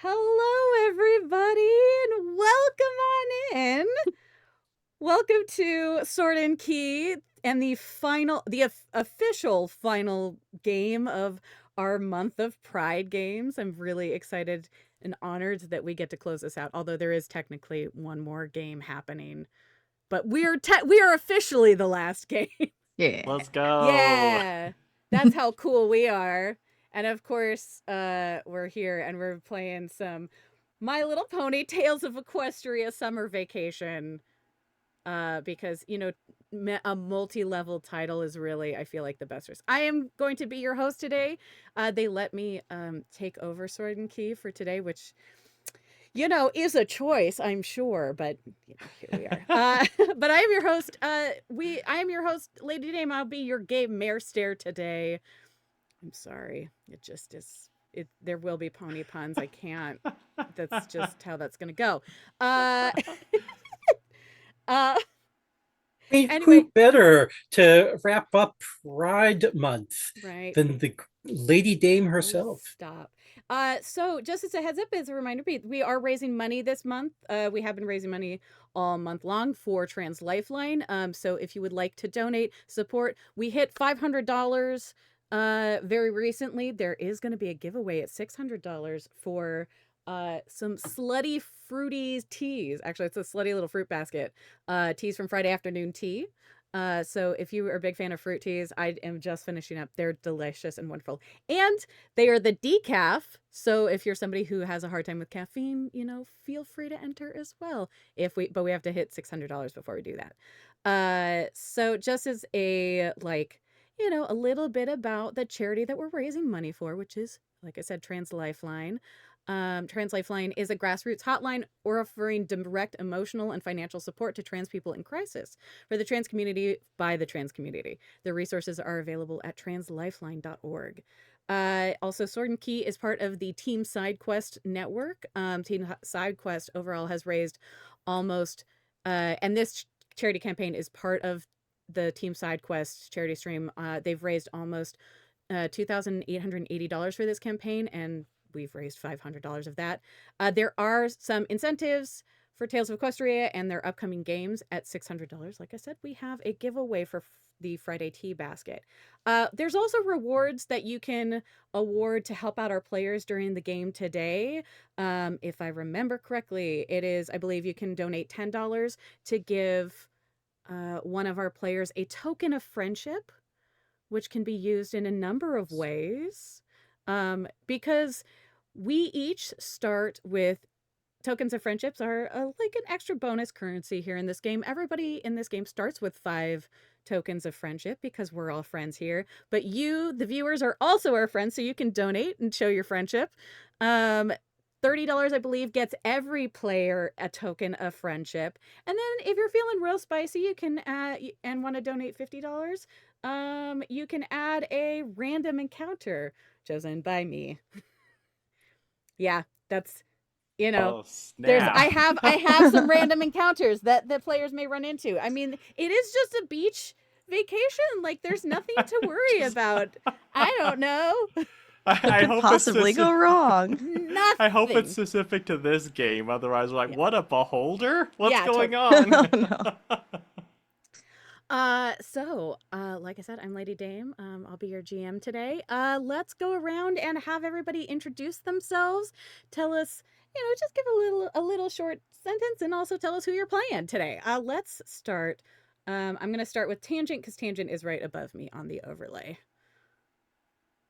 Hello, everybody, and welcome on in. Welcome to Sword and Key and the official final game of our month of Pride games. I'm really excited and honored that we get to close this out, although there is technically one more game happening. But we are officially the last game. Yeah. Let's go. Yeah. That's how cool we are. And of course, we're here and we're playing some My Little Pony Tales of Equestria Summer Vacation. Because, a multi-level title is really, I feel like, the best. I am going to be your host today. They let me take over Sword and Key for today, which is a choice, I'm sure, but here we are. But I am your host. I am your host, Lady Dame. I'll be your gay mare stare today. I'm sorry. It just is. There will be pony puns. I can't. That's just how that's gonna go. Uh, Anyway. Who better to wrap up Pride Month Right. than the Lady Dame herself? Stop. So just as a heads up, as a reminder, we are raising money this month. We have been raising money all month long for Trans Lifeline. So if you would like to donate, support, we hit $500 very recently. There is going to be a giveaway at $600 for some slutty fruity teas. Actually, it's a slutty little fruit basket. Teas from Friday Afternoon Tea. So if you are a big fan of fruit teas, I am just finishing up. They're delicious and wonderful. And they are the decaf. So if you're somebody who has a hard time with caffeine, feel free to enter as well. But we have to hit $600 before we do that. So just as a a little bit about the charity that we're raising money for, which is, like I said, Trans Lifeline. Trans Lifeline is a grassroots hotline offering direct emotional and financial support to trans people in crisis for the trans community by the trans community. The resources are available at translifeline.org. Also, Sword and Key is part of the Team SideQuest network. Team SideQuest overall has raised almost, and this charity campaign is part of the Team SideQuest charity stream. They've raised almost $2,880 for this campaign, and we've raised $500 of that. There are some incentives for Tales of Equestria and their upcoming games at $600. Like I said, we have a giveaway for the Friday Tea Basket. There's also rewards that you can award to help out our players during the game today. If I remember correctly, it is, I believe you can donate $10 to give one of our players a token of friendship, which can be used in a number of ways. Because we each start with tokens of friendships are like an extra bonus currency here in this game. Everybody in this game starts with 5 tokens of friendship because we're all friends here. But you, the viewers, are also our friends, so you can donate and show your friendship. $30, I believe, gets every player a token of friendship. And then if you're feeling real spicy, you can and want to donate $50, you can add a random encounter chosen by me. Yeah, that's Oh, there's snap. I have some random encounters that the players may run into. I mean, it is just a beach vacation. Like, there's nothing to worry about. I don't know. I Could hope possibly go wrong. Nothing. I hope it's specific to this game. Otherwise, we're like, Yeah. what a beholder? What's Yeah, going on? Oh, no. Like I said, I'm Lady Dame. I'll be your GM today. Let's go around and have everybody introduce themselves. Tell us, just give a little short sentence and also tell us who you're playing today. Let's start. I'm going to start with Tangent because Tangent is right above me on the overlay.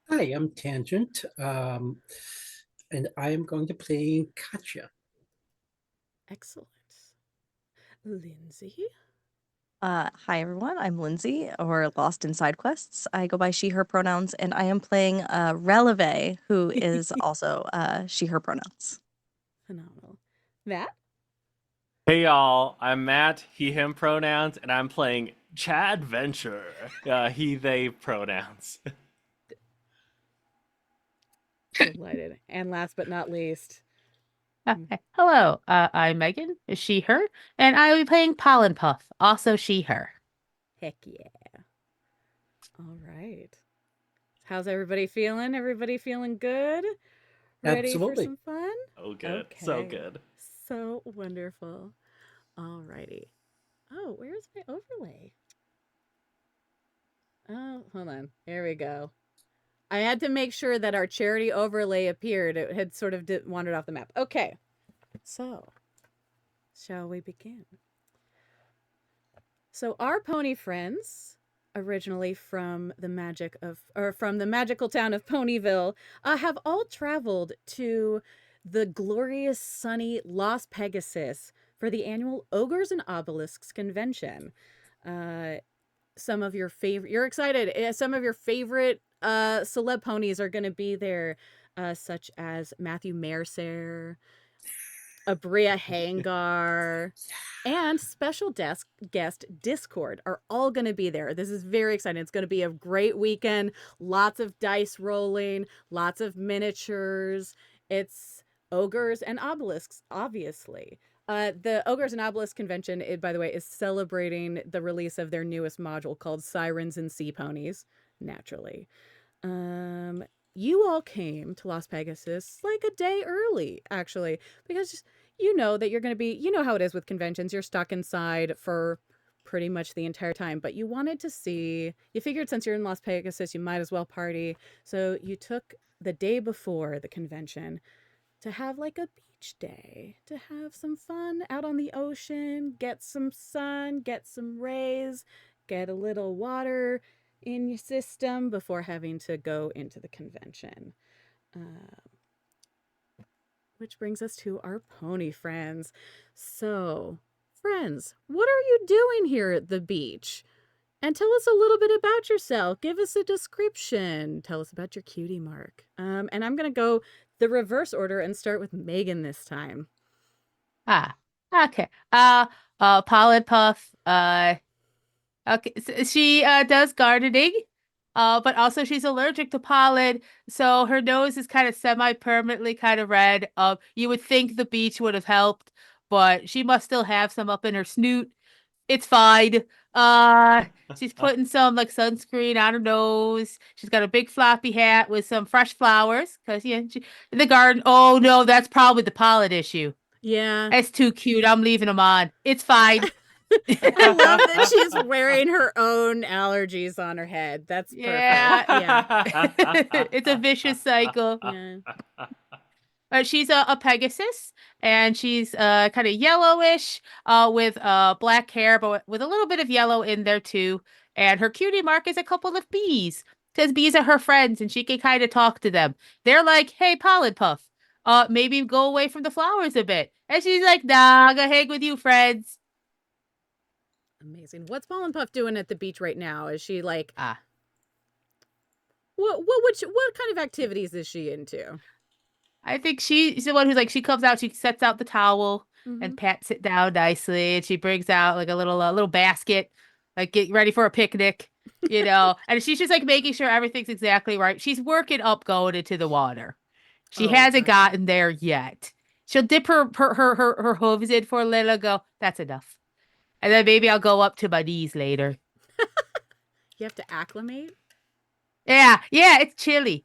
Hi, I'm Tangent, and I am going to play Katja. Excellent. Lindsey. Hi, everyone. I'm Lindsey, or Lost in Side Quests. I go by she, her pronouns, and I am playing Releve, who is also she, her pronouns. Phenomenal. Matt? Hey, y'all. I'm Matt, he, him pronouns, and I'm playing Chad Venture, he, they pronouns. Delighted. And last but not least. Hello, I'm Meghan, she, her, and I will be playing Pollen Puff, also she, her. Heck yeah. All right. How's everybody feeling? Everybody feeling good? Ready for Absolutely. some fun? Oh, good. So good. So wonderful. Alrighty. Oh, where's my overlay? Oh, hold on. Here we go. I had to make sure that our charity overlay appeared. It had sort of wandered off the map. Okay. So, shall we begin? So, our pony friends, originally from the magical town of Ponyville, have all traveled to the glorious sunny Las Pegasus for the annual Ogres and Obelisks convention. Some of your favorite, you're excited. Some of your favorite celeb ponies are going to be there, such as Matthew Mercer, Abria Hangar, and special guest Discord are all going to be there. This is very exciting. It's going to be a great weekend. Lots of dice rolling, lots of miniatures. It's ogres and obelisks, obviously. The Ogres and Obelisks convention, by the way, is celebrating the release of their newest module called Sirens and Sea Ponies, naturally. You all came to Las Pegasus like a day early, actually, because you know that you're going to be, you know how it is with conventions. You're stuck inside for pretty much the entire time, but you wanted to see, you figured since you're in Las Pegasus, you might as well party. So you took the day before the convention to have like a beach day, to have some fun out on the ocean, get some sun, get some rays, get a little water in your system before having to go into the convention. Which brings us to our pony friends. So, friends, what are you doing here at the beach? And tell us a little bit about yourself. Give us a description. Tell us about your cutie mark. And I'm going to go the reverse order and start with Meghan this time. Ah, okay. Pollen Puff. Okay. She does gardening. But also she's allergic to pollen, so her nose is kind of semi-permanently kind of red. You would think the beach would have helped, but she must still have some up in her snoot. It's fine. She's putting some like sunscreen on her nose. She's got a big floppy hat with some fresh flowers because in the garden. Oh no, that's probably the pollen issue. Yeah. It's too cute. I'm leaving them on. It's fine. I love that she's wearing her own allergies on her head. That's perfect. Yeah. It's a vicious cycle. Yeah. She's a Pegasus, and she's kind of yellowish with black hair, but with a little bit of yellow in there too. And her cutie mark is a couple of bees, because bees are her friends, and she can kind of talk to them. They're like, "Hey, Pollen Puff, maybe go away from the flowers a bit." And she's like, "Nah, I'm gonna hang with you, friends." Amazing. What's Pollen Puff doing at the beach right now? Is she like Ah. what kind of activities is she into? I think she's the one who's like, she comes out, she sets out the towel and pats it down nicely, and she brings out like a little basket, like get ready for a picnic, and she's just like making sure everything's exactly right. She's working up going into the water. She hasn't gotten there yet. She'll dip her hooves in for a little and go, that's enough. And then maybe I'll go up to my knees later. You have to acclimate? Yeah, it's chilly.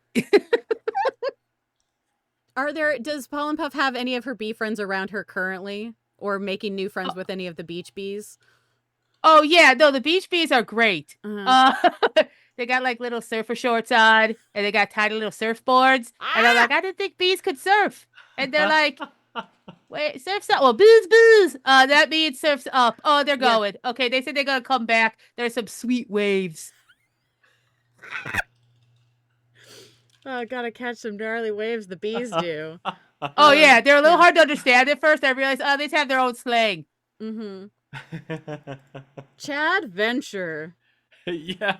Does Pollen Puff have any of her bee friends around her currently? Or making new friends with any of the beach bees? Oh, yeah. No, the beach bees are great. They got like little surfer shorts on, and they got tiny little surfboards. And I'm like, I didn't think bees could surf. And they're like, wait, surf's up. Well, booze. That means surf's up. Oh, they're going. Yeah. Okay, they said they're going to come back. There's some sweet waves. Oh, gotta catch some gnarly waves the bees do. Oh, yeah. They're a little hard to understand at first. I realized, they just have their own slang. Chad Venture. Yeah.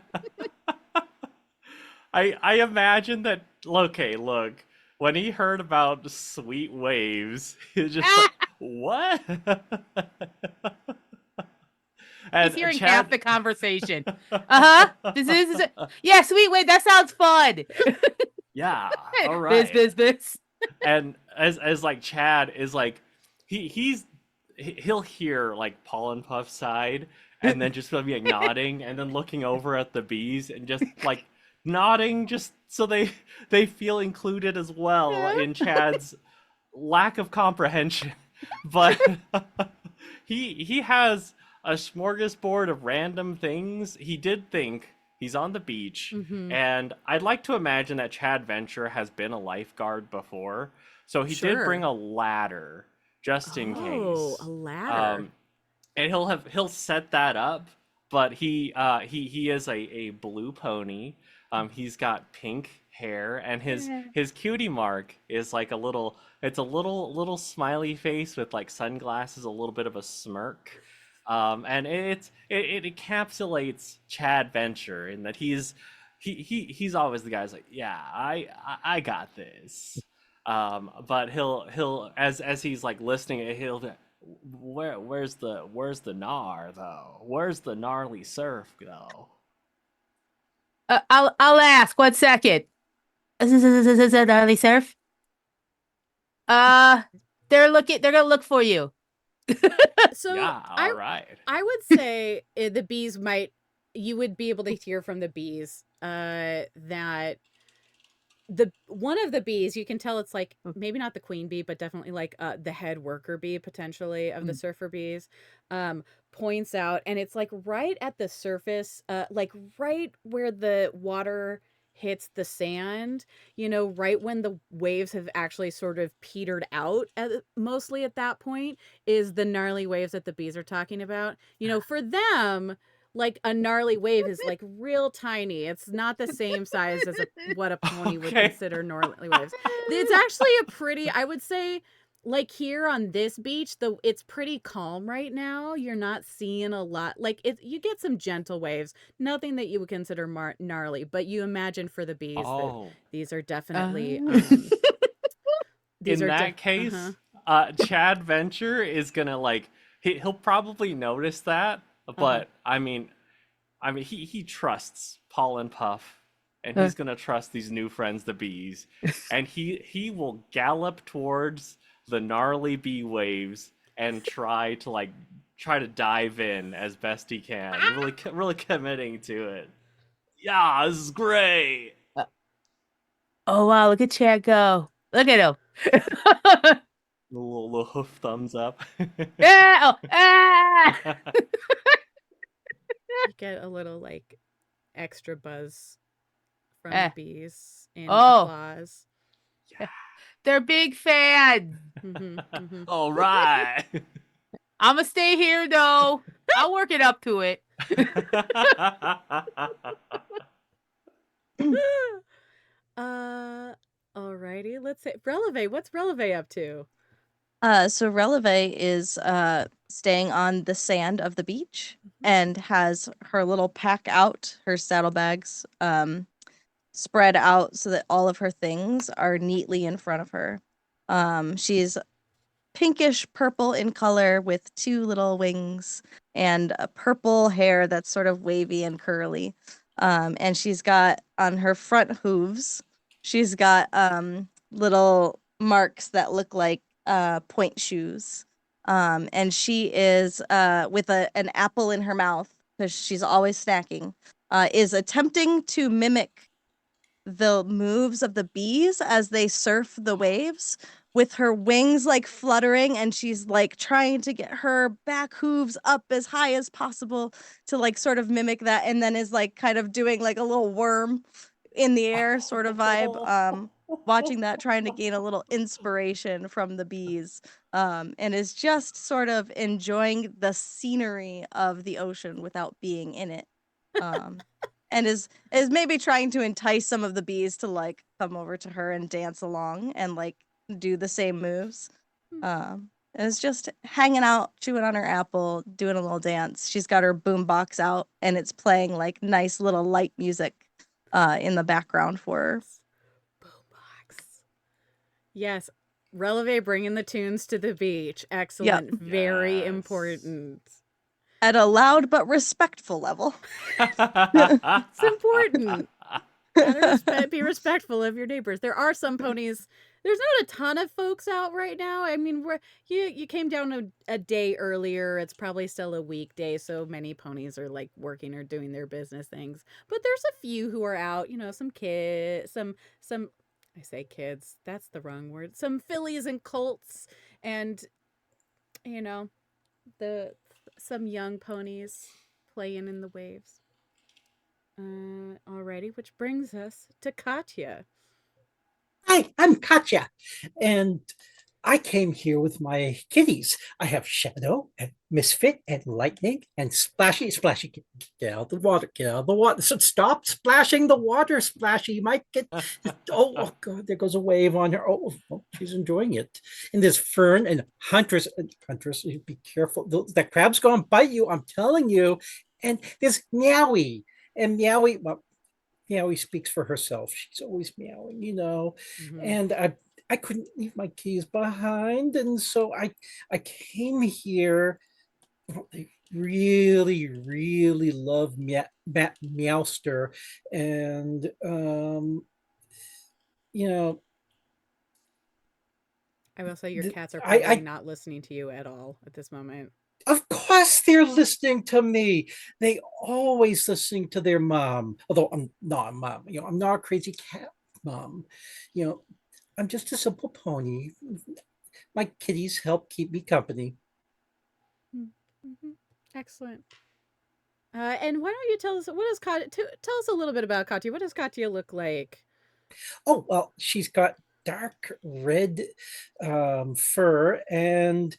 I imagine that, okay, look, when he heard about sweet waves, he was just like, what? And he's hearing half the conversation. This is yeah, sweet wave. That sounds fun. Yeah, all right. Biz. And as like Chad is like, he'll hear like Pollen Puff's side, and then just be like nodding, and then looking over at the bees, and just like nodding just so they feel included as well in Chad's lack of comprehension. But he has a smorgasbord of random things. He did think he's on the beach, and I'd like to imagine that Chad Venture has been a lifeguard before, so he did bring Sure. a ladder just in Oh, case. a ladder. And he'll set that up, but he is a blue pony. He's got pink hair, and his cutie mark is like a little, it's a little smiley face with like sunglasses, a little bit of a smirk. And it encapsulates Chad Venture in that he's always the guy who's like, yeah, I got this. But he'll as he's like listening, he'll where's the gnar though? Where's the gnarly surf though? I'll ask. 1 second. Gnarly surf. They're gonna look for you. So Yeah, all right. I would say the bees you would be able to hear from the bees that one of the bees, you can tell it's like maybe not the queen bee, but definitely like the head worker bee potentially of the surfer bees, points out, and it's like right at the surface, like right where the water hits the sand, right when the waves have actually sort of petered out mostly at that point is the gnarly waves that the bees are talking about. For them, like a gnarly wave is like real tiny. It's not the same size as what a pony would Okay. consider gnarly waves. It's actually a pretty, I would say, like here on this beach, it's pretty calm right now. You're not seeing a lot. Like you get some gentle waves, nothing that you would consider gnarly, but you imagine for the bees that Oh, these are definitely in that case, Chad Venture is gonna like he'll probably notice that, but I mean he trusts Paul and Puff, and he's gonna trust these new friends, the bees, and he will gallop towards the gnarly bee waves and try to dive in as best he can, really committing to it. Yeah, this is great. Oh wow, look at Chad go. Look at him. The little hoof thumbs up. Yeah. Oh, ah! You get a little like extra buzz from the bees in Oh. applause. They're big fans. All right. I'm gonna stay here though. I'll work it up to it. Alrighty. Let's say Releve. What's Releve up to? So Releve is staying on the sand of the beach and has her little pack out, her saddlebags spread out so that all of her things are neatly in front of her. She's pinkish purple in color with 2 little wings and a purple hair that's sort of wavy and curly. And she's got on her front hooves, she's got little marks that look like point shoes. And she is with an apple in her mouth because she's always snacking, is attempting to mimic the moves of the bees as they surf the waves with her wings like fluttering, and she's like trying to get her back hooves up as high as possible to like sort of mimic that, and then is like kind of doing like a little worm in the air sort of vibe. Watching that, trying to gain a little inspiration from the bees, and is just sort of enjoying the scenery of the ocean without being in it. And is maybe trying to entice some of the bees to like come over to her and dance along and like do the same moves. And is just hanging out, chewing on her apple, doing a little dance. She's got her boom box out and it's playing like nice little light music in the background for her. Boombox. Yes. Releve bringing the tunes to the beach. Excellent. Yep. Very important. At a loud but respectful level. It's important. Gotta be respectful of your neighbors. There are some ponies there's not a ton of folks out right now. I mean, you came down a day earlier. It's probably still a weekday, so many ponies are like working or doing their business things. But there's a few who are out. Some kids, some. I say kids. That's the wrong word. Some fillies and colts, and you know the some young ponies playing in the waves. Alrighty, which brings us to Katya. Hi, I'm Katya, and I came here with my kitties. I have Shadow and Misfit and Lightning and Splashy. Splashy, get out of the water. Get out of the water. So stop splashing the water, Splashy. You might get. Oh God, there goes a wave on her. Oh, she's enjoying it. And there's Fern and Huntress. Huntress, be careful. That crab's going to bite you. I'm telling you. And there's Meowie. And Meowie, well, Meowie speaks for herself. She's always meowing. And I couldn't leave my keys behind, and so I came here. Well, they really, really love Meowster, and you know, I will say your th- cats are I, probably I not listening to you at all at this moment. of course they're listening to me. They always listening to their mom. Although I'm not a mom, I'm not a crazy cat mom. You know, I'm just a simple pony. My kitties help keep me company. Mm-hmm. Excellent. And why don't you tell us what does Katya? Tell us a little bit about Katya. What does Katya look like? Oh, well, she's got dark red fur, and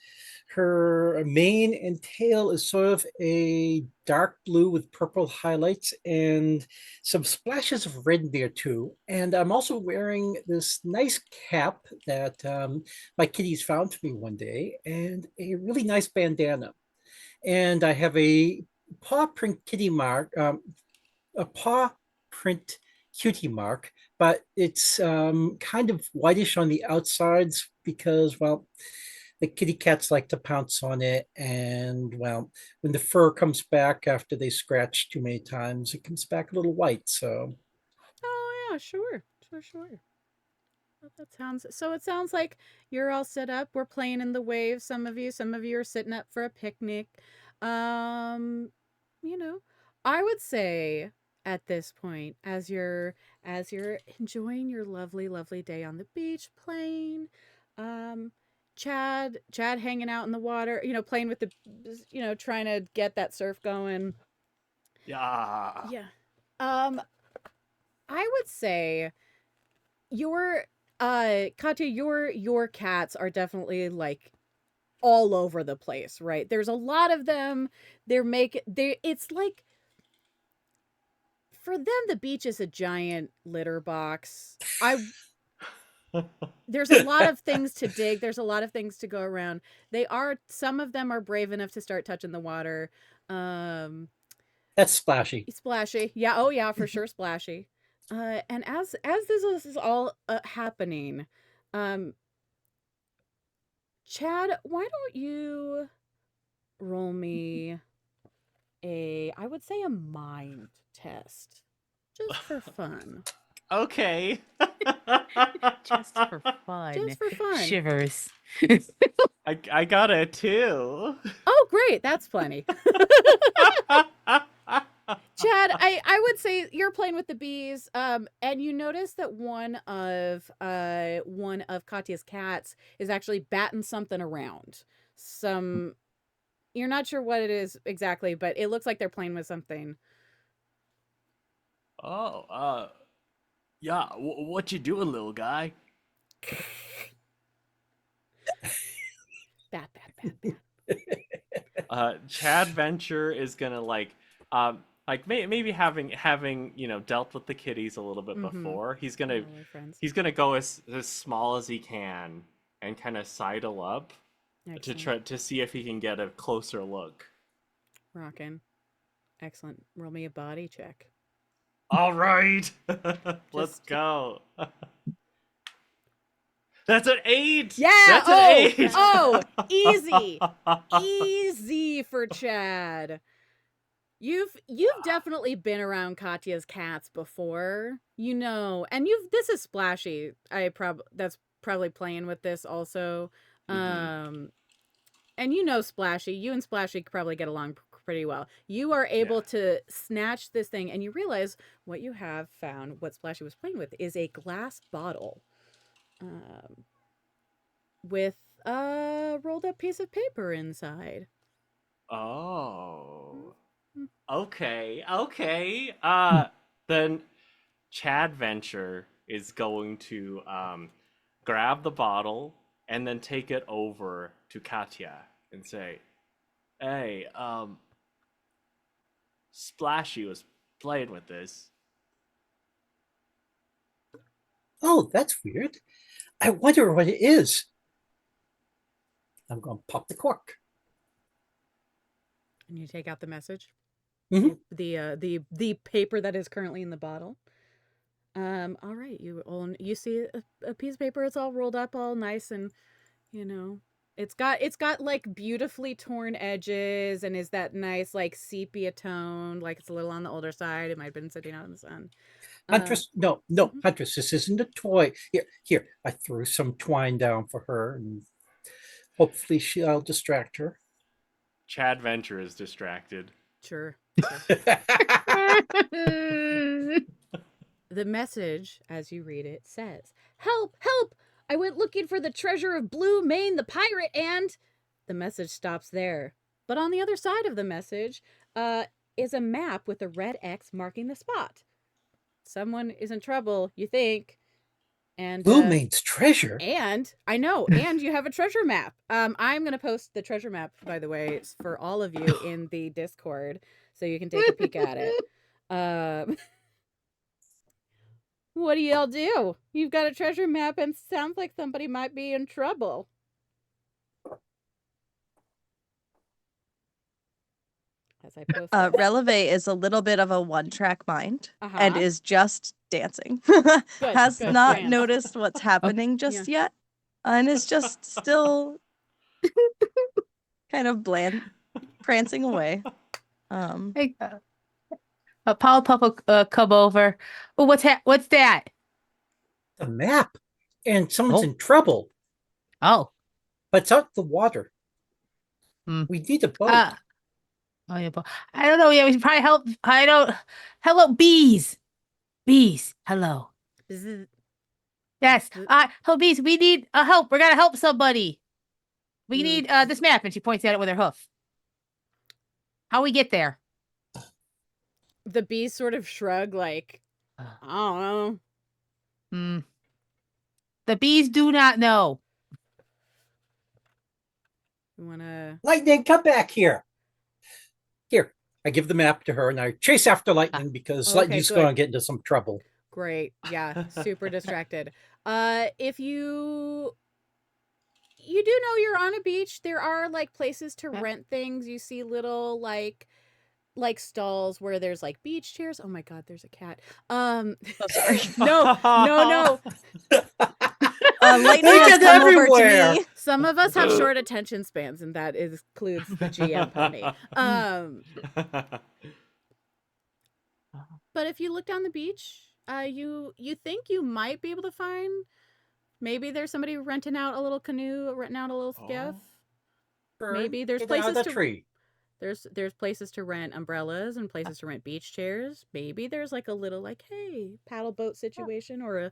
her mane and tail is sort of a dark blue with purple highlights and some splashes of red there too. And I'm also wearing this nice cap that my kitties found for me one day, and a really nice bandana. And I have a paw print kitty mark, a paw print cutie mark, but it's kind of whitish on the outsides because, well, the kitty cats like to pounce on it. And, well, when the fur comes back after they scratch too many times, it comes back a little white. So, Oh yeah, sure. Well, it sounds like you're all set up. We're playing in the waves. Some of you are sitting up for a picnic. Um, you know, I would say at this point, as you're enjoying your lovely, lovely day on the beach, playing, um, Chad hanging out in the water, playing with trying to get that surf going. Yeah. Yeah. Um, I would say your Katya, your cats are definitely like all over the place, right? There's a lot of them. It's like for them the beach is a giant litter box. There's a lot of things to dig. There's a lot of things to go around. Some of them are brave enough to start touching the water. Um that's Splashy. Splashy. Yeah, oh yeah, for sure splashy. And as this is all happening, um Chad, why don't you roll me I would say a mind test just for fun. Okay. Just for fun. Just for fun. Shivers. I got it too. Oh, great. That's plenty. Chad, I would say you're playing with the bees, and you notice that one of Katya's cats is actually batting something around. You're not sure what it is exactly, but it looks like they're playing with something. Oh, yeah. What you doing, little guy? Bat. Chad Venture is gonna maybe having dealt with the kitties a little bit before. He's gonna go as small as he can and kind of sidle up to see if he can get a closer look. Rockin'. Excellent. Roll me a body check. All right, let's go. That's an 8. Yeah. That's an 8. Oh, easy, easy for Chad. You've definitely been around Katya's cats before, and this is Splashy. That's probably playing with this also. Mhm. And you know Splashy, you and Splashy could probably get along pretty well. You are able Yeah. to snatch this thing, and you realize what you have found, what Splashy was playing with, is a glass bottle um, with a rolled up piece of paper inside. Oh. Mhm. Okay. Okay. Hmm. Then Chad Venture is going to grab the bottle and then take it over to Katya and say, "Hey, Splashy was playing with this." Oh, that's weird. I wonder what it is. I'm going to pop the cork. And you take out the message, Mhm. the paper that is currently in the bottle. All right, you see a piece of paper. It's all rolled up, all nice, and you know, it's got like beautifully torn edges, and is that nice like sepia tone, like it's a little on the older side. It might have been sitting out in the sun. Uh, Huntress, no, no, mhm. Huntress, this isn't a toy. Here, I threw some twine down for her, and hopefully I'll distract her. Chad Venture is distracted. Sure, sure. The message, as you read it, says, "Help! Help! I went looking for the treasure of Blue Mane the pirate, and..." The message stops there. But on the other side of the message is a map with a red X marking the spot. Someone is in trouble, you think, and Blue Main's treasure. I know, and you have a treasure map. I'm gonna post the treasure map, by the way, for all of you in the Discord, so you can take a peek at it. Um, what do y'all do? You've got a treasure map, and sounds like somebody might be in trouble. As I post this, Releve is a little bit of a one-track mind and is just dancing. Good, Has good, not dance. noticed what's happening just yet, and is just still kind of bland, prancing away. Hey, Paul Puff will come over. Oh, what's that? The map. And someone's Oh, in trouble, oh. but it's out the water. Hmm. We need a boat. Oh yeah, but I don't know. Yeah, we should probably help. I don't. Hello, bees. Bees. Hello. Bzz, Yes. bzz. Hello, bees. We need help. We're gonna help somebody. We Mm. need this map, and she points at it with her hoof. How we get there? The bees sort of shrug, like, I don't know. Hmm. The bees do not know. You wanna? Lightning, come back here. Here, I give the map to her and I chase after Lightning because Okay, Lightning's good. going to get into some trouble. Great. Yeah, super distracted. If you do know you're on a beach, there are like places to rent things. You see little like stalls where there's like beach chairs. Oh my god, there's a cat. Oh, sorry. No. Lightning They has get come over to everywhere. me. Some of us have short attention spans, and that includes the GM pony. But if you look down the beach, you think you might be able to find, maybe there's somebody renting out a little canoe, renting out a little skiff. Maybe there's Get out of places the to tree. there's places to rent umbrellas and places to rent beach chairs. Maybe there's like a little like, hey, paddle boat situation, or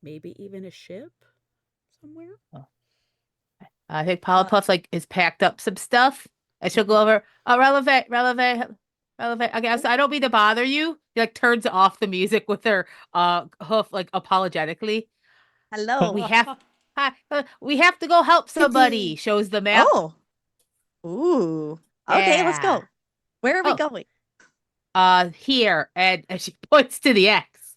maybe even a ship somewhere. I think Paula Puff is packed up some stuff. And she'll go over. Oh, relevant. I guess I don't mean to bother you. She turns off the music with her hoof apologetically. Hello. We have to go help somebody. Shows the map. Oh. Ooh. Okay, let's Yeah. go. Where are we going? Here. And she points to the X.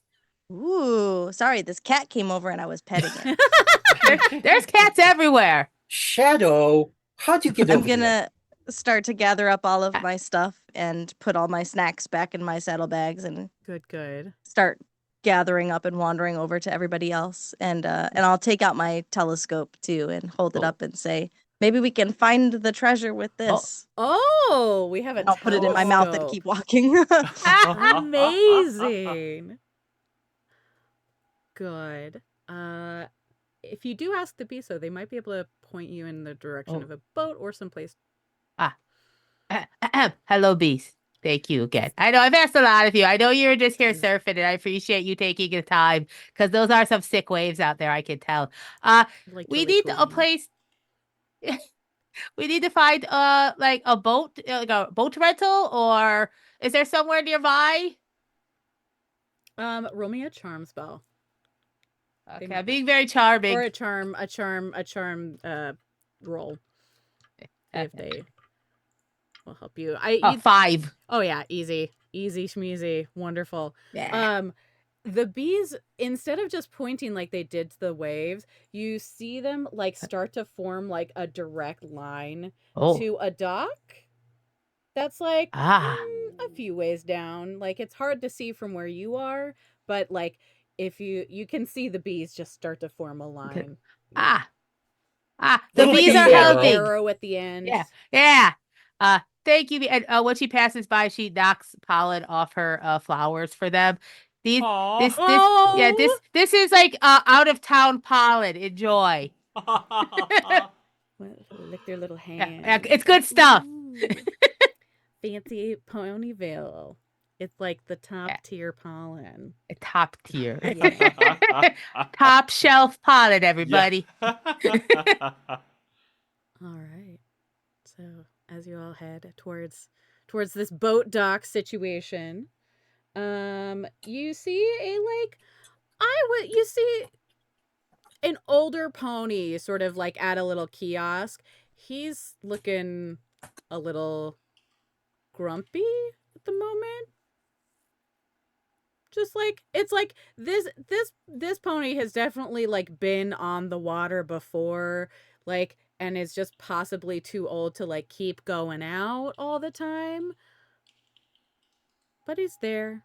Ooh. Sorry, this cat came over and I was petting it. There's cats everywhere. Shadow, how'd you get I'm over there? gonna start to gather up all of my stuff and put all my snacks back in my saddlebags and Good. start gathering up and wandering over to everybody else. And I'll take out my telescope too and hold it up and say, maybe we can find the treasure with this. Oh, we have a I'll put it in my mouth and keep walking. Amazing. Good. if you do ask the bee, so they might be able to point you in the direction Oh. of a boat or someplace. Hello, bees. Thank you again. I know I've asked a lot of you. I know you're just here surfing, and I appreciate you taking the time because those are some sick waves out there. I can tell. Like We really need cool a one. place. We need to find like a boat, like a boat rental, or is there somewhere nearby? Roll me a charm spell. They Okay, might I'm be- being very charming. Or a charm roll. See if they will help you. 5. Oh yeah, easy schmeezy, wonderful. Yeah. The bees, instead of just pointing like they did to the waves, you see them like start to form like a direct line Oh. to a dock that's like a few ways down. Like it's hard to see from where you are, but like if you can see the bees just start to form a line. The Little bees bee are arrow. helping. Arrow at the end. Yeah. Thank you. And when she passes by, she knocks pollen off her flowers for them. This is like out of town pollen. Enjoy. Lick their little Yeah, hands. it's good stuff. Ooh. Fancy Ponyville. It's like the top tier pollen. Top tier. Yeah. Top shelf pollen, everybody. All right. So as you all head towards this boat dock situation, you see you see an older pony sort of like at a little kiosk. He's looking a little grumpy at the moment. Just like it's like this pony has definitely like been on the water before, like, and is just possibly too old to like keep going out all the time. But he's there.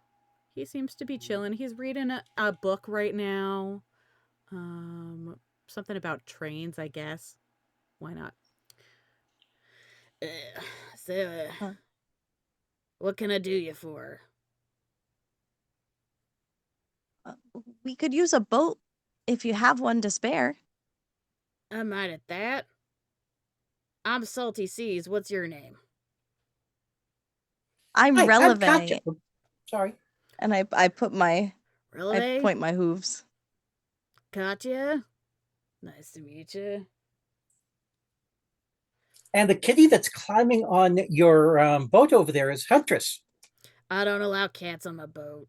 He seems to be chilling. He's reading a book right now. Something about trains, I guess. Why not? What can I do you for? We could use a boat if you have one to spare. I might at that. I'm Salty Seas. What's your name? I'm Hi, I'm Releve, Katja. Sorry. and I put my I Releve? point my hooves. Katya? Nice to meet you. And the kitty that's climbing on your boat over there is Huntress. I don't allow cats on my boat.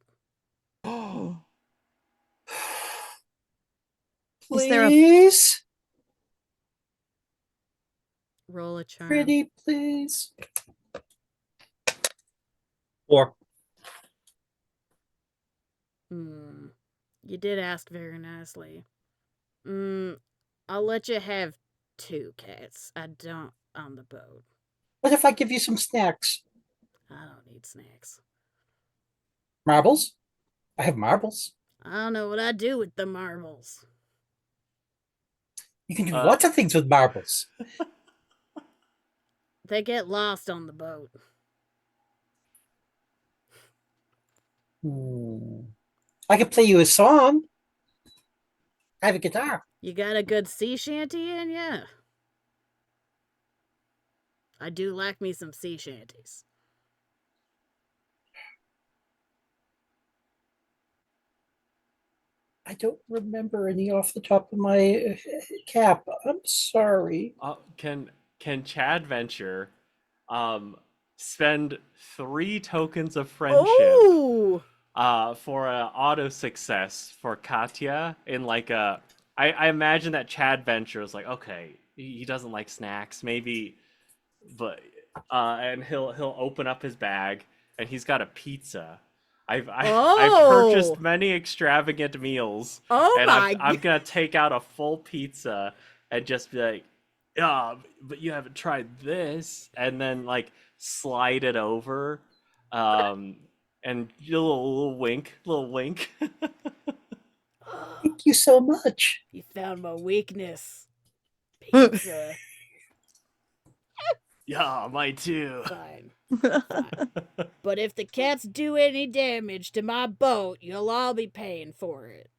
Ooh. Please, Is there a Roll a charm. pretty please? 4. You did ask very nicely. I'll let you have 2 cats. I don't on the boat. What if I give you some snacks? I don't need snacks. Marbles? I have marbles. I don't know what I do with the marbles. You can do lots of things with marbles. They get lost on the boat. I could play you a song. I have a guitar. You got a good sea shanty in ya? I do like me some sea shanties. I don't remember any off the top of my cap. I'm sorry. Can Chad Venture spend 3 tokens of friendship Ooh! For an auto success for Katya in like a I imagine that Chad Venture is like, okay, he doesn't like snacks, maybe, but and he'll open up his bag and he's got a pizza. I've purchased many extravagant meals. And I'm gonna take out a full pizza and just be like, but you haven't tried this, and then like slide it over, and a little wink. Thank you so much. You found my weakness. Pizza. Yeah, mine too. Fine. But if the cats do any damage to my boat, you'll all be paying for it.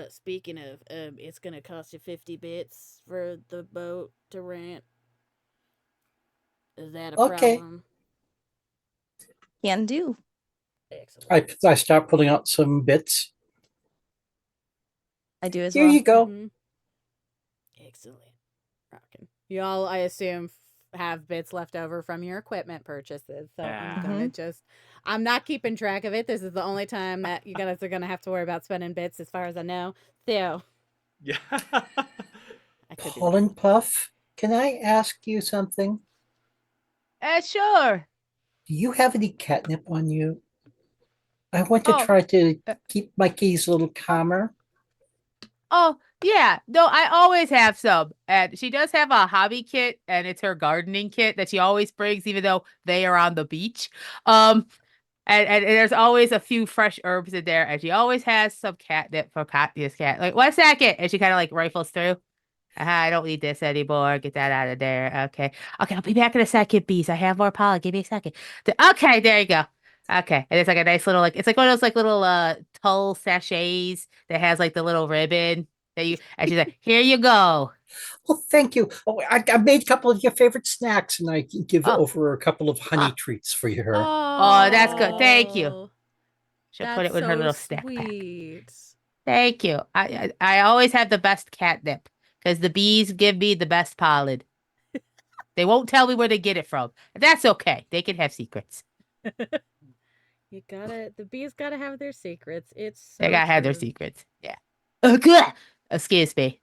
Speaking of, it's gonna cost you 50 bits for the boat to rent. Is that a Okay. problem? Can do. Excellent. I start pulling out some bits. I do as Here well. you go. Mhm. Excellent. Rockin'. Y'all, I assume, have bits left over from your equipment purchases. So I'm gonna just, I'm not keeping track of it. This is the only time that you guys are gonna have to worry about spending bits, as far as I know. So Yeah. I could be Pollen wrong. Puff, can I ask you something? Sure. Do you have any catnip on you? I want to Oh, try to uh, keep my keys a little calmer. oh, yeah. No, I always have some. And she does have a hobby kit, and it's her gardening kit that she always brings, even though they are on the beach. And there's always a few fresh herbs in there, and she always has some catnip for this cat. Like, 1 second, and she kind of like rifles through. I don't need this anymore. Get that out of there. Okay. Okay, I'll be back in a second, bees. I have more pollen. Give me a second. Okay, there you go. Okay. And it's like a nice little like it's like one of those like little tulle sachets that has like the little ribbon that you and she's like, here you go. Well, thank you. Oh, I made a couple of your favorite snacks, and I can give Oh, over a couple of honey oh, treats for her. oh, that's good. Thank you. Oh, She'll put that's it in her so little snack pack. sweet. Thank you. I always have the best catnip because the bees give me the best pollen. They won't tell me where they get it from. That's okay. They can have secrets. You gotta, the bees gotta have their secrets. It's They so gotta have their true. secrets. Yeah. Good. Excuse me.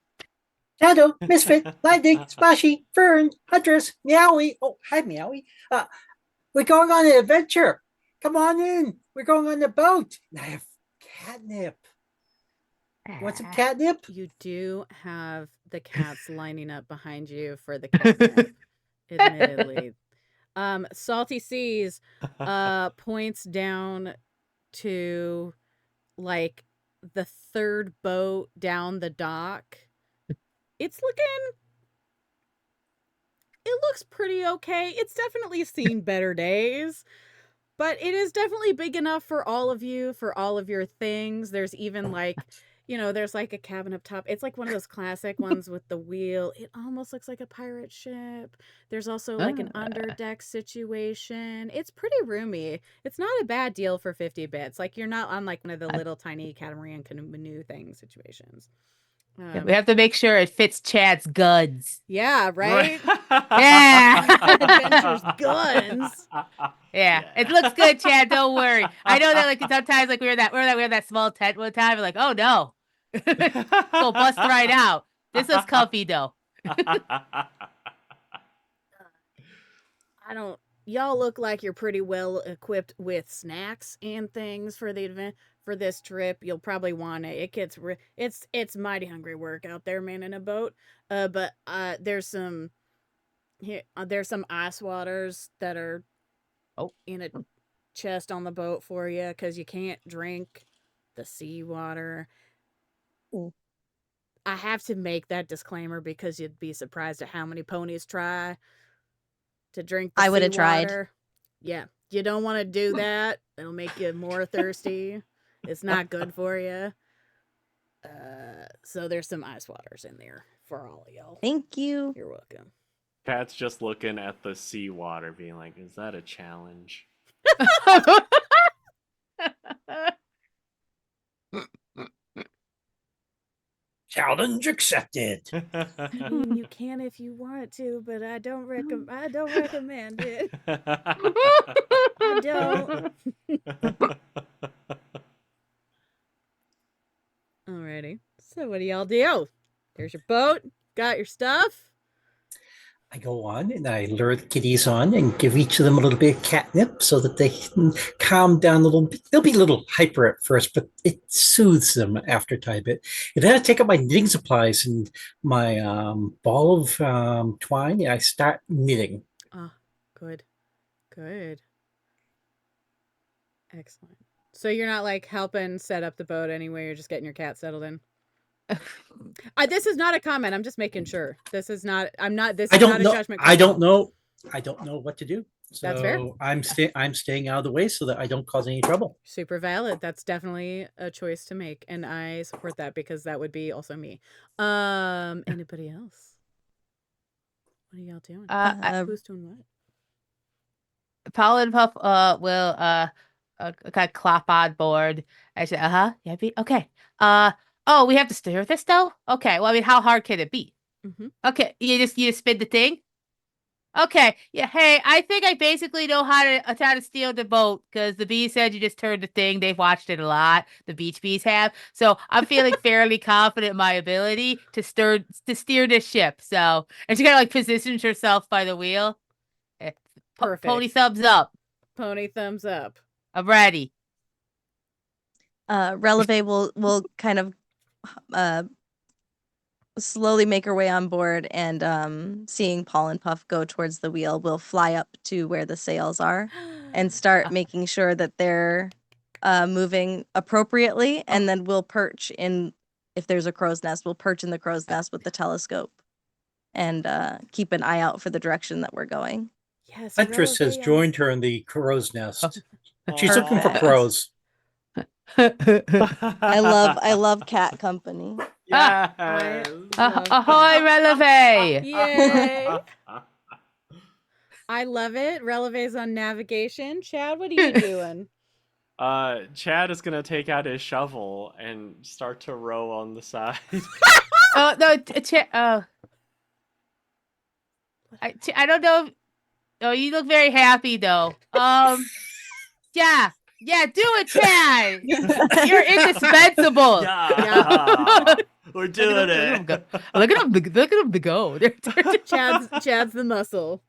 Shadow, Misfit, Lightning, Splashy, Fern, Huntress, Meowie. Oh, hi, Meowie. We're going on an adventure. Come on in. We're going on the boat. And I have catnip. You want some catnip? You do have the cats lining up behind you for the catnip, admittedly. Salty Seas points down to like the third boat down the dock. It's looking, it looks pretty okay. It's definitely seen better days, but it is definitely big enough for all of you, for all of your things. There's even like, there's like a cabin up top. It's like one of those classic ones with the wheel. It almost looks like a pirate ship. There's also like an underdeck situation. It's pretty roomy. It's not a bad deal for 50 bits. Like, you're not on like one of the little tiny catamaran canoe thing situations. We have to make sure it fits Chad's guns. Yeah, right? Yeah. Adventure's guns. Yeah. It looks good, Chad. Don't worry. I know that like sometimes like we were that small tent one time. We're like, oh no. Go bust right out. This is comfy though. Y'all look like you're pretty well equipped with snacks and things for the event. For this trip, you'll probably want it. It gets it's mighty hungry work out there manning a boat. But there's some ice waters that are in a chest on the boat for you, because you can't drink the seawater. I have to make that disclaimer because you'd be surprised at how many ponies try to drink the I would have tried. seawater. Yeah, you don't want to do that. It'll make you more thirsty. It's not good for you. So there's some ice waters in there for all of y'all. Thank you. You're welcome. Cat's just looking at the seawater, being like, "Is that a challenge?" Challenge accepted. I mean, you can if you want to, but I don't recommend it. I don't. Alrighty. So what do y'all do? There's your boat. Got your stuff. I go on and I lure the kitties on and give each of them a little bit of catnip so that they can calm down a little bit. They'll be a little hyper at first, but it soothes them after a time bit. And then I take up my knitting supplies and my ball of twine and I start knitting. Ah, good. Good. Excellent. So you're not like helping set up the boat anyway, you're just getting your cat settled in? This is not a comment. I'm just making sure. This is not a judgment call. I don't know what to do. That's fair. So I'm staying out of the way so that I don't cause any trouble. Super valid. That's definitely a choice to make, and I support that because that would be also me. Anybody else? What are y'all doing? Who's doing what? Pollen Puff will kind of clap on board. I say, yeah, okay. Oh, we have to steer this though? Okay, well, I mean, how hard can it be? Mhm. Okay, you just spin the thing? Okay, yeah, hey, I think I basically know how to steer the boat because the bee said you just turn the thing. They've watched it a lot. The beach bees have. So I'm feeling fairly confident in my ability to steer this ship. So, and she kind of like positions herself by the wheel. Pony Perfect. thumbs up. Pony thumbs up. I'm ready. Releve will kind of slowly make her way on board, and seeing Paul and Puff go towards the wheel, will fly up to where the sails are and start making sure that they're moving appropriately, and then we'll perch in, if there's a crow's nest, we'll perch in the crow's nest with the telescope and keep an eye out for the direction that we're going. Yes. Huntress has Releve, joined her in the crow's nest. She's Aw. looking for crows. I love cat company. Yes. Ahoy, Releve! Yay! I love it. Releve's on navigation. Chad, what are you doing? Chad is gonna take out his shovel and start to row on the side. Oh no, I don't know. Oh, you look very happy though. Yeah, do it, Chad. You're indispensable. Yeah. We're doing Look it. Look at him go. Chad's the muscle.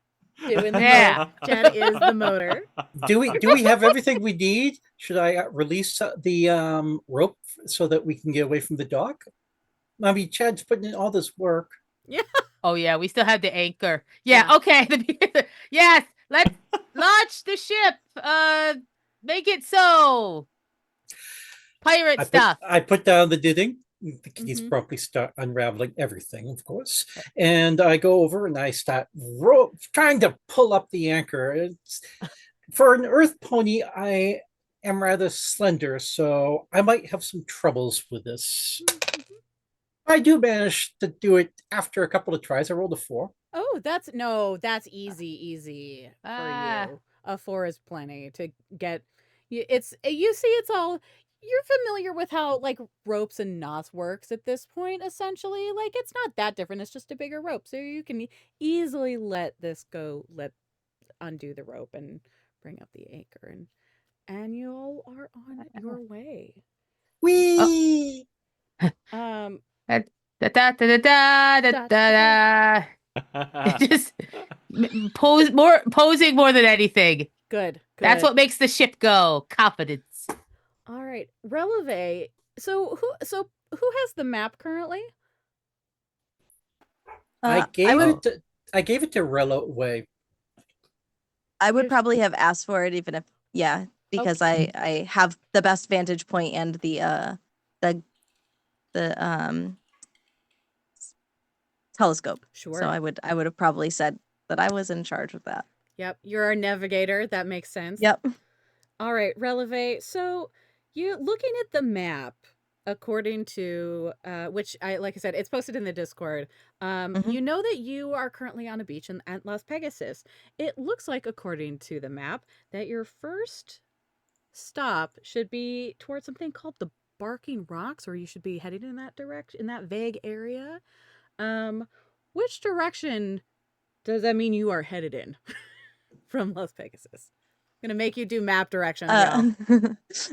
Doing the Yeah. Chad is the motor. Do we have everything we need? Should I release the rope so that we can get away from the dock? I mean, Chad's putting in all this work. Oh yeah, we still have the anchor. Yeah. Okay. Yes. Let's launch the ship. Make it so. Pirate stuff. I put down the knitting. The keys Mhm. properly start unraveling everything, of course. And I go over and I start trying to pull up the anchor. For an earth pony, I am rather slender, so I might have some troubles with this. I do manage to do it after a couple of tries. I rolled a 4. Oh, that's easy for you. A 4 is plenty to get. It's all. You're familiar with how like ropes and knots works at this point. Essentially, like it's not that different. It's just a bigger rope, so you can easily let this go. Undo the rope and bring up the anchor, and you all are on your way. Whee! Da, da, da, da, da, da, da. Just posing more than anything. Good. That's what makes the ship go. Confidence. All right, Releve. So who has the map currently? I gave it to Releve. I would probably have asked for it even if, because Okay. I have the best vantage point and the telescope. Sure. So I would have probably said that I was in charge of that. Yep, you're our navigator. That makes sense. Yep. All right, Releve. So you looking at the map, according to which like I said, it's posted in the Discord. You know that you are currently on a beach at Las Pegasus. It looks like, according to the map, that your first stop should be towards something called the Barking Rocks, or you should be heading in that direction, in that vague area. Which direction does that mean you are headed in from Las Pegasus? Gonna make you do map directions, y'all.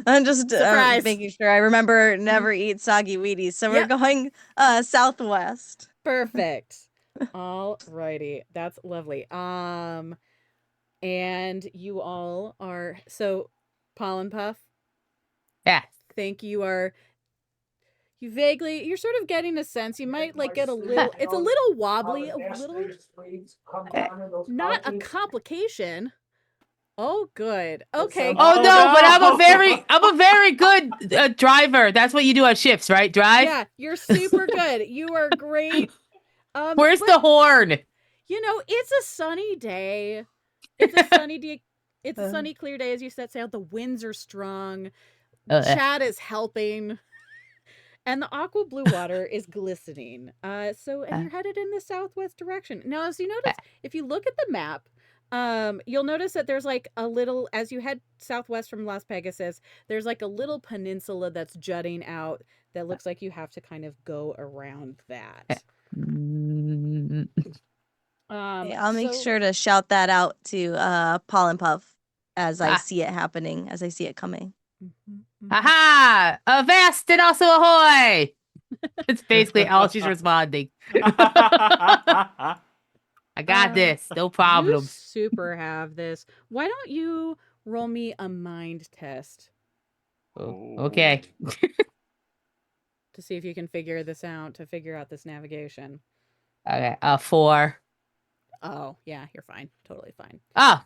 I'm just Surprise. making sure I remember never eat soggy Wheaties. So we're going southwest. Perfect. All righty. That's lovely. And you all are Pollen Puff. Yeah. Think you're sort of getting a sense. You might like get a little. It's a little wobbly, not a complication. Oh, good. Okay. Oh no, but I'm a very good driver. That's what you do on ships, right? Drive. Yeah, you're super good. You are great. Where's the horn? It's a sunny day. It's a sunny day. It's a Uh. sunny, clear day as you set sail. The winds are strong. Uh, Chad is helping. And the aqua blue water is glistening. And you're headed in the southwest direction. Now, as you notice, if you look at the map, you'll notice that there's like a little, as you head southwest from Las Pegasus, there's like a little peninsula that's jutting out that looks like you have to kind of go around that. mm, Okay, I'll make sure to shout that out to Paul and Puff as I see it happening, as I see it coming. Aha! Avast and also ahoy! It's basically all she's responding. I got this. No You problem. super have this. Why don't you roll me a mind test Okay. to see if you can figure this out, to figure out this navigation? Okay. 4. Oh, yeah, you're fine. Totally fine. Oh.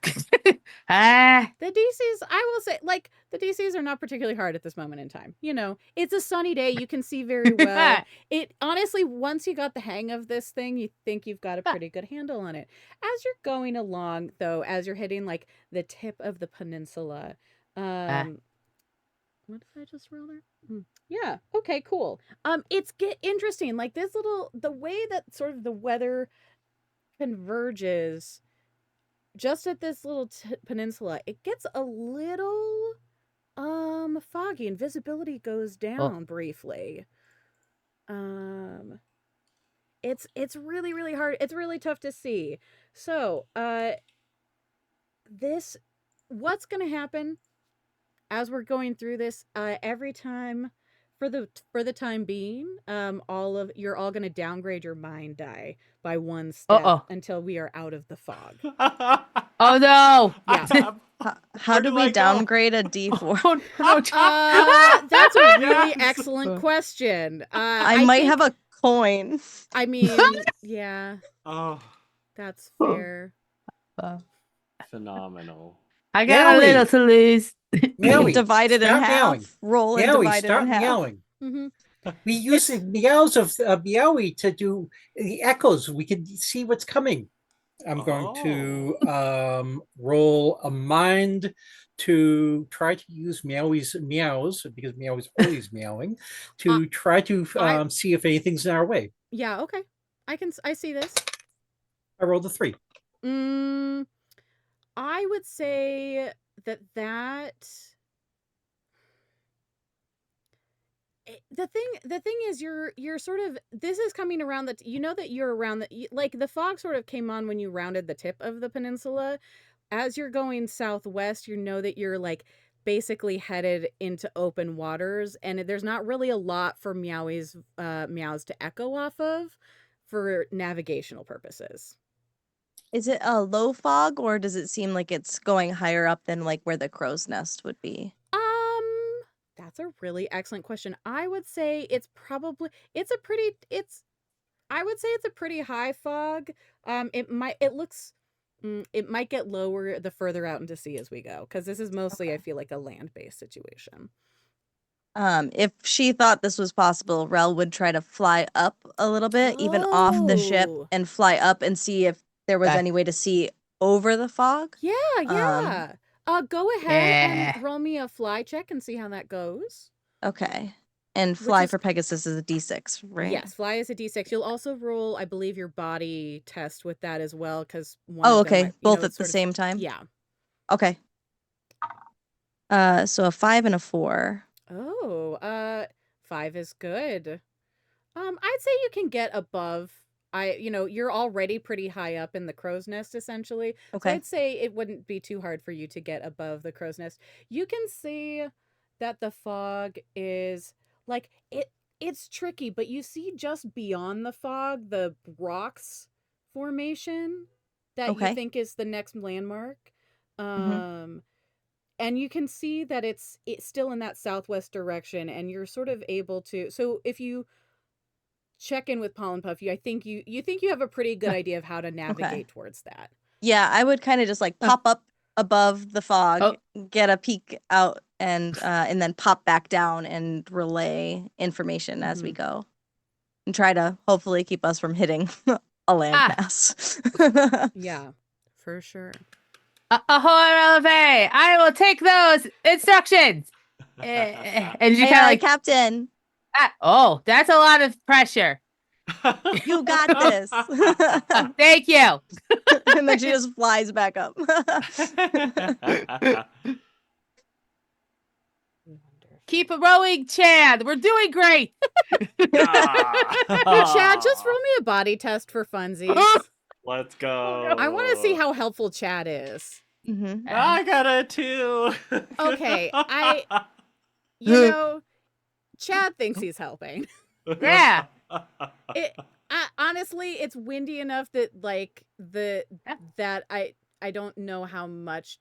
Ah. The DCs, I will say, like, the DCs are not particularly hard at this moment in time. You know, it's a sunny day. You can see very well. It honestly, once you got the hang of this thing, you think you've got a pretty good handle on it. As you're going along, though, as you're hitting, like, the tip of the peninsula, what did I just roll there? Yeah. Okay, cool. It's interesting. Like, the way that sort of the weather converges just at this little peninsula, it gets a little foggy and visibility goes down briefly. It's really, really hard. It's really tough to see. So, what's going to happen as we're going through this, every time for the time being, you're all going to downgrade your mind die by 1 step until we are out of the fog. Oh no! Yeah. How do we downgrade a D4? Oh, no. That's a really excellent question. I might have a coin. I mean, yeah, Oh, that's fair. phenomenal. I got a little to lose. Meowie, Divide it in start half. meowing. Roll and Meowie, divide it start in half. meowing. Mm-hmm. We use the meows of Meowie to do the echoes. We can see what's coming. I'm going to roll a mind to try to use Meowie's meows, because Meowie's always meowing, to try to see if anything's in our way. Yeah, okay. I see this. I rolled a 3. I would say that the thing is you're sort of, this is coming around that, you know, that you're around that, like the fog sort of came on when you rounded the tip of the peninsula. As you're going southwest, you know that you're like basically headed into open waters, and there's not really a lot for meows to echo off of for navigational purposes. Is it a low fog, or does it seem like it's going higher up than like where the crow's nest would be? That's a really excellent question. I would say it's a pretty high fog. It might get lower the further out into sea as we go, because this is mostly, I feel like, a land-based situation. If she thought this was possible, Rel would try to fly up a little bit, even off the ship, and fly up and see if there was any way to see over the fog. Yeah. Go ahead and roll me a fly check and see how that goes. Okay. And fly for Pegasus is a D6, right? Yes, fly is a D6. You'll also roll, I believe, your body test with that as well, because okay. Both at the same time? Yeah. Okay. So a 5 and a 4. Oh, 5 is good. I'd say you can get above. You're already pretty high up in the crow's nest, essentially. Okay. So I'd say it wouldn't be too hard for you to get above the crow's nest. You can see that the fog is like it's tricky, but you see just beyond the fog the rocks formation that you think is the next landmark. And you can see that it's still in that southwest direction, and you're sort of able to. So if you check in with Paul and Puff, you think you have a pretty good idea of how to navigate towards that. Yeah, I would kind of just like pop up above the fog, get a peek out, and then pop back down and relay information as we go, and try to hopefully keep us from hitting a landmass. Yeah, for sure. Ahoy, Releve! I will take those instructions. And she Aye, kind of aye, like, Captain. oh, that's a lot of pressure. You got this. Thank you. And then she just flies back up. Keep rowing, Chad. We're doing great. Hey, Chad, just roll me a body test for funsies. Let's go. I want to see how helpful Chad is. Mhm. I got a 2. Okay, you know, Chad thinks he's helping. Yeah. Honestly, it's windy enough that like that I don't know how much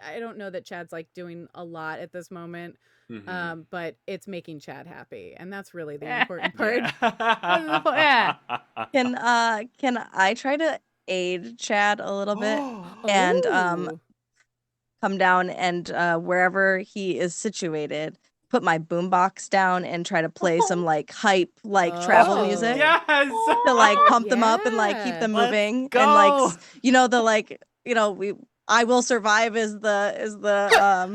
I don't know that Chad's like doing a lot at this moment. Mhm. But it's making Chad happy, and that's really the important part. Yeah. Can I try to aid Chad a little bit and Ooh. come down and wherever he is situated, put my boombox down and try to play some like hype travel music Yes. to like pump them up and like keep Yeah. them Let's moving go. and like the like I will survive is the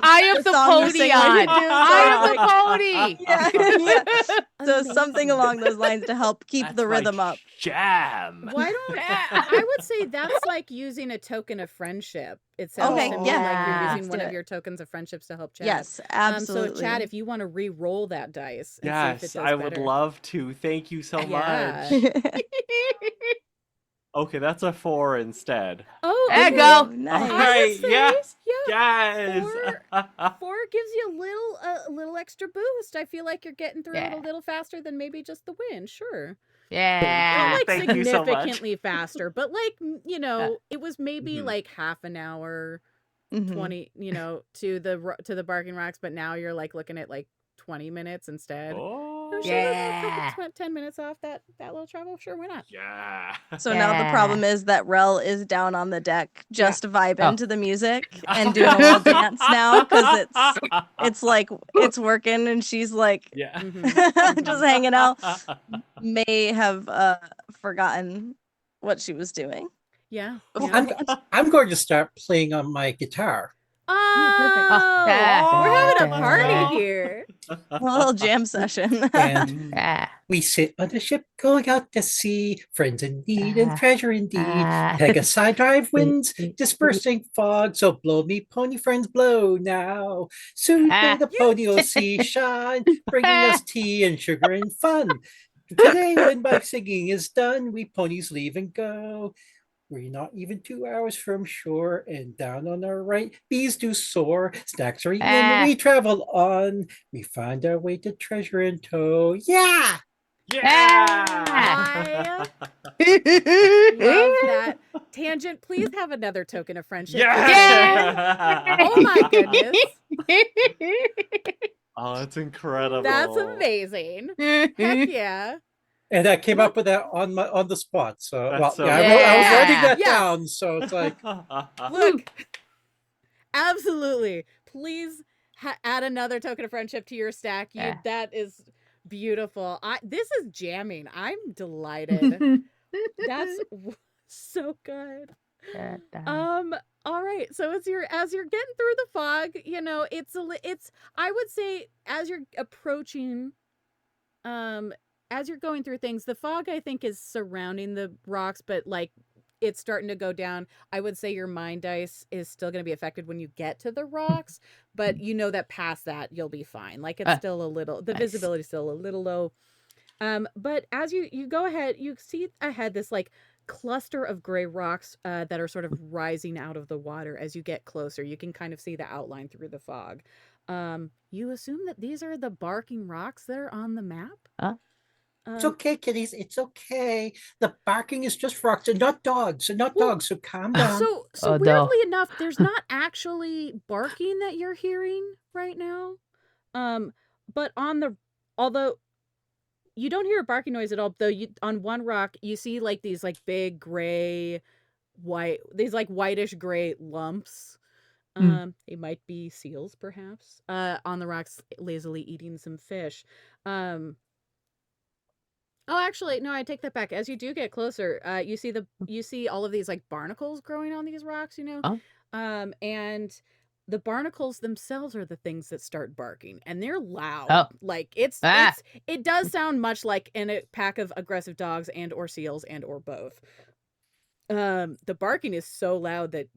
I am the song you pony sing when you on. do, so I am the pony. yeah. So something Amazing. along those lines to help keep That's the my rhythm up. jam. Why don't I would say that's like using a token of friendship. It sounds Okay, to me yeah. like you're Yeah. using one Let's do of it. your tokens of friendships to help Chad. Yes, So absolutely. Chad, if you want to re-roll that dice and see if it Yes, does I would better. love to. Thank you so Yeah. much. Okay, that's a 4 instead. Oh, There you okay. go. All Nice. I would right. say, Yes. yeah, Yes. 4 gives you a little extra boost. I feel like you're getting through it Yeah. a little faster than maybe just the wind. Sure. Yeah. Not like Thank you so much. significantly faster, but like, it was maybe Mhm. like half an hour, Mhm. 20, to the Barking Rocks, but now you're like looking at like 20 minutes instead. Oh. Sure, Yeah. 10 minutes off that little travel. Sure, why not? Yeah. So now the problem is that Rel is down on the deck just vibing Oh. to the music and doing a little dance now because it's like it's working and she's like Yeah. just hanging out. May have forgotten what she was doing. Yeah. Oh, yeah. I'm going to start playing on my guitar. Oh, we're having a party here. A little jam session. And Yeah. we sit on the ship going out to sea, friends indeed and treasure indeed. Pegasus drive winds, dispersing fog, so blow me pony friends blow now. Soon may the pony will see shine, bringing us tea and sugar and fun. Today when my singing is done, we ponies leave and go. We're not even 2 hours from shore, and down on our right, bees do soar. Snacks are eaten, we travel on. We find our way to treasure in tow. Yeah! Yeah. Love that. Tangent, please have another token of friendship. Yeah. Oh my goodness. Oh, that's incredible. That's amazing. Heck yeah. And I came up with that on the spot. So, That's so I was writing that Yeah. down. So it's like, Look, absolutely. Please add another token of friendship to your stack. That is beautiful. This is jamming. I'm delighted. That's so good. All right. So as you're getting through the fog, it's I would say as you're approaching, as you're going through things, the fog I think is surrounding the rocks, but like it's starting to go down. I would say your mind dice is still going to be affected when you get to the rocks, but you know that past that you'll be fine. Like it's still a little, the visibility is still a little low. But as you go ahead, you see ahead this like cluster of gray rocks that are sort of rising out of the water. As you get closer, you can kind of see the outline through the fog. You assume that these are the Barking Rocks that are on the map? it's okay, kitties. It's okay. The barking is just rocks and not dogs. So calm down. So weirdly enough, there's not actually barking that you're hearing right now. But although you don't hear a barking noise at all, though on one rock you see like these like big gray these like whitish gray lumps. They might be seals perhaps. On the rocks lazily eating some fish. Oh, actually, no, I take that back. As you do get closer, you see all of these like barnacles growing on these rocks, Oh. and the barnacles themselves are the things that start barking, and they're loud. Oh. Like Ah. it does sound much like in a pack of aggressive dogs and or seals and or both. The barking is so loud that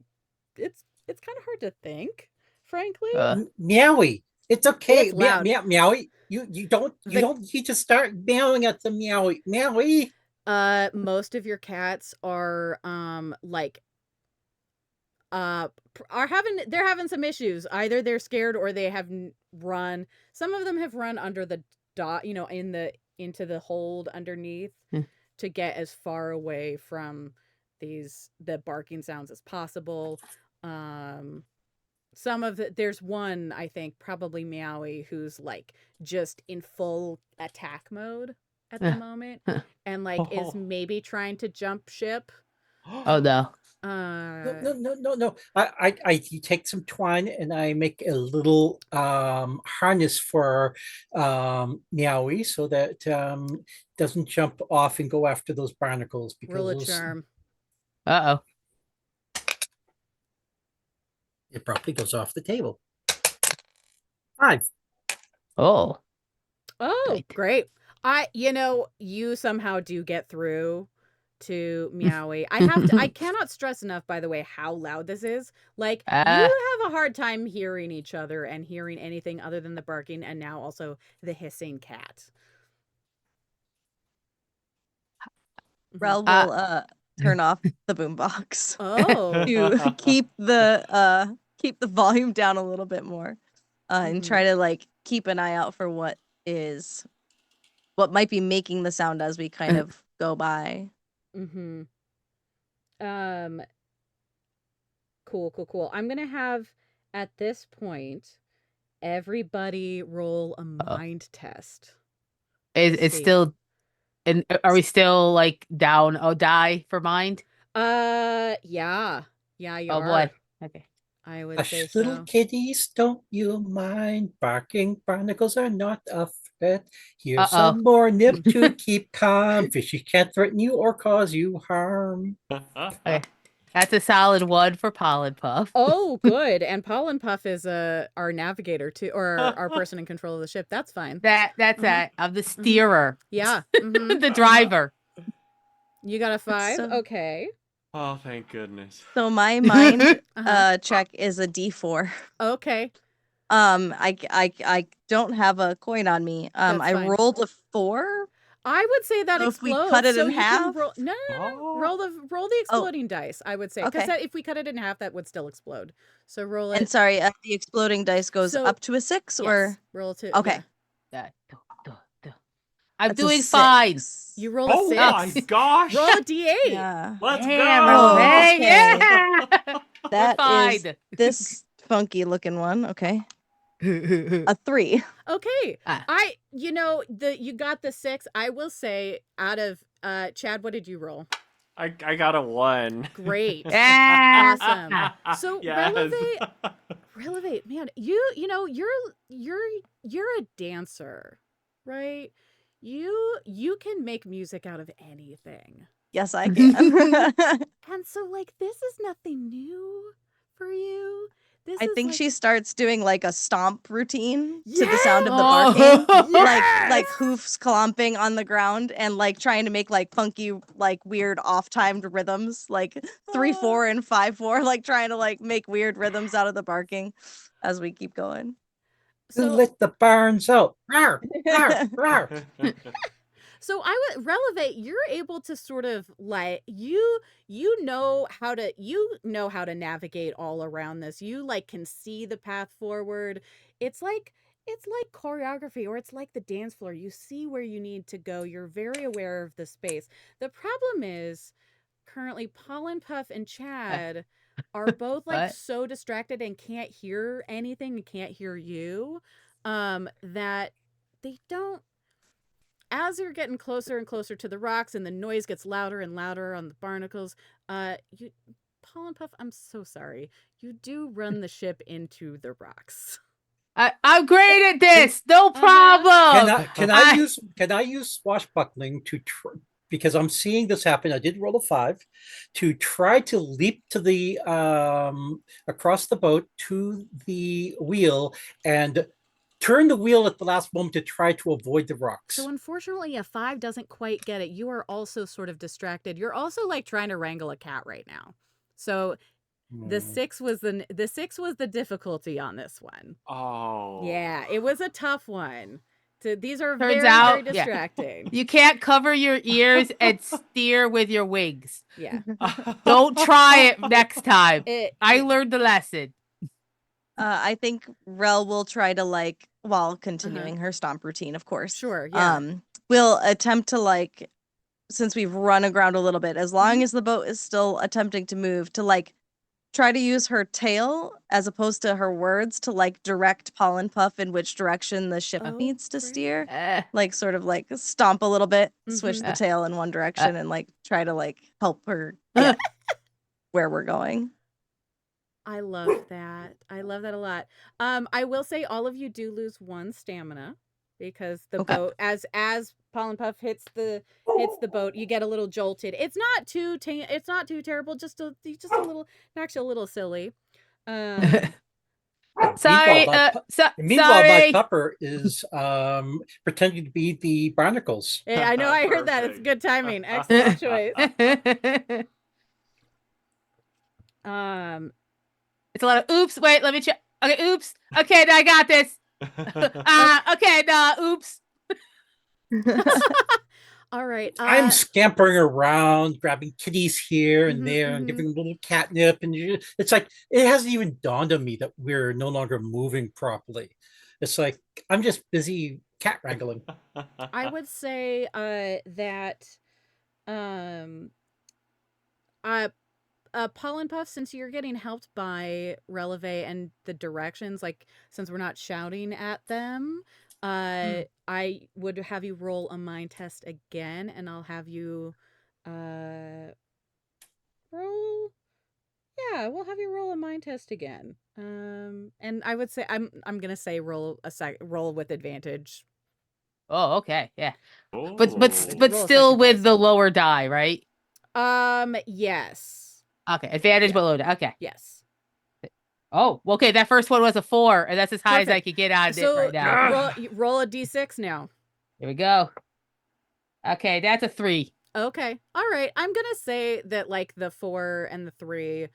it's kind of hard to think, frankly. Meowie. It's okay. It's loud. Meowie. You don't need to start meowing at the meowie. Meowie. Most of your cats are like they're having some issues. Either they're scared or they have run. Some of them have run under the dot, into the hold underneath to get as far away from the barking sounds as possible. There's one, I think, probably Meowie, who's like just in full attack mode at the moment and like is maybe trying to jump ship. Oh no. No. I take some twine and I make a little harness for Meowie so that doesn't jump off and go after those barnacles. Roll a Because charm. Uh-oh. it probably goes off the table. 5. Oh. Oh, great. You somehow do get through to Meowie. I cannot stress enough, by the way, how loud this is. Like, you have a hard time hearing each other and hearing anything other than the barking and now also the hissing cat. Rel will turn off the boombox Oh. to keep the volume down a little bit more, and try to like keep an eye out for what might be making the sound as we kind of go by. Cool. I'm gonna have at this point everybody roll a mind test. It's still. And are we still like down? Oh, die for mind? Yeah, you are. What? Okay. I would Hush, say little so. kitties, don't you mind barking? Barnacles are not a threat. Here's some more nip to keep calm. Fishy can't threaten you or cause you harm. Okay. That's a solid 1 for Pollen Puff. Oh, good. And Pollen Puff is our navigator too, or our person in control of the ship. That's fine. That's it. I'm the steerer. Yeah. The driver. You got a 5? So- Okay. Oh, thank goodness. So my mind check is a D4. Okay. I don't have a coin on me. That's I fine. rolled a 4. I would say that So if we explodes. cut it so in you half? Can roll, no. Roll the exploding dice. I would say because Okay. if we cut it in half, that would still explode. So roll it. And sorry, the exploding dice goes up to a 6, yes, or roll to. okay. Yeah. I'm That's a doing fine. 6. You roll a 6. Oh my gosh! Roll a D8. Yeah. Let's Damn, go! Renee, Okay. yeah. That is fine. this funky looking one. Okay. A 3. Okay. You got the 6. I will say out of Chad, what did you roll? I got a 1. Great. Yeah. Awesome. So Yes. Relevate, man. You're a dancer, right? You can make music out of anything. Yes, I can. And so like this is nothing new for you. I think she starts doing like a stomp routine to the Yes! sound of the Oh. barking, Yes! like hoofs clomping on the ground and like trying to make like funky, like weird off-timed rhythms, like 3/4 and 5/4, like trying to like make weird rhythms out of the barking as we keep going. So Let the barns out. Rawr, rawr, rawr. So I would relevate. You're able to sort of like you know how to navigate all around this. You like can see the path forward. It's like choreography, or it's like the dance floor. You see where you need to go. You're very aware of the space. The problem is currently Pollen Puff and Chad are both like What? so distracted and can't hear anything and can't hear you that they don't. As you're getting closer and closer to the rocks and the noise gets louder and louder on the barnacles, Pollen Puff, I'm so sorry. You do run the ship into the rocks. I'm great at this. No Uh-huh. problem. Can I use swashbuckling because I'm seeing this happen. I did roll a 5 to try to leap to the across the boat to the wheel and turn the wheel at the last moment to try to avoid the rocks. So unfortunately, a 5 doesn't quite get it. You are also sort of distracted. You're also like trying to wrangle a cat right now. So the 6 was the difficulty on this one. Oh. Yeah, it was a tough one. These are Turns very, out, very yeah. distracting. You can't cover your ears and steer with your wings. Yeah. Don't try it next time. It, I learned the lesson. I think Rel will try to while continuing her stomp routine, of course. Sure, yeah. We'll attempt to since we've run aground a little bit, as long as the boat is still attempting to move, to try to use her tail as opposed to her words to direct Pollen Puff in which direction the ship needs to steer. Sort of stomp a little bit, swish the tail in one direction, and try to help her get where we're going. I love that. I love that a lot. I will say all of you do lose 1 stamina because the boat, as Pollen Puff hits the boat, you get a little jolted. It's not too terrible. Just a little, actually a little silly. Sorry. Meanwhile, sorry. my pupper is pretending to be the barnacles. I know. I heard that. It's good timing. Excellent choice. It's a lot of oops. Wait, let me check. Okay, oops. Okay, now I got this. Okay, no, oops. All right. I'm scampering around, grabbing kitties here and there, and giving them a little catnip. And it's like, it hasn't even dawned on me that we're no longer moving properly. It's like, I'm just busy cat wrangling. I would say that Pollen Puff, since you're getting helped by Releve and the directions, since we're not shouting at them, I would have you roll a mind test again, and I'll have you roll. Yeah, we'll have you roll a mind test again. And I would say I'm gonna say roll with advantage. Oh, okay, yeah. Oh. But still with the lower die, right? Yes. Okay, advantage but low die. Okay. Yes. Oh, okay. That first one was a 4, and that's as high as I could get on it right now. Roll a d6 now. Here we go. Okay, that's a 3. Okay. All right. I'm gonna say that the 4 and the 3,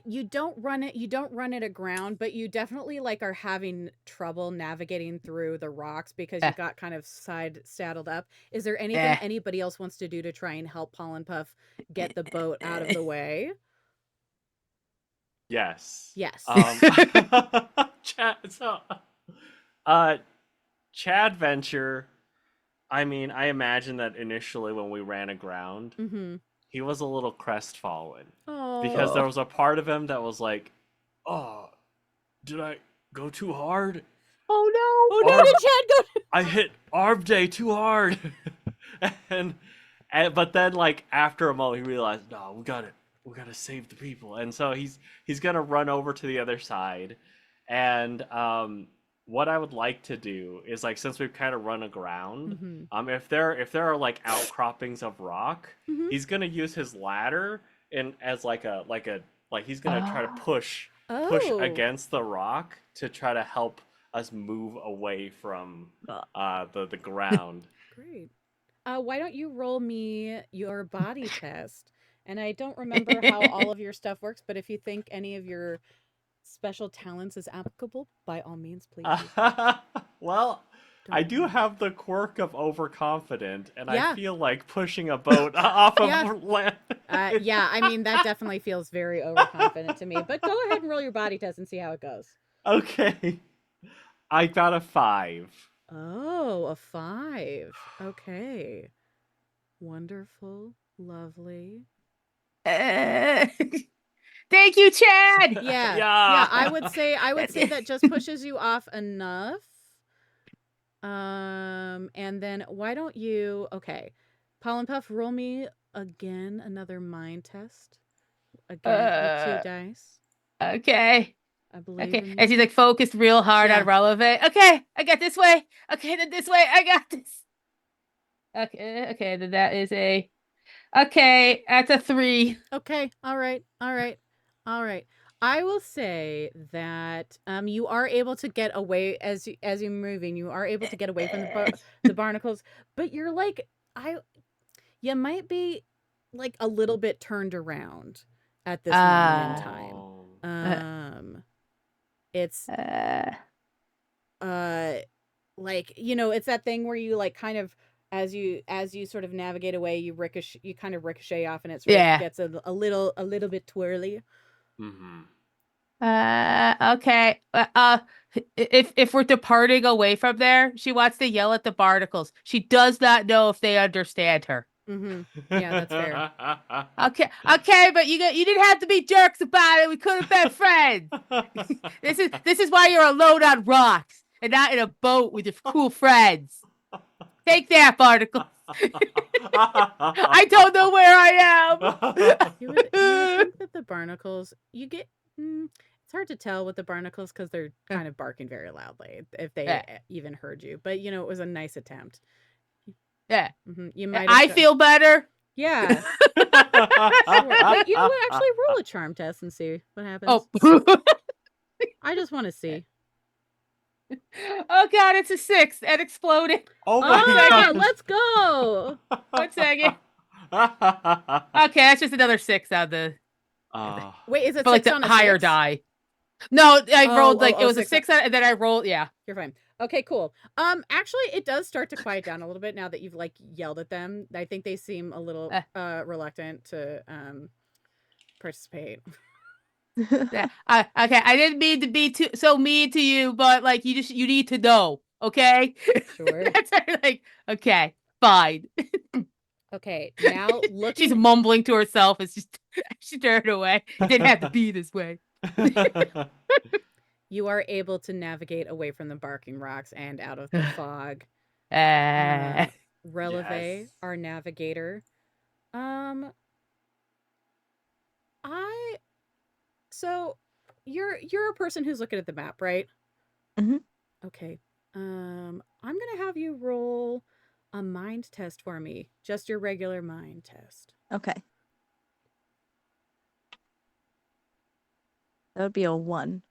you don't run it aground, but you definitely are having trouble navigating through the rocks because you got kind of saddled up. Is there anything anybody else wants to do to try and help Pollen Puff get the boat out of the way? Yes. Yes. Chad Venture, I mean, I imagine that initially when we ran aground, he was a little crestfallen. Oh. Because there was a part of him that was like, oh, did I go too hard? Oh no! Oh no, did Chad go? I hit Arb Day too hard. But then after a moment he realized, no, we gotta save the people. And so he's gonna run over to the other side. And what I would like to do is since we've kind of run aground, if there are outcroppings of rock, he's gonna use his ladder and as he's gonna try to push against the rock to try to help us move away from the ground. Great. Why don't you roll me your body test? And I don't remember how all of your stuff works, but if you think any of your special talents is applicable, by all means, please. Well, I do have the quirk of overconfident, and I feel like pushing a boat off of land. Yeah, I mean, that definitely feels very overconfident to me. But go ahead and roll your body test and see how it goes. Okay. I got a 5. Oh, a 5. Okay. Wonderful. Lovely. Thank you, Chad. Yeah. I would say that just pushes you off enough. And then why don't you? Okay, Pollen Puff, roll me again another mind test. Again with 2 dice. Okay. I believe Okay. in And she's you. like focused real hard Yeah. on relevant. Okay, I got this way. Okay, then this way. I got this. Okay, then that is a okay, that's a 3. Okay. All right. All right. All right. I will say that you are able to get away as you're moving. You are able to get away from the barnacles, but you're like you might be like a little bit turned around at this moment in time. Oh. It's uh, like, you know, it's that thing where you like kind of as you sort of navigate away, you kind of ricochet off, and it sort of yeah. gets a little bit twirly. Mm-hmm. Okay. If we're departing away from there, she wants to yell at the barnacles. She does not know if they understand her. Mm-hmm. Yeah, that's fair. Okay, but you didn't have to be jerks about it. We could have been friends. This is why you're alone on rocks and not in a boat with your cool friends. Take that, barnacle. I don't know where I am. You would think that the barnacles, it's hard to tell with the barnacles because they're kind of barking very loudly if they Yeah. even heard you. But, you know, it was a nice attempt. Yeah. You might I feel better. Yeah. Sure. But you know what? Actually, roll a charm test and see what happens. Oh. I just want to see. Oh God, it's a 6 and exploded. Oh my Oh, god. let's go. 1 second. Okay, that's just another 6 on the Wait, is it but like 6 the on a higher 6? die. No, I rolled like it was a 6 6 on, and then I rolled, yeah. You're fine. Okay, cool. Actually, it does start to quiet down a little bit now that you've like yelled at them. I think they seem a little reluctant to participate. Yeah. Okay, I didn't mean to be so mean to you, but like you need to know, okay? Sure. That's like okay, fine. Okay, now looking. She's mumbling to herself as she turned away. It didn't have to be this way. You are able to navigate away from the barking rocks and out of the fog. Releve, Yes. our navigator. So you're a person who's looking at the map, right? Mm-hmm. Okay. I'm gonna have you roll a mind test for me. Just your regular mind test. Okay. That would be a 1.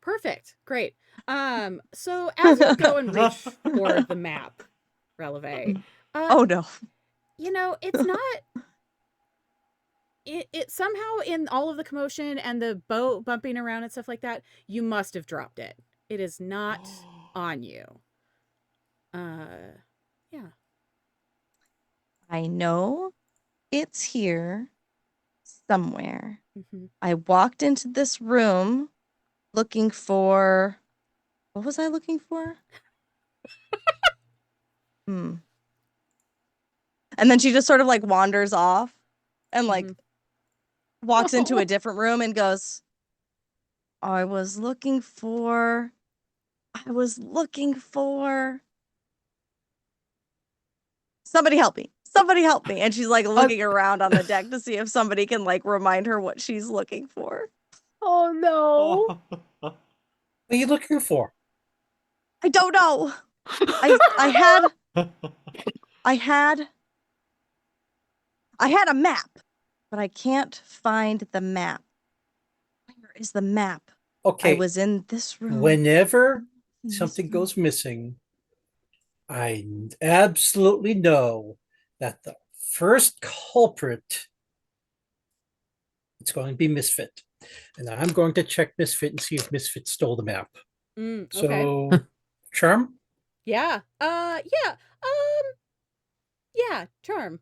Perfect. Great. So as you go and reach for the map, Releve, Oh no. you know, it's not it somehow in all of the commotion and the boat bumping around and stuff like that, you must have dropped it. It is not on you. Yeah. I know it's here somewhere. Mm-hmm. I walked into this room looking for. What was I looking for? And then she just sort of like wanders off and like walks into a different room and goes, I was looking for. Somebody help me. Somebody help me. And she's like looking around on the deck to see if somebody can like remind her what she's looking for. Oh no. What are you looking for? I don't know. I had a map, but I can't find the map. Where is the map? Okay. I was in this room. Whenever something goes missing, I absolutely know that the first culprit is going to be Misfit. And I'm going to check Misfit and see if Misfit stole the map. Okay. So, Charm? Yeah. Yeah, charm.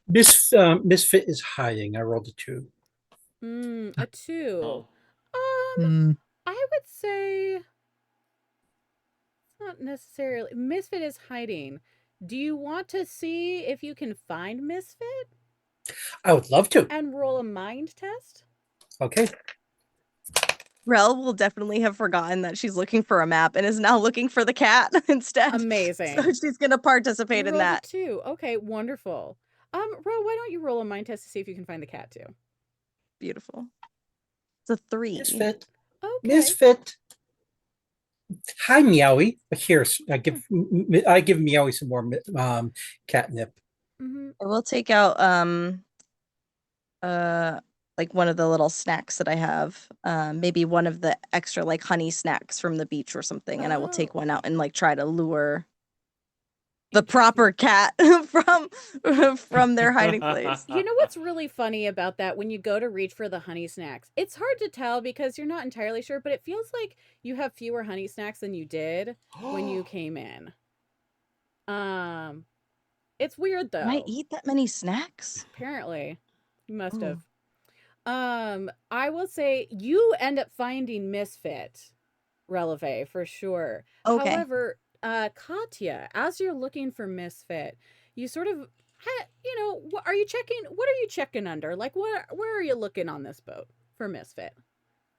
Misfit is hiding. I rolled a 2. A 2. Oh. I would say not necessarily. Misfit is hiding. Do you want to see if you can find Misfit I would love to. and roll a mind test? Okay. Rel will definitely have forgotten that she's looking for a map and is now looking for the cat instead. Amazing. So she's going to participate You in rolled a that. 2. Okay, wonderful. Ro, why don't you roll a mind test to see if you can find the cat too? Beautiful. It's a 3. Misfit. Okay. Misfit. Hi, Meowie. Here, I give Meowie some more catnip. Mm-hmm. I will take out like one of the little snacks that I have. Maybe one of the extra like honey snacks from the beach or something, and I will take Oh. one out and like try to lure the proper cat from their hiding place. You know what's really funny about that when you go to reach for the honey snacks? It's hard to tell because you're not entirely sure, but it feels like you have fewer honey snacks than you did when you came in. It's weird though. Can I eat that many snacks? Apparently. You must Ooh. have. I will say you end up finding Misfit Releve for sure. Okay. However, Katya, as you're looking for Misfit, you sort of, what are you checking under? Like, where are you looking on this boat for Misfit?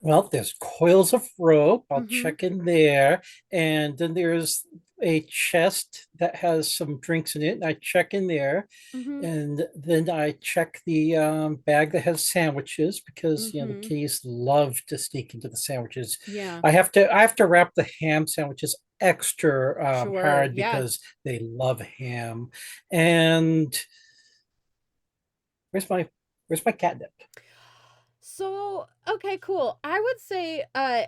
Well, there's coils of rope. I'll Mhm. check in there. And then there's a chest that has some drinks in it. And I check in there. Mhm. And then I check the bag that has sandwiches because the Mhm. kitties love to sneak into the sandwiches. Yeah. I have to wrap the ham sandwiches extra Sure, hard yeah. because they love ham. And where's my catnip? So, okay, cool. I would say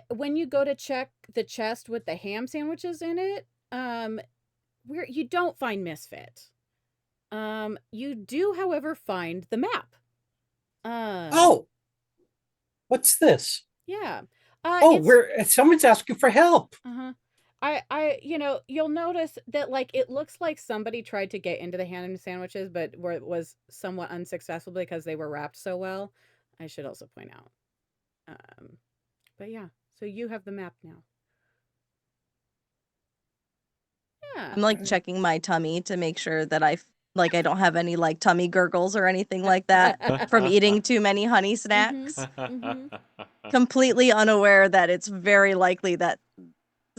when you go to check the chest with the ham sandwiches in it, where you don't find Misfit. You do, however, find the map. Oh, what's this? Yeah. Oh, someone's asking for help. Uh-huh. You'll notice that like it looks like somebody tried to get into the ham sandwiches, but where it was somewhat unsuccessful because they were wrapped so well. I should also point out. But yeah, so you have the map now. Yeah. I'm like checking my tummy to make sure that I don't have any like tummy gurgles or anything like that from eating too many honey snacks. Completely unaware that it's very likely that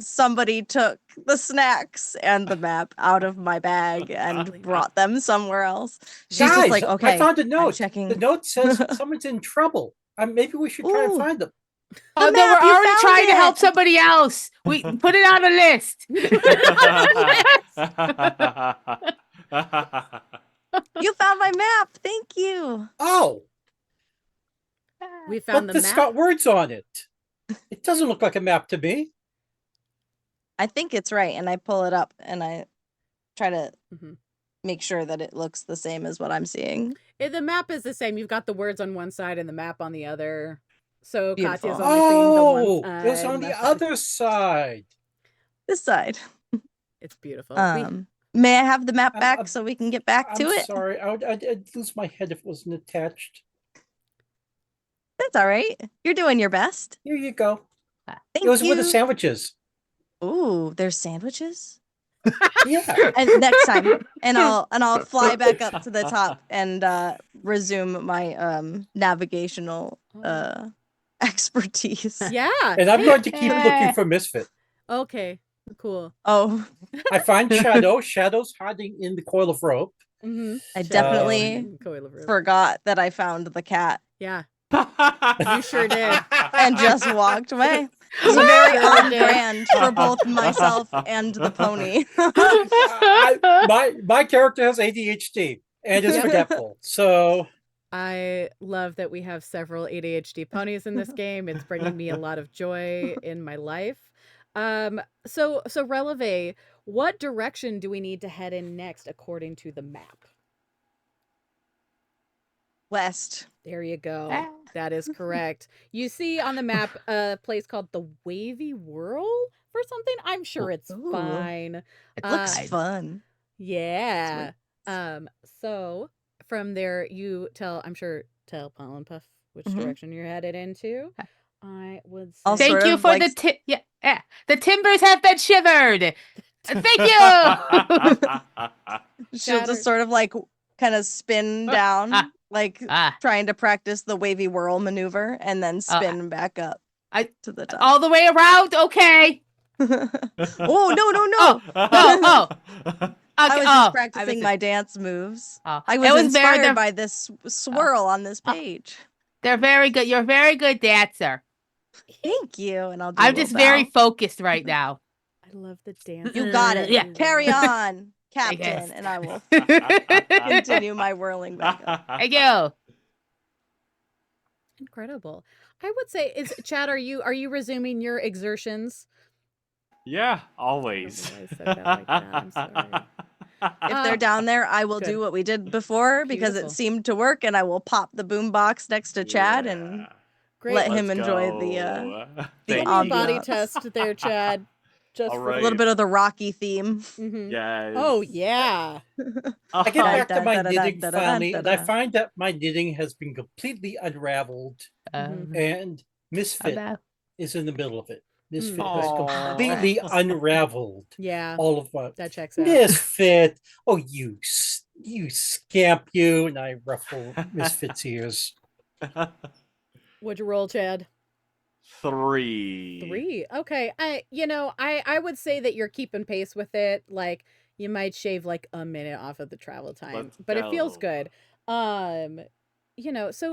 somebody took the snacks and the map out of my bag and brought them somewhere else. She's Guys, just like, okay, I found a I'm note. checking. The note says someone's in trouble. Maybe we should try and Ooh. find them. Oh, The then we're map, you already found trying to help it. somebody else. We put it on a list. You found my map. Thank you. Oh, We found but the this map. got words on it. It doesn't look like a map to me. I think it's right, and I pull it up and I try to Mhm. make sure that it looks the same as what I'm seeing. The map is the same. You've got the words on one side and the map on the other. So Beautiful. Katya's only seeing the one Oh, side. it was on the other side. This side. It's beautiful. May I have the map I'm- back I'm- so we can get back to I'm it? sorry. I'd lose my head if it wasn't attached. That's all right. You're doing your best. Here you go. Thank It was you. with the sandwiches. Ooh, there's sandwiches. Yeah. And next time, and I'll fly back up to the top and resume my navigational expertise. Yeah. And I'm going to keep looking for Misfit. Okay. Cool. Oh, I find Shadow. Shadow's hiding in the coil of rope. Mm-hmm. I definitely forgot that I found the cat Yeah. You sure did. and just walked away. It's very on brand for both myself and the pony. My character has ADHD and is forgetful. So I love that we have several ADHD ponies in this game. It's bringing me a lot of joy in my life. So Releve, what direction do we need to head in next according to the map? West. There you go. That is correct. You see on the map a place called the Wavy Whirl for something. I'm sure it's fine. It looks fun. Yeah. So from there you tell Pollen Puff which direction you're headed into. I would say Thank you for the the timbers have been shivered. Thank you. She'll just sort of like kind of spin down, trying to practice the wavy whirl maneuver, and then spin back up to the top. All the way around? Okay. Oh, no. I was oh, just I practicing was- my dance moves. oh. I It was very- inspired they're- by this swirl on this page. They're very good. You're a very good dancer. Thank you, and I'll do a I'm little just very bow. focused right now. I love the dance. You got it. Yeah. Carry on, I Captain, guess. and I will Thank continue my whirling back up. you. Incredible. I would say, Chad, are you resuming your exertions? Yeah, always. I said that like that, I'm sorry. If they're down there, I will good. do what we did before because Beautiful. it seemed to work, and I will pop the boom box next to Chad and Yeah. Great. let him Let's enjoy go. the Give Thank me a you. body ambiance. test there, Chad. Just All for right. a little bit of the Rocky theme. Mhm. Yes. Oh yeah. I get back to my Da, da, da, knitting da, da, da, finally, da, and I da. find that my knitting has been completely unraveled, Mhm. and Oh, Misfit no. is in the middle of it. Misfit Mm. has Aw. completely unraveled Yeah. all of what That checks out. Misfit. Oh, you scamp, you! And I ruffle Misfit's ears. What'd you roll, Chad? 3. 3. Okay. I would say that you're keeping pace with it. Like you might shave like a minute off of the travel time, Let's but it feels go. good. So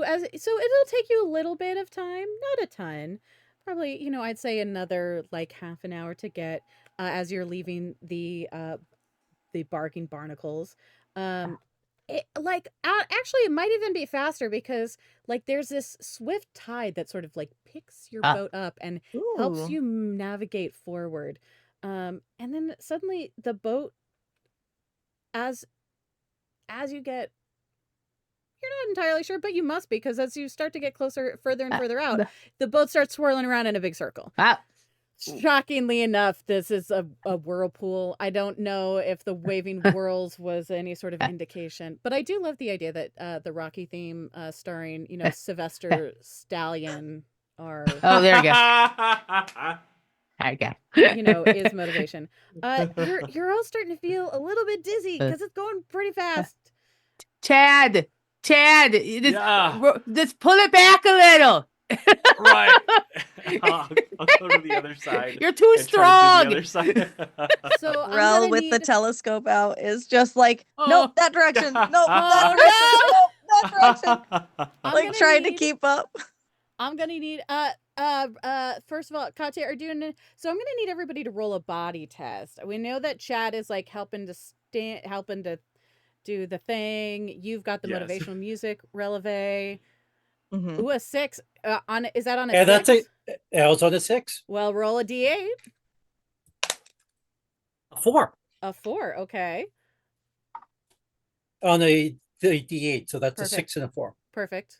it'll take you a little bit of time, not a ton. Probably, I'd say another like half an hour to get as you're leaving the barking barnacles. Actually it might even be faster because like there's this swift tide that sort of like picks your Ah. boat up and helps Ooh. you navigate forward. And then suddenly the boat as you get, you're not entirely sure, but you must be, because as you start to get further and further out, the boat starts swirling around in a big circle. Ah. Shockingly enough, this is a whirlpool. I don't know if the waving whirls was any sort of indication, but I do love the idea that the Rocky theme starring, Sylvester Stallion or Oh, there you go. There you go. is motivation. You're all starting to feel a little bit dizzy because it's going pretty fast. Chad, Yeah. just pull it back a little. Right. I'll go to the other side. You're too and try strong. to do the other side. So I'm Rel gonna with the need- telescope out is just like, Oh. nope, that direction. Nope, that Oh, direction. Nope, that direction. I'm Like gonna trying to need- keep up. I'm gonna need first of all, Katya, I'm gonna need everybody to roll a body test. We know that Chad is like helping to do the thing. You've got the Yes. motivational music, Releve. Mhm. Ooh, a 6. Is that on a And 6? that's I was on a 6. Well, roll a D8. A 4 A 4, okay. on the D8, so that's Perfect. a 6 and a 4. Perfect.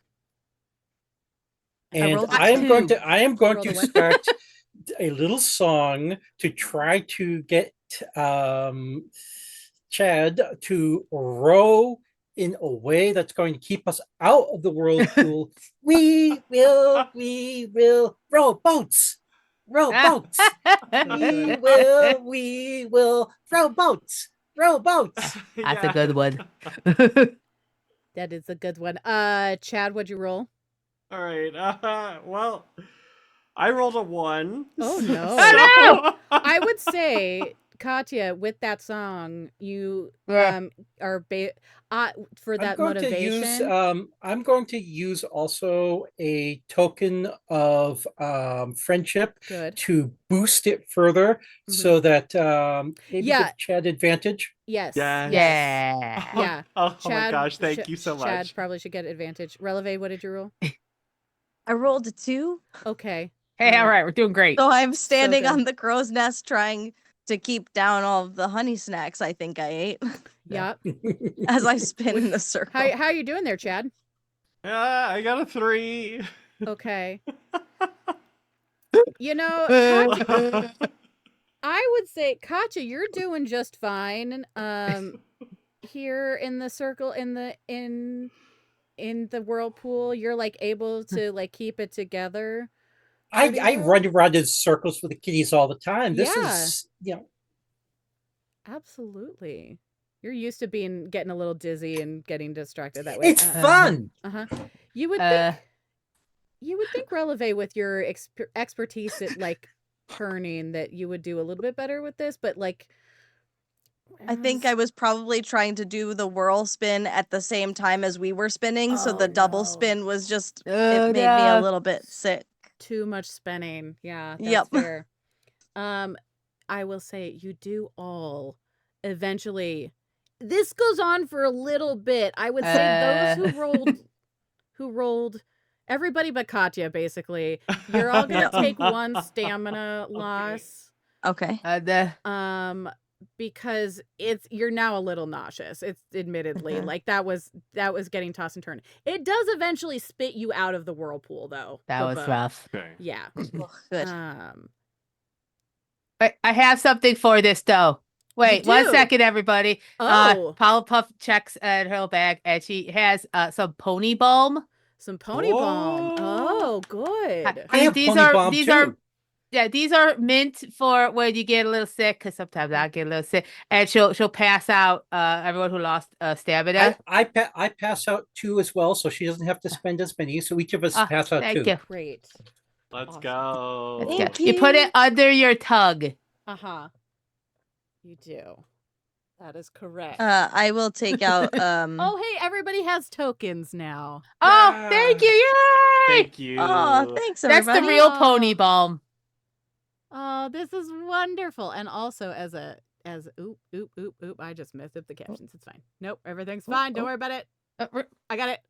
And rolled a I am going 2. to Rolled a what? start a little song to try to get Chad to row in a way that's going to keep us out of the whirlpool. we will row boats. Row boats. we will row boats. Row boats. That's a good one. That is a good one. Chad, what'd you roll? All right. Well, I rolled a 1. Oh, no. Oh, I would say, Katya, with that song, you Yeah. are for that I'm going motivation. I'm going to use also a token of friendship Good. to boost it further, so that maybe Yeah. give Chad advantage. Yes. Yes. Yes. Yeah. Yeah. Oh, my Chad, gosh, thank you so Chad much. probably should get advantage. Releve, what did you roll? I rolled a 2, Okay. Hey, all right, we're doing great. so I'm standing good. on the crow's nest trying to keep down all of the honey snacks I think I ate Yeah. as I spin in the circle. How are you doing there, Chad? Yeah, I got a 3. Okay. Katya, I would say, Katya, you're doing just fine. Here in the circle, in the whirlpool, you're like able to like keep it together. I Pretty well. run around in circles with the kitties all the time. This Yeah. is Absolutely. You're used to getting a little dizzy and getting distracted that way. it's fun. You would think Releve, with your expertise at like turning, that you would do a little bit better with this, but like I think I was probably trying to do the whirl spin at the same time as we were spinning, so Oh, the double no. spin was just Oh, it made me a no. little bit sick. Too much spinning. Yeah, that's Yep. fair. I will say you do all eventually. This goes on for a little bit. I would say those who rolled everybody but Katya, basically. You're all gonna Yep. take one stamina loss. Okay. Because you're now a little nauseous. It's admittedly Mhm. like that was getting tossed and turned. It does eventually spit you out of the whirlpool though. That the was boat. rough. Okay. Yeah. Oh, good. Wait, I have something for this though. Wait, You 1 do? second, everybody. Oh. Powerpuff checks at her bag, and she has some pony balm. Some pony balm. Oh, good. I have These pony are balm these too. are yeah, these are mint for when you get a little sick, because sometimes I get a little sick, and she'll pass out everyone who lost stamina. I pass out 2 as well, so she doesn't have to spend as many. So each of us pass out Thank 2. you. Great. Let's Awesome. go. That's Thank good. You put you. it under your tongue. Uh-huh. You do. That is correct. I will take out Oh, hey, everybody has tokens now. Oh, thank you! Yay! Thank you. Oh, thanks That's everybody. the real pony balm. Oh, this is wonderful. And also as oop, I just messed up the captions. It's fine. Nope, everything's fine. Don't worry about it. I got it.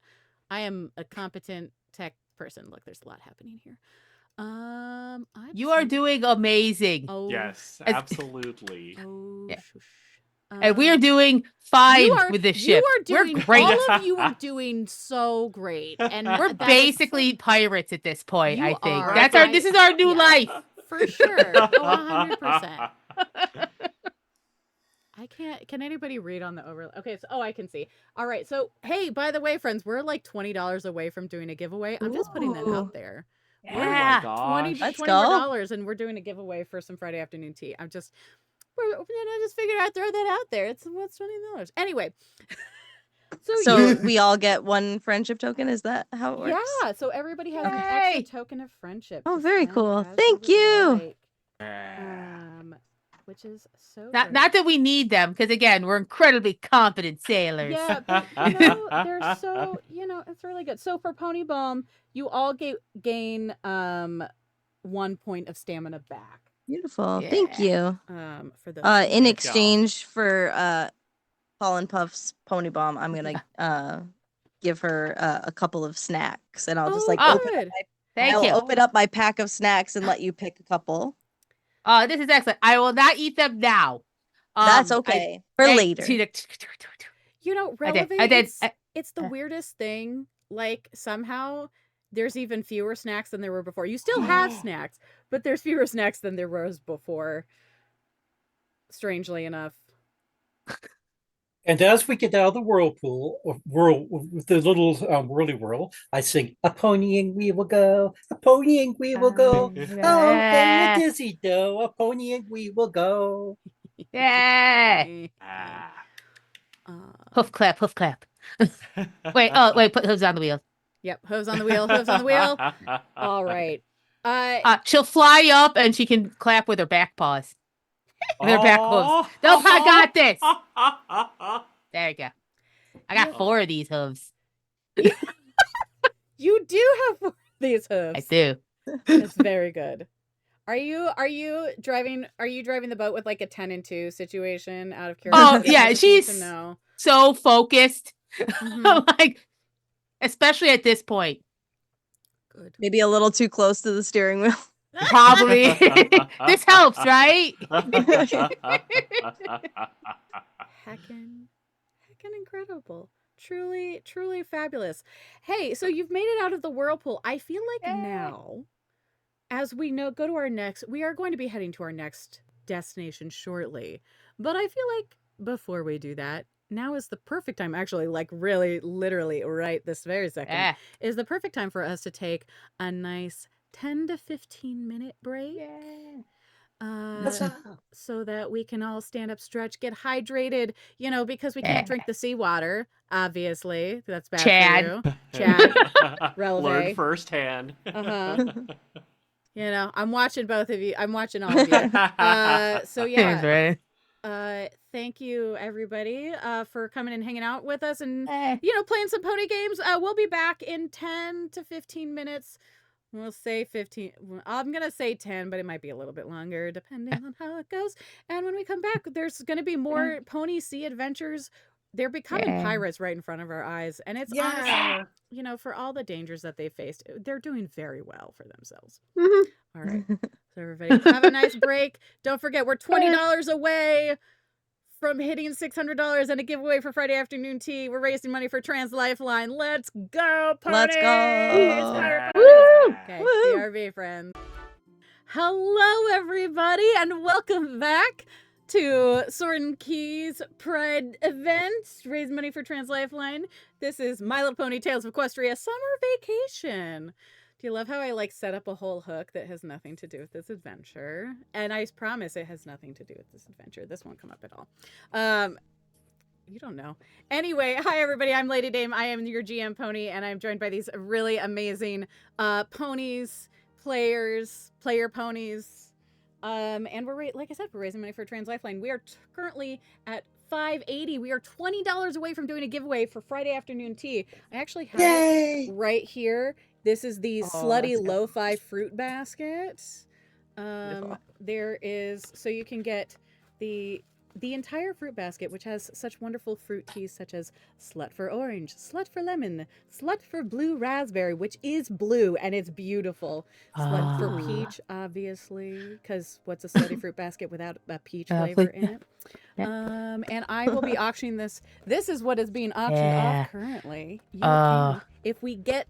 I am a competent tech person. Look, there's a lot happening here. You are doing amazing. Oh, Yes, absolutely. oh, Yeah. shush. And we are doing fine with this ship. We're doing, great. all of you are doing so great. And We're that is basically pirates at this point, You I think. are. That's this is our new life. For sure. Oh, 100%. Can anybody read on the overlay? Okay, so I can see. All right, so hey, by the way, friends, we're like $20 away from doing a giveaway. I'm just putting that out there. Oh my gosh. 20 Let's more go. dollars, and we're doing a giveaway for some Friday afternoon tea. I just figured I'd throw that out there. What's $20? Anyway. So we all get one friendship token? Is that how it works? Yeah, so everybody has an Yay! extra token of friendship. Oh, to very spend cool. as Thank they would you. like. Which is so Not great. that we need them, because again, we're incredibly competent sailors. Yeah, but they're so, it's really good. So for Pony Balm, you all gain 1 point of stamina back. Beautiful. Thank you. For those In exchange for Pollen Puff's pony bomb, I'm gonna give her a couple of snacks, and I'll just open up my pack of snacks and let you pick a couple. This is excellent. I will not eat them now. That's okay. For later. Relevant, it's the weirdest thing. Like, somehow there's even fewer snacks than there were before. You still have snacks, but there's fewer snacks than there was before. Strangely enough. And as we get out of the whirlpool, with the little whirly whirl, I sing, "A ponying we will go, a ponying we will go. Oh, hey, a dizzy doe, a ponying we will go." Yeah. Hoof clap, hoof clap. wait, put hooves on the wheel. Yep, hooves on the wheel, hooves on the wheel. All right. She'll fly up and she can clap with her back paws. With her back hooves. Nope, I got this. There you go. I got 4 of these hooves. You do have these hooves. I do. That's very good. Are you driving the boat with like a 10 and 2 situation out of curiosity? Oh yeah, she's so focused. Like, especially at this point. Good. Maybe a little too close to the steering wheel. Probably. This helps, right? Heckin' incredible. Truly, truly fabulous. Hey, so you've made it out of the whirlpool. I feel like now, as we go to our next, we are going to be heading to our next destination shortly. But I feel like before we do that, now is the perfect time, actually, like really, literally right this very second, is the perfect time for us to take a nice 10 to 15 minute break. So that we can all stand up, stretch, get hydrated, because we can't drink the seawater, obviously. That's bad for you. Chad. Releve. Learn firsthand. I'm watching both of you. I'm watching all of you. So yeah. Thank you everybody for coming and hanging out with us and Eh. playing some pony games. We'll be back in 10 to 15 minutes. We'll say 15. I'm going to say 10, but it might be a little bit longer depending on how it goes. And when we come back, there's going to be more pony sea adventures. They're becoming pirates right in front of our eyes. And it's honestly, for all the dangers that they faced, they're doing very well for themselves. All right. So everybody have a nice break. Don't forget, we're $20 away from hitting $600 and a giveaway for Friday afternoon tea. We're raising money for Trans Lifeline. Let's go, ponies! Let's go. Pirate ponies. Woo! Okay, Woo! BRB friends. Hello, everybody, and welcome back to Sword and Keys Pride event. Raise money for Trans Lifeline. This is My Little Pony Tales of Equestria Summer Vacation. Do you love how I set up a whole hook that has nothing to do with this adventure? And I promise it has nothing to do with this adventure. This won't come up at all. You don't know. Anyway, hi everybody. I'm Lady Dame. I am your GM pony, and I'm joined by these really amazing ponies, player ponies. And like I said, we're raising money for Trans Lifeline. We are currently at $580. We are $20 away from doing a giveaway for Friday afternoon tea. I actually have it right here. This is the slutty lo-fi fruit basket. There is, so you can get the entire fruit basket, which has such wonderful fruit teas such as Slut for Orange, Slut for Lemon, Slut for Blue Raspberry, which is blue and it's beautiful. Slut for Peach, obviously, because what's a slutty fruit basket without a peach flavor in it? And I will be auctioning this. This is what is being auctioned off currently. You can, if we get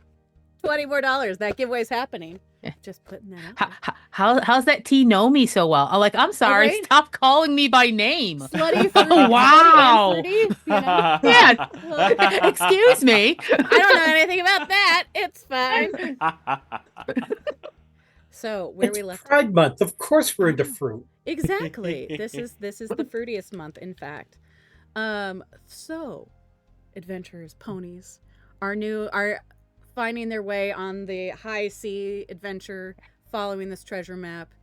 $20 more, that giveaway is happening. Just putting that out. How's that tea know me so well? I'm sorry. Right? Stop calling me by name. Slutty fruit. Wow. Slutty and fruity, Yeah. Excuse me. I don't know anything about that. It's fine. So where we left Pride Month. Of course, we're into fruit. Exactly. This is the fruitiest month, in fact. So adventurers, ponies, are finding their way on the high sea adventure, following this treasure map.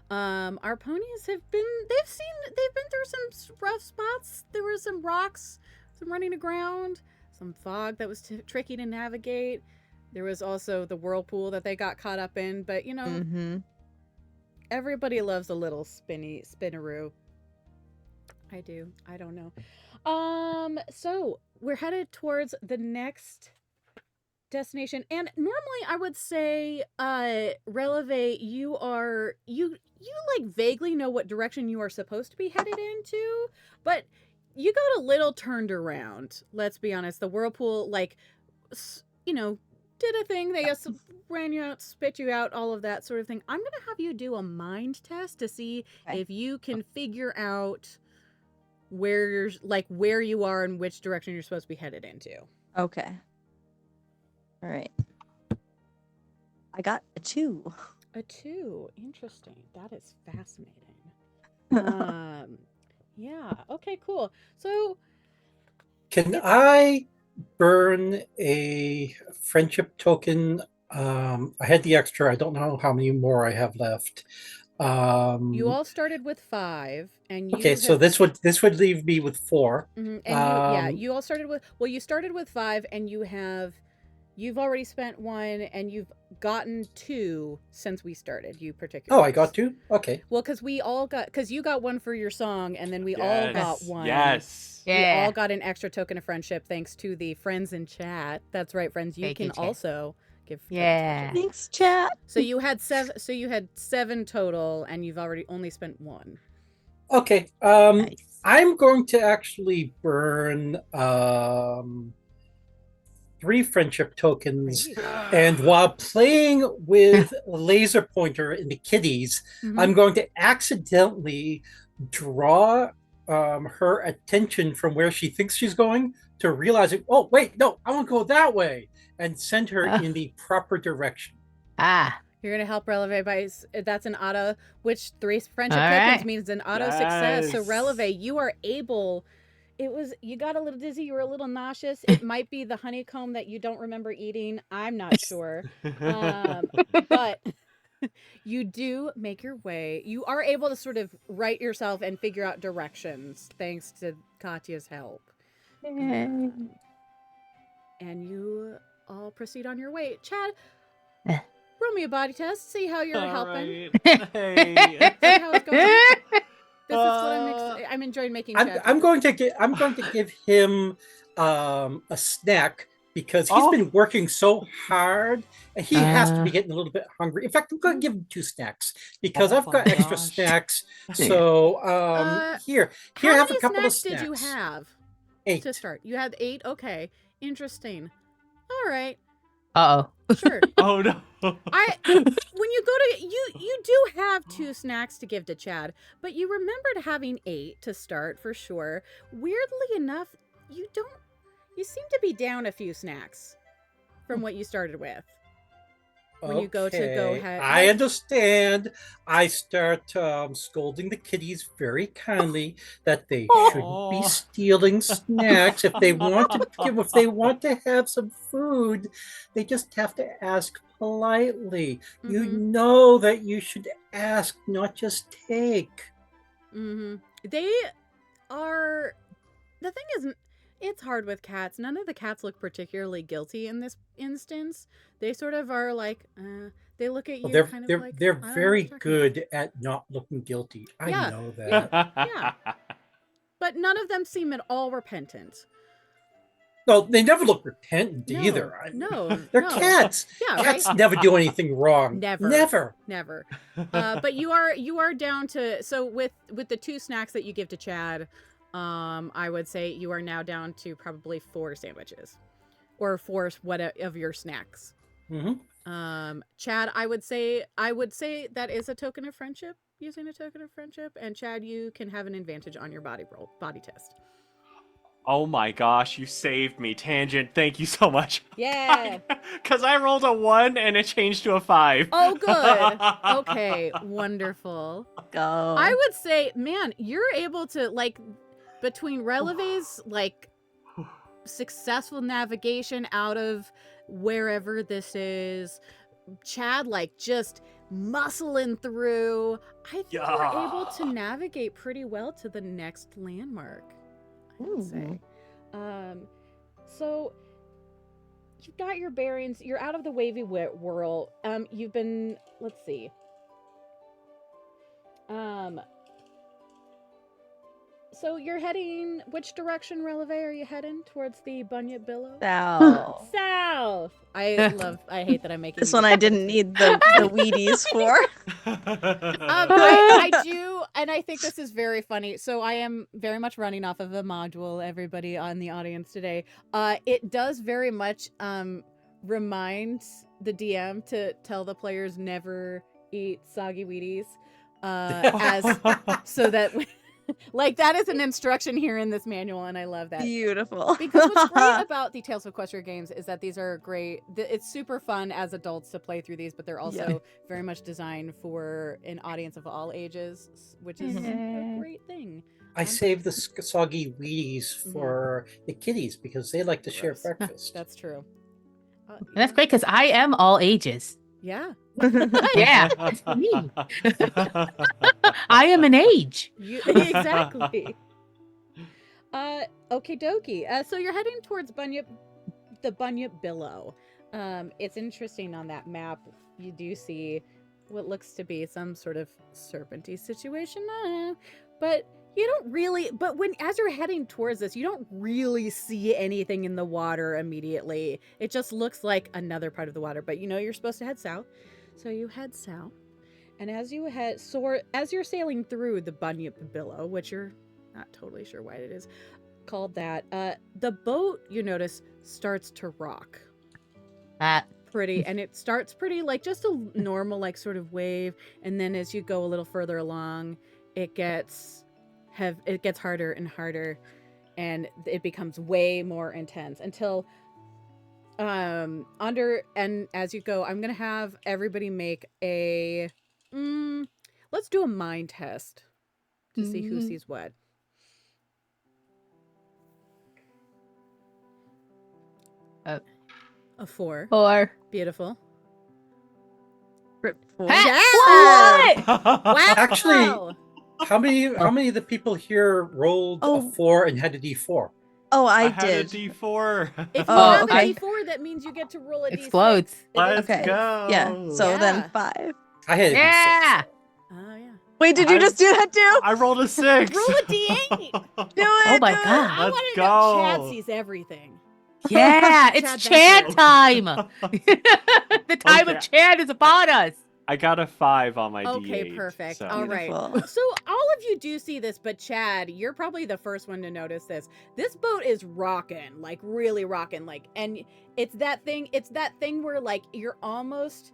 Our ponies they've been through some rough spots. There were some rocks, some running aground, some fog that was tricky to navigate. There was also the whirlpool that they got caught up in, but everybody loves a little spinaroo. I do. I don't know. So we're headed towards the next destination, and normally I would say Releve, you vaguely know what direction you are supposed to be headed into, but you got a little turned around. Let's be honest. The whirlpool did a thing. They just ran you out, spit you out, all of that sort of thing. I'm gonna have you do a mind test to see if you can figure out where you are and which direction you're supposed to be headed into. Okay. All right. I got a 2. A 2. Interesting. That is fascinating. Yeah. Okay, cool. So Can I burn a friendship token? I had the extra. I don't know how many more I have left. You all started with 5, and you so this would leave me with 4. And you all started with you started with 5, and you've already spent 1, and you've gotten 2 since we started. You particularly. Oh, I got 2. Okay. Well, because you got 1 for your song, and then we all got 1. Yes. We all got an extra token of friendship thanks to the friends in chat. That's right, friends. You can also give. Thanks, chat. So you had 7. So you had 7 total, and you've already only spent 1. Okay. Nice. I'm going to actually burn 3 friendship tokens, and while playing with laser pointer in the kitties, I'm going to accidentally draw her attention from where she thinks she's going to realizing, oh wait, no, I want to go that way, and send her in the proper direction. You're gonna help Releve by that's an auto, which 3 friendship tokens means an auto success. So Releve, you are able. You got a little dizzy, you were a little nauseous. It might be the honeycomb that you don't remember eating. I'm not sure. But You do make your way. You are able to sort of right yourself and figure out directions thanks to Katya's help. Yay. And you all proceed on your way. Chad, Eh. roll me a body test. See how you're All helping. right. Hey. See how it's going. This is what Uh, I'm enjoying making I'm Chad. I'm going to give him a snack because he's Oh. been working so hard and he has to be Uh. getting a little bit hungry. In fact, I'm going to give him 2 snacks because Oh I've my got extra gosh. snacks. So here How have a many couple of snacks did you snacks. have 8. to start? You had 8? Okay. Interesting. All right. Uh-oh. Sure. Oh no. When you go to you do have 2 snacks to give to Chad, but you remembered having 8 to start for sure. Weirdly enough, you seem to be down a few snacks from what you started with. When you go ahead. I understand. I start scolding the kitties very kindly that they shouldn't be Aw. stealing snacks. If they want to have some food, they just have to ask politely. You Mhm. know that you should ask, not just take. They are the thing is it's hard with cats. None of the cats look particularly guilty in this instance. They sort of are like they look at Well, you kind of like they're I don't know what very you're talking about. good at not looking guilty. I Yeah. know Yeah. that. Yeah. But none of them seem at all repentant. No, they never look repentant No, either. no, They're no. cats. Yeah, Cats right? never do anything wrong. Never. But you are down to so with the 2 snacks that you give to Chad, I would say you are now down to probably 4 sandwiches or 4 of your snacks. Chad, I would say that is a token of friendship, using a token of friendship, and Chad, you can have an advantage on your body test. Oh my gosh, you saved me, Tangent. Thank you so much. Yeah. Because I rolled a 1 and it changed to a 5. Oh, good. Okay, wonderful. Go. I would say, man, you're able to, like, between Releve's, like, successful navigation out of wherever this is, Chad, like, just muscling through, I think you're able to navigate pretty well to the next landmark, I would say. So you've got your bearings. You're out of the wavy whirl. You've been, let's see. So you're heading, which direction, Releve, are you heading? Towards the Bunyip Billow? South. South! I hate that I'm making This you one do I that. didn't need the Wheaties for. I do, and I think this is very funny. So I am very much running off of a module, everybody on the audience today. It does very much remind the DM to tell the players never eat soggy Wheaties. So that like that is an instruction here in this manual, and I love that. Beautiful. Because what's great about the Tales of Equestria games is that these are great. It's super fun as adults to play through these, but they're also very much designed for an audience of all ages, which is a great thing. I save the soggy Wheaties for the kitties because they like to share breakfast. That's true. That's great because I am all ages. Yeah. Yeah, it's me. I am an age. Exactly. Okie dokie. So you're heading towards the Bunyip Billow. It's interesting on that map. You do see what looks to be some sort of serpenty situation, but you don't really. But as you're heading towards this, you don't really see anything in the water immediately. It just looks like another part of the water. But you know you're supposed to head south, so you head south. And as you're sailing through the Bunyip Billow, which you're not totally sure why it is called that, the boat, you notice, starts to rock. And it starts pretty like just a normal like sort of wave, and then as you go a little further along, it gets harder and harder, and it becomes way more intense until and as you go, I'm gonna have everybody make a let's do a mind test to see who sees what. A 4. 4. Beautiful. script for. Chad! What? Wow! Actually, how many of the people here rolled a Oh. 4 and had a D4? Oh, I had a did. D4. If you Oh, have okay. a D4, that means you get to roll a D6. Explodes. It is Let's Okay. go. Yeah. So Yeah. then 5. I had a Yeah. D6. Oh, yeah. Wait, did you I- just do that too? I rolled a 6. Roll a D8! Do it. Oh my do it. God. I Let's want to know. Chad go. sees everything. Yeah, it's Chad, Chad thank you. time. The time Okay. of Chad is upon us. I got a 5 on my Okay, D8. perfect. So. All right. Beautiful. So all of you do see this, but Chad, you're probably the first one to notice this. This boat is rocking, like really rocking, like, and it's that thing where like you're almost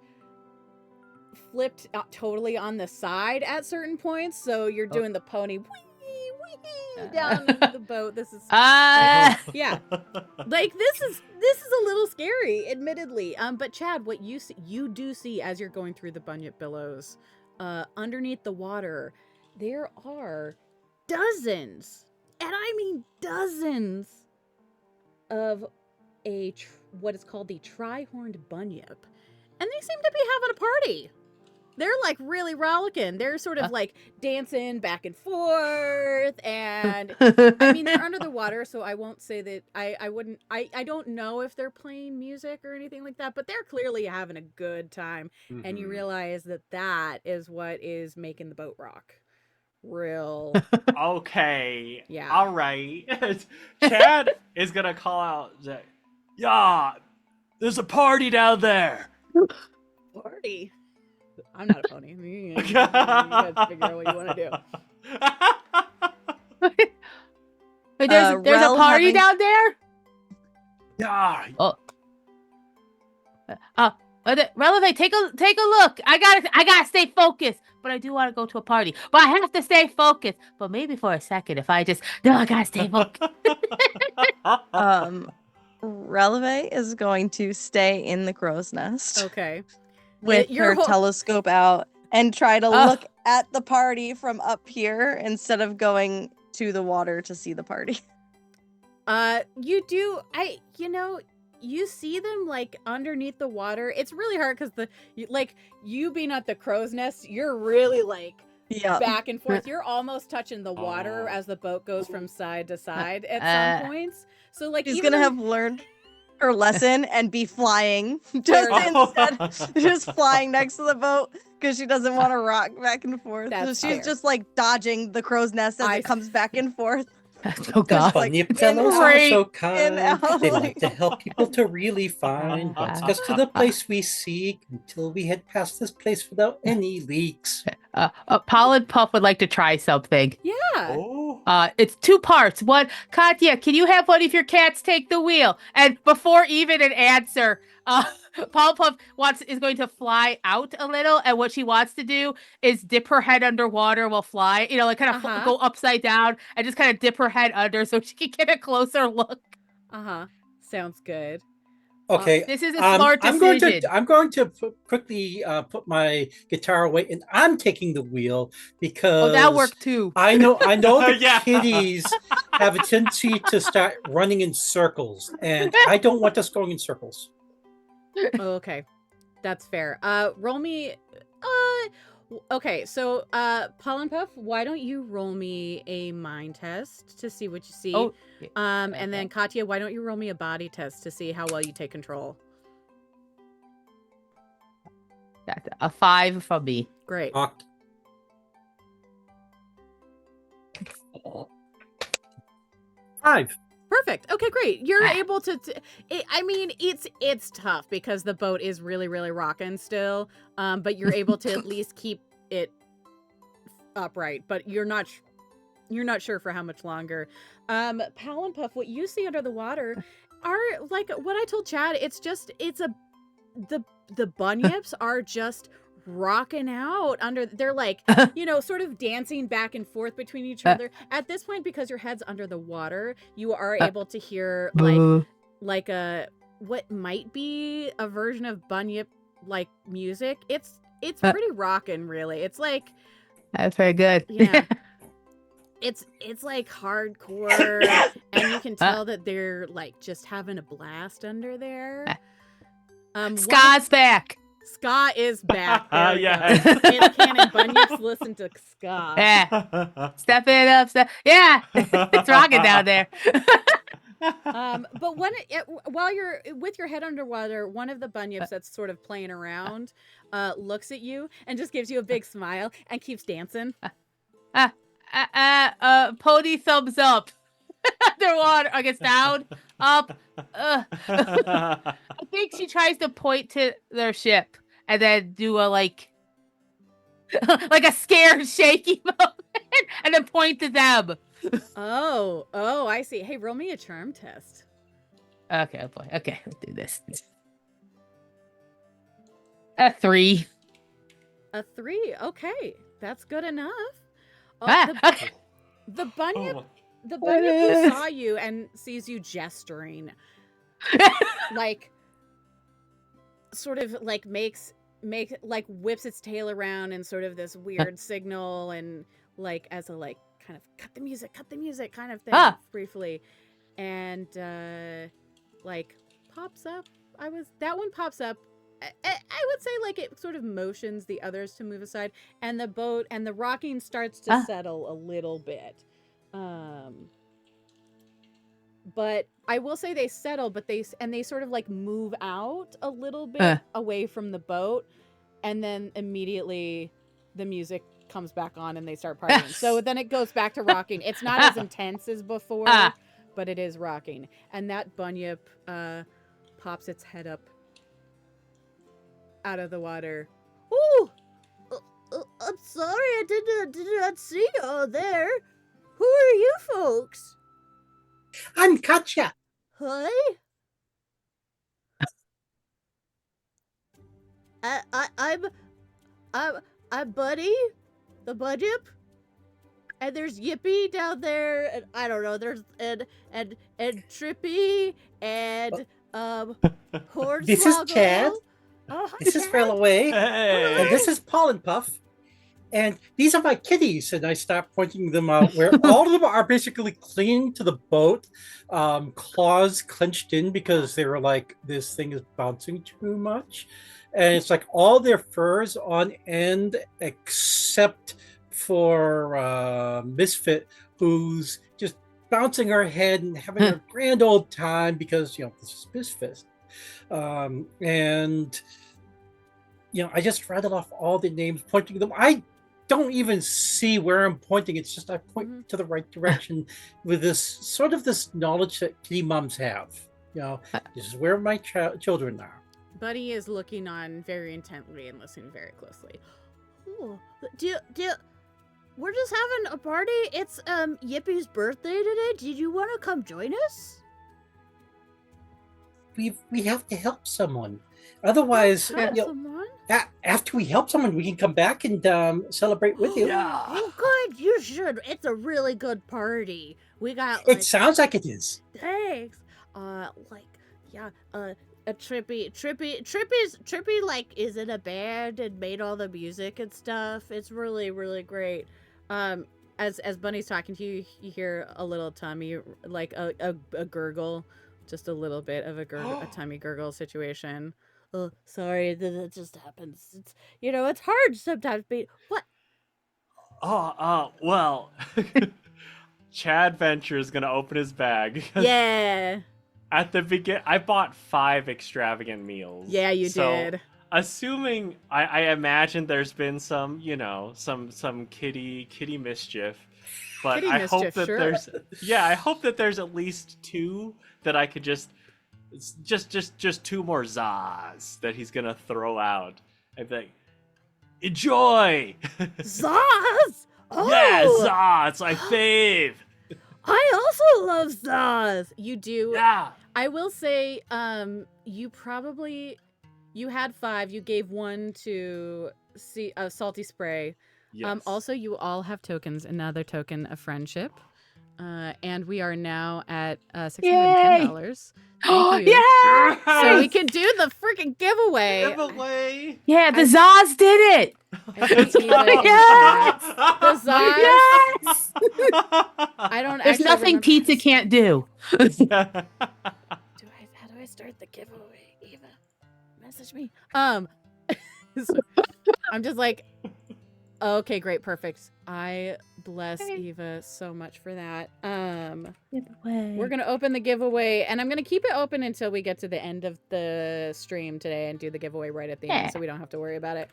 flipped totally on the side at certain points, so you're doing the pony wee down the boat. This is yeah. Like this is a little scary, admittedly. But Chad, what you do see as you're going through the bunyip billows, underneath the water, there are dozens, and I mean dozens, of what is called the tri-horned bunyip, and they seem to be having a party. They're like really rollicking. They're sort of like dancing back and forth, and I mean they're under the water, so I won't say that I don't know if they're playing music or anything like that, but they're clearly having a good time. And you Mhm. realize that is what is making the boat rock. Real. Okay. Yeah. All right. Chad is gonna call out, yeah, there's a party down there. Party. I'm not a pony. You guys figure out what you want to do. Wait, there's a Rel party having- down there? Yeah. Relevate, take a look. I gotta stay focused. But I do want to go to a party. But I have to stay focused. But maybe for a second, if I gotta stay focused. Releve is going to stay in the crow's nest Okay. with Your her whole- telescope out and try to Oh. look at the party from up here instead of going to the water to see the party. You do. You see them like underneath the water. It's really hard because you being at the crow's nest, you're really like Yeah. back and forth. You're almost touching the water Oh. as the boat goes from side to side at some points. So like She's even gonna though- have learned her lesson and be flying just Fair instead, just flying next to the boat because she doesn't want to rock back and forth. That's so she's fair. just like dodging the crow's nest as it comes back and forth. Oh The god. like, bunyip fellows are great. so kind. out. They like to help people to really find what's just to the place we seek until we head past this place without any leaks. Pollen Puff would like to try something. yeah. Oh. It's 2 parts. One, Katya, can you have one of your cats take the wheel? And before even an answer, Pollen Puff is going to fly out a little, and what she wants to do is dip her head underwater while flying. You know, like kind of go upside down and just kind of dip her head under so she can get a closer look. Sounds good. Okay, This is a smart decision. I'm going to quickly put my guitar away, and I'm taking the wheel because Oh, that worked too. I know the Yeah. kitties have a tendency to start running in circles, and I don't want us going in circles. Okay. That's fair. Roll me. Okay, so Pollen Puff, why don't you roll me a mind test to see what you see? Oh, And then Katya, why don't you roll me a body test to see how well you take control? that's a 5 from me. Great. Knocked. 5. Perfect. Okay, great. You're able to. I mean, it's tough because the boat is really, really rocking still. But you're able to at least keep it upright. But you're not sure for how much longer. Pollen Puff, what you see under the water are like what I told Chad. The bunyips are just rocking out under. They're like sort of dancing back and forth between each other. At this point, because your head's under the water, you are able to hear like a what might be a version of bunyip like music. It's pretty rocking, really. It's like That's very good. yeah. It's like hardcore, and you can tell that they're like just having a blast under there. Ska's back. Ska is back. There we Yes. go. It's canon. Bunyips listen to ska. Yeah. Step it up. Yeah. It's rocking down there. But while you're with your head underwater, one of the bunyips that's sort of playing around looks at you and just gives you a big smile and keeps dancing. Pony thumbs up. Underwater. I guess down. Up. I think she tries to point to their ship and then do a like a scared shaky moment and then point to them. Oh, I see. Hey, roll me a charm test. Okay, oh boy. Okay, let's do this. A 3. A 3. Okay, that's good enough. Okay. The bunyip, Oh. the bunyip who saw you and sees you gesturing, like, sort of like whips its tail around in sort of this weird signal and like as a like kind of cut the music kind of thing briefly, and like pops up. That one pops up. I would say like it sort of motions the others to move aside, and the boat and the rocking starts to settle a little bit. But I will say they settle, but they sort of like move out a little bit away from the boat, and then immediately the music comes back on and they start partying. So then it goes back to rocking. It's not as intense as before, but it is rocking. And that bunyip pops its head up out of the water. Ooh, I'm sorry, I did not see you there. Who are you folks? I'm Katya. Hi. I'm Buddy, the Bunyip, and there's Yippee down there, and I don't know. There's and Trippy and Hornswoggle. This is Chad. Oh, hi, This is Chad. Railway. Hey. And this is Paul and Puff. And these are my kitties. And I start pointing them out where all of them are basically clinging to the boat, claws clenched in because they were like, this thing is bouncing too much. And it's like all their furs on end except for Misfit, who's just bouncing her head and having a grand old time because, this is Misfit. And I just rattled off all the names, pointing them. I don't even see where I'm pointing. It's just I point to the right direction with this knowledge that kitty moms have. This is where my children are. Buddy is looking on very intently and listening very closely. Oh, we're just having a party. It's Yippie's birthday today. Did you want to come join us? We have to help someone. Otherwise, Someone? after we help someone, we can come back and celebrate with you. Yeah. Oh, good. You should. It's a really good party. We got. It sounds like it is. Thanks. Trippy, like, is in a band and made all the music and stuff. It's really, really great. As Bunny's talking to you, you hear a little tummy, like a gurgle, just a little bit of a tummy gurgle situation. Oh, sorry, that just happens. It's it's hard sometimes. What? Well, Chad Venture is gonna open his bag. Yeah. At the beginning, I bought 5 extravagant meals. Yeah, you did. Assuming, I imagine there's been some, some kitty mischief, but Kitty I hope mischief, that sure. I hope that there's at least 2 that I could just 2 more zas that he's gonna throw out. I'd be like, enjoy. Zaz! Oh! Yeah, Zaz, it's my fave. I also love Zaz. You do? Yeah. I will say, you had 5. You gave 1 to Salty Spray. Yes. Also, you all have tokens. Another token of friendship. And we are now at $610. Thank you. Yeah! So we can do the freaking giveaway. Giveaway. Yeah, the Zaz did it. I think even- Yes! The Zaz. Yes! I don't. There's actually nothing remember- pizza can't do. How do I start the giveaway? Eva, message me. So I'm just like, okay, great, perfect. I bless Eva so much for that. We're gonna open the giveaway, and I'm gonna keep it open until we get to the end of the stream today and do the giveaway right at the end, so we don't have to worry about it.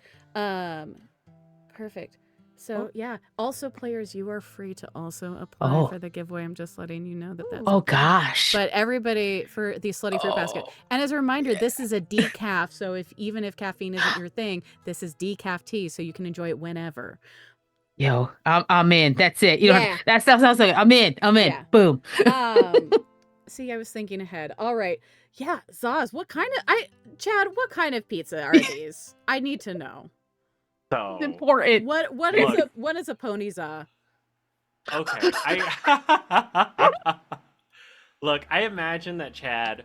Perfect. So yeah. Also, players, you are free to also apply for the giveaway. I'm just letting you know that that's. Oh open. gosh. But everybody for the Slutty Fruit Basket. And as a reminder, this is a decaf, so even if caffeine isn't your thing, this is decaf tea, so you can enjoy it whenever. Yo, I'm in. That's it. You Yeah. know, that stuff sounds like I'm in. Yeah. Boom. See, I was thinking ahead. All right. Yeah, Zaz, Chad, what kind of pizza are these? I need to know. So It's important. What is a pony za? okay, look, I imagine that Chad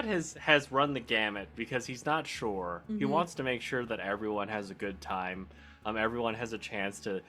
has run the gamut because he's not sure. He wants to make sure that everyone has a good time. Everyone has a chance to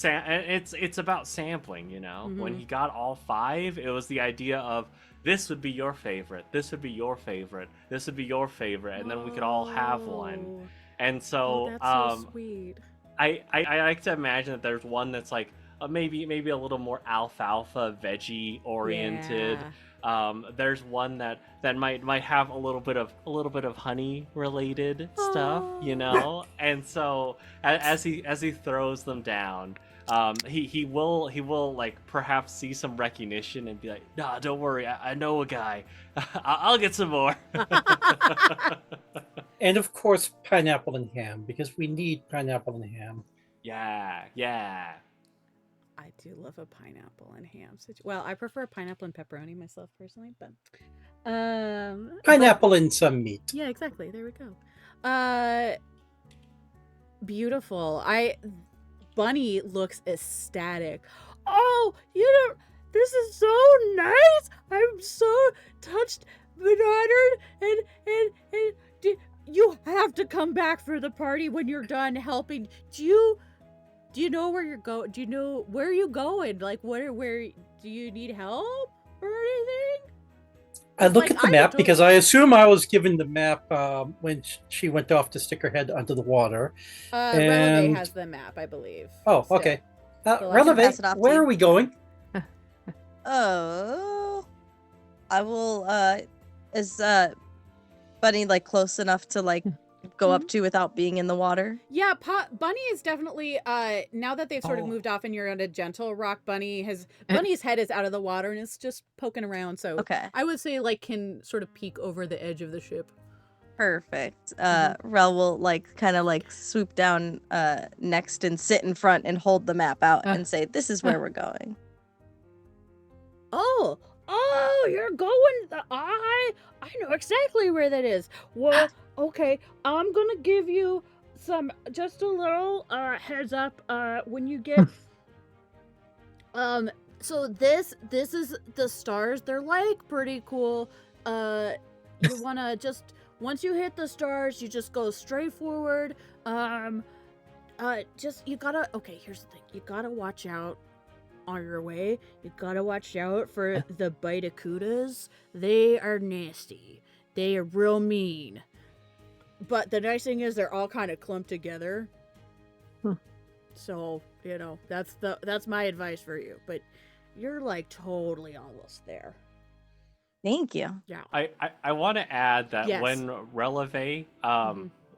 and it's about sampling, you know. When he got all 5, it was the idea of this would be your favorite, this would be your favorite, this would be your favorite, and then we could all have one. And so, that's so sweet. I like to imagine that there's one that's like maybe a little more alfalfa veggie oriented. Yeah. There's one that might have a little bit of honey related stuff, you know. And so as he throws them down, he will like perhaps see some recognition and be like, nah, don't worry, I know a guy. I'll get some more. And of course, pineapple and ham, because we need pineapple and ham. Yeah. I do love a pineapple and ham. Well, I prefer pineapple and pepperoni myself personally, but pineapple and some meat. Yeah, exactly. There we go. Beautiful. Bunny looks ecstatic. Oh, this is so nice. I'm so touched and honored, and you have to come back for the party when you're done helping. Do you know where you're going? Do you know where you're going? Like, where do you need help or anything? I look at the map because I assume I was given the map when she went off to stick her head under the water. Releve has the map, I believe. Oh, still. okay. Releve, where are we going? Oh, I will. Is Bunny like close enough to like go up to without being in the water? Yeah, Bunny is definitely now that they've sort of moved off and you're on a gentle rock, Bunny's head is out of the water and it's just poking around, so okay. I would say like can sort of peek over the edge of the ship. Perfect. Rel will like kind of like swoop down next and sit in front and hold the map out and say, this is where we're going. Oh, you're going I know exactly where that is. Well, okay, I'm gonna give you just a little heads up when you get so this is the stars. They're like pretty cool. You wanna just once you hit the stars, you just go straight forward. Here's the thing. You gotta watch out on your way. You gotta watch out for the Bitacudas. They are nasty. They are real mean. But the nice thing is they're all kind of clumped together. So, that's my advice for you. But you're like totally almost there. Thank you. Yeah. I want to add that Yes. when Releve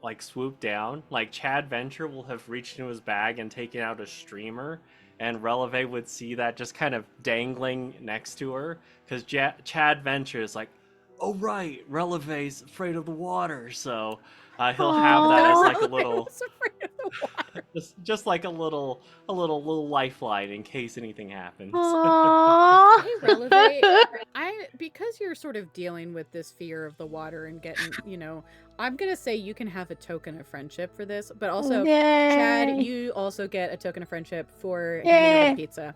like swooped down, like Chad Venture will have reached into his bag and taken out a streamer, and Releve would see that just kind of dangling next to her, because Chad Venture is like, oh right, Releve's afraid of the water, so he'll have that as like a little, just like a little lifeline in case anything happens. Hey, Releve, because you're sort of dealing with this fear of the water and getting, I'm gonna say you can have a token of friendship for this, but also, Chad, you also get a token of friendship for handing over the pizza.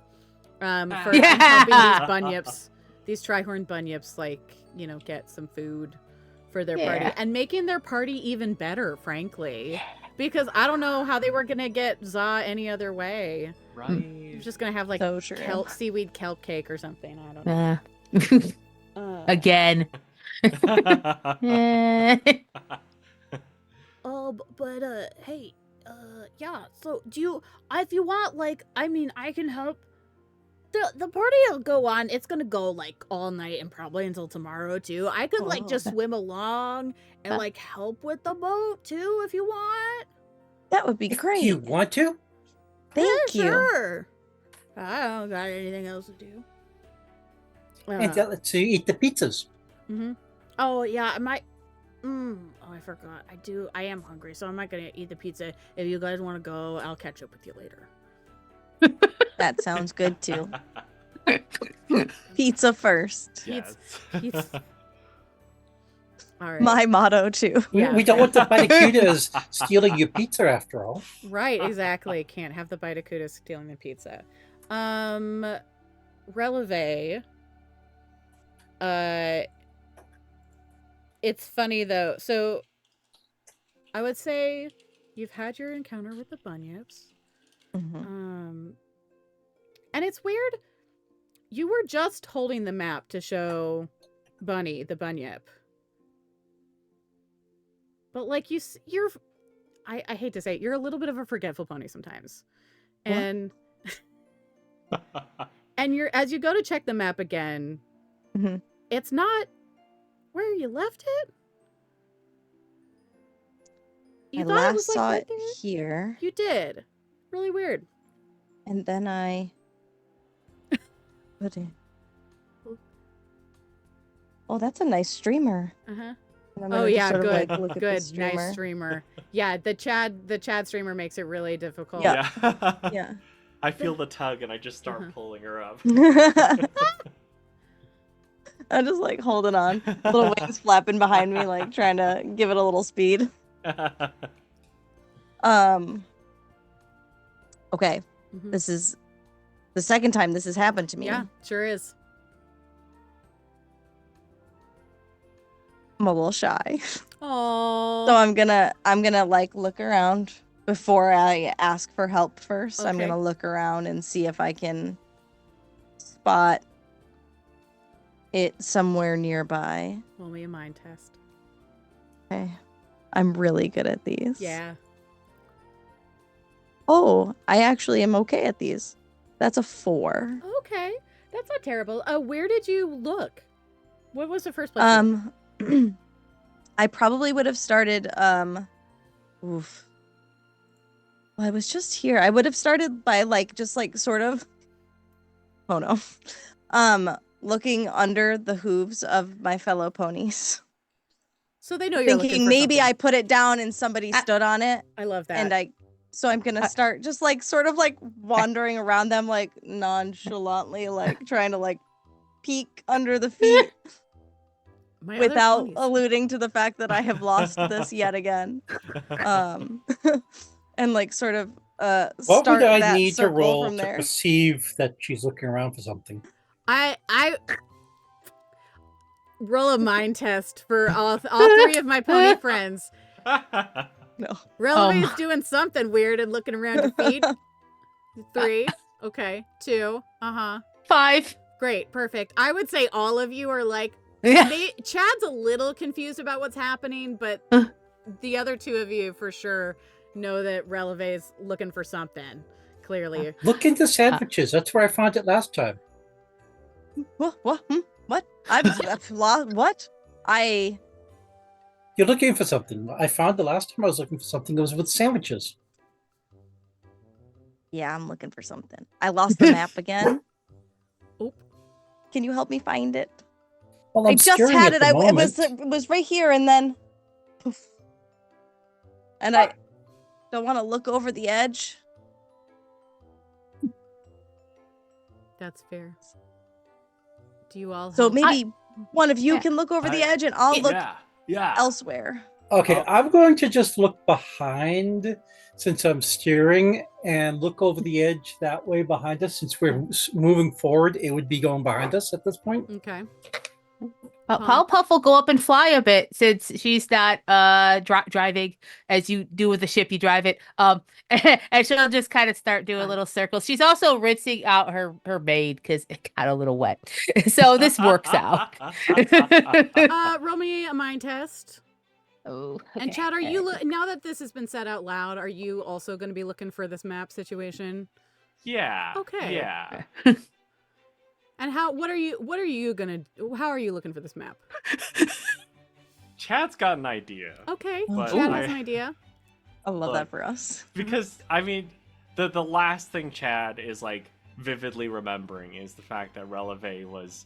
For helping these bunyips, these Trihorn bunyips, get some food for their party and making their party even better, frankly. Because I don't know how they were gonna get Za any other way. Right. You're just gonna have like seaweed kelp cake or something. I don't know. Again. Hey, yeah. So do you? If you want, like, I mean, I can help. The party will go on. It's gonna go like all night and probably until tomorrow too. I could like just Oh. swim along and like help with the boat too if you want. That would be Do great. you want to? Thank Yeah, you. Sure. I don't got anything else to do. And let's eat the pizzas. Mm-hmm. Oh yeah, I might. Oh, I forgot. I am hungry, so I'm not gonna eat the pizza. If you guys want to go, I'll catch up with you later. That sounds good too. Pizza first. Yes. Pizza. All right. My motto too. Yeah. We don't want the Barracudas stealing your pizza after all. Right, exactly. Can't have the Barracuda stealing the pizza. Releve. It's funny though. So I would say you've had your encounter with the bunyips. Mhm. And it's weird. You were just holding the map to show Bunny the bunyip. But like you're I hate to say it, you're a little bit of a forgetful pony sometimes. What? And you're as you go to check the map again, Mhm. it's not where you left it. You I thought it last was like saw right it there? here, You did. Really weird. and then I. Oh, that's a nice streamer. Uh-huh. And I'm Oh gonna just yeah, sort of, good. like, look at the Good. streamer. Nice streamer. Yeah, the Chad streamer makes it really difficult. Yeah. Yeah. Yeah. I feel the tug and I just start Uh-huh. pulling her up. I'm just like holding on, little wings flapping behind me, like trying to give it a little speed. Okay, Mhm. this is the second time this has happened to me. Yeah, sure is. I'm a little shy, Oh. so I'm gonna like look around before I ask for help first. I'm Okay. gonna look around and see if I can spot it somewhere nearby. Roll me a mind test. Okay, I'm really good at these. Yeah. Oh, I actually am okay at these. That's a 4. Okay. That's not terrible. Where did you look? What was the first place? you looked? I probably would have started oof. Well, I was just here. I would have started by like just like sort of oh no. Looking under the hooves of my fellow ponies. So they know you're looking Thinking for maybe something. I put it down and somebody stood on it. I love that. And I'm gonna start just like sort of like wandering around them like nonchalantly, like trying to like peek under the feet My other without ponies. alluding to the fact that I have lost this yet again. And like sort of What start would I that need to circle roll from to there. perceive that she's looking around for something? I roll a mind test for all 3 of my pony friends. No. Releve's doing something weird and looking around your feet. 3. Okay. 2. 5. Great. Perfect. I would say all of you are like, Yeah. Chad's a little confused about what's happening, but the other 2 of you for sure know that Releve is looking for something. Clearly. Look into sandwiches. That's where I found it last time. What? What? I've lost. What? You're looking for something. I found the last time I was looking for something. It was with sandwiches. Yeah, I'm looking for something. I lost the map again. Oop. Can you help me find it? Well, I I'm just stirring had at it. the moment. It was right here, and then poof. And I don't want to look over the edge. That's fair. Do you all So help? maybe one of you Yeah. can look over the I- edge, and I'll look Yeah. elsewhere. Okay, Oh. I'm going to just look behind since I'm steering and look over the edge that way behind us. Since we're moving forward, it would be going behind us at this point. Okay. Powerpuff will go up and fly a bit since she's not driving as you do with the ship. You drive it, and she'll just kind of start doing little circles. She's also rinsing out her maid because it got a little wet, so this works out. Roll me a mind test. Oh, And okay. Chad, are you now that this has been said out loud, are you also going to be looking for this map situation? Yeah. Okay. Yeah. And how what are you going to how are you looking for this map? Chad's got an idea. Okay. Oh, But Chad ooh. has an idea. I love Look. that for us. Because I mean, the last thing Chad is like vividly remembering is the fact that Releve was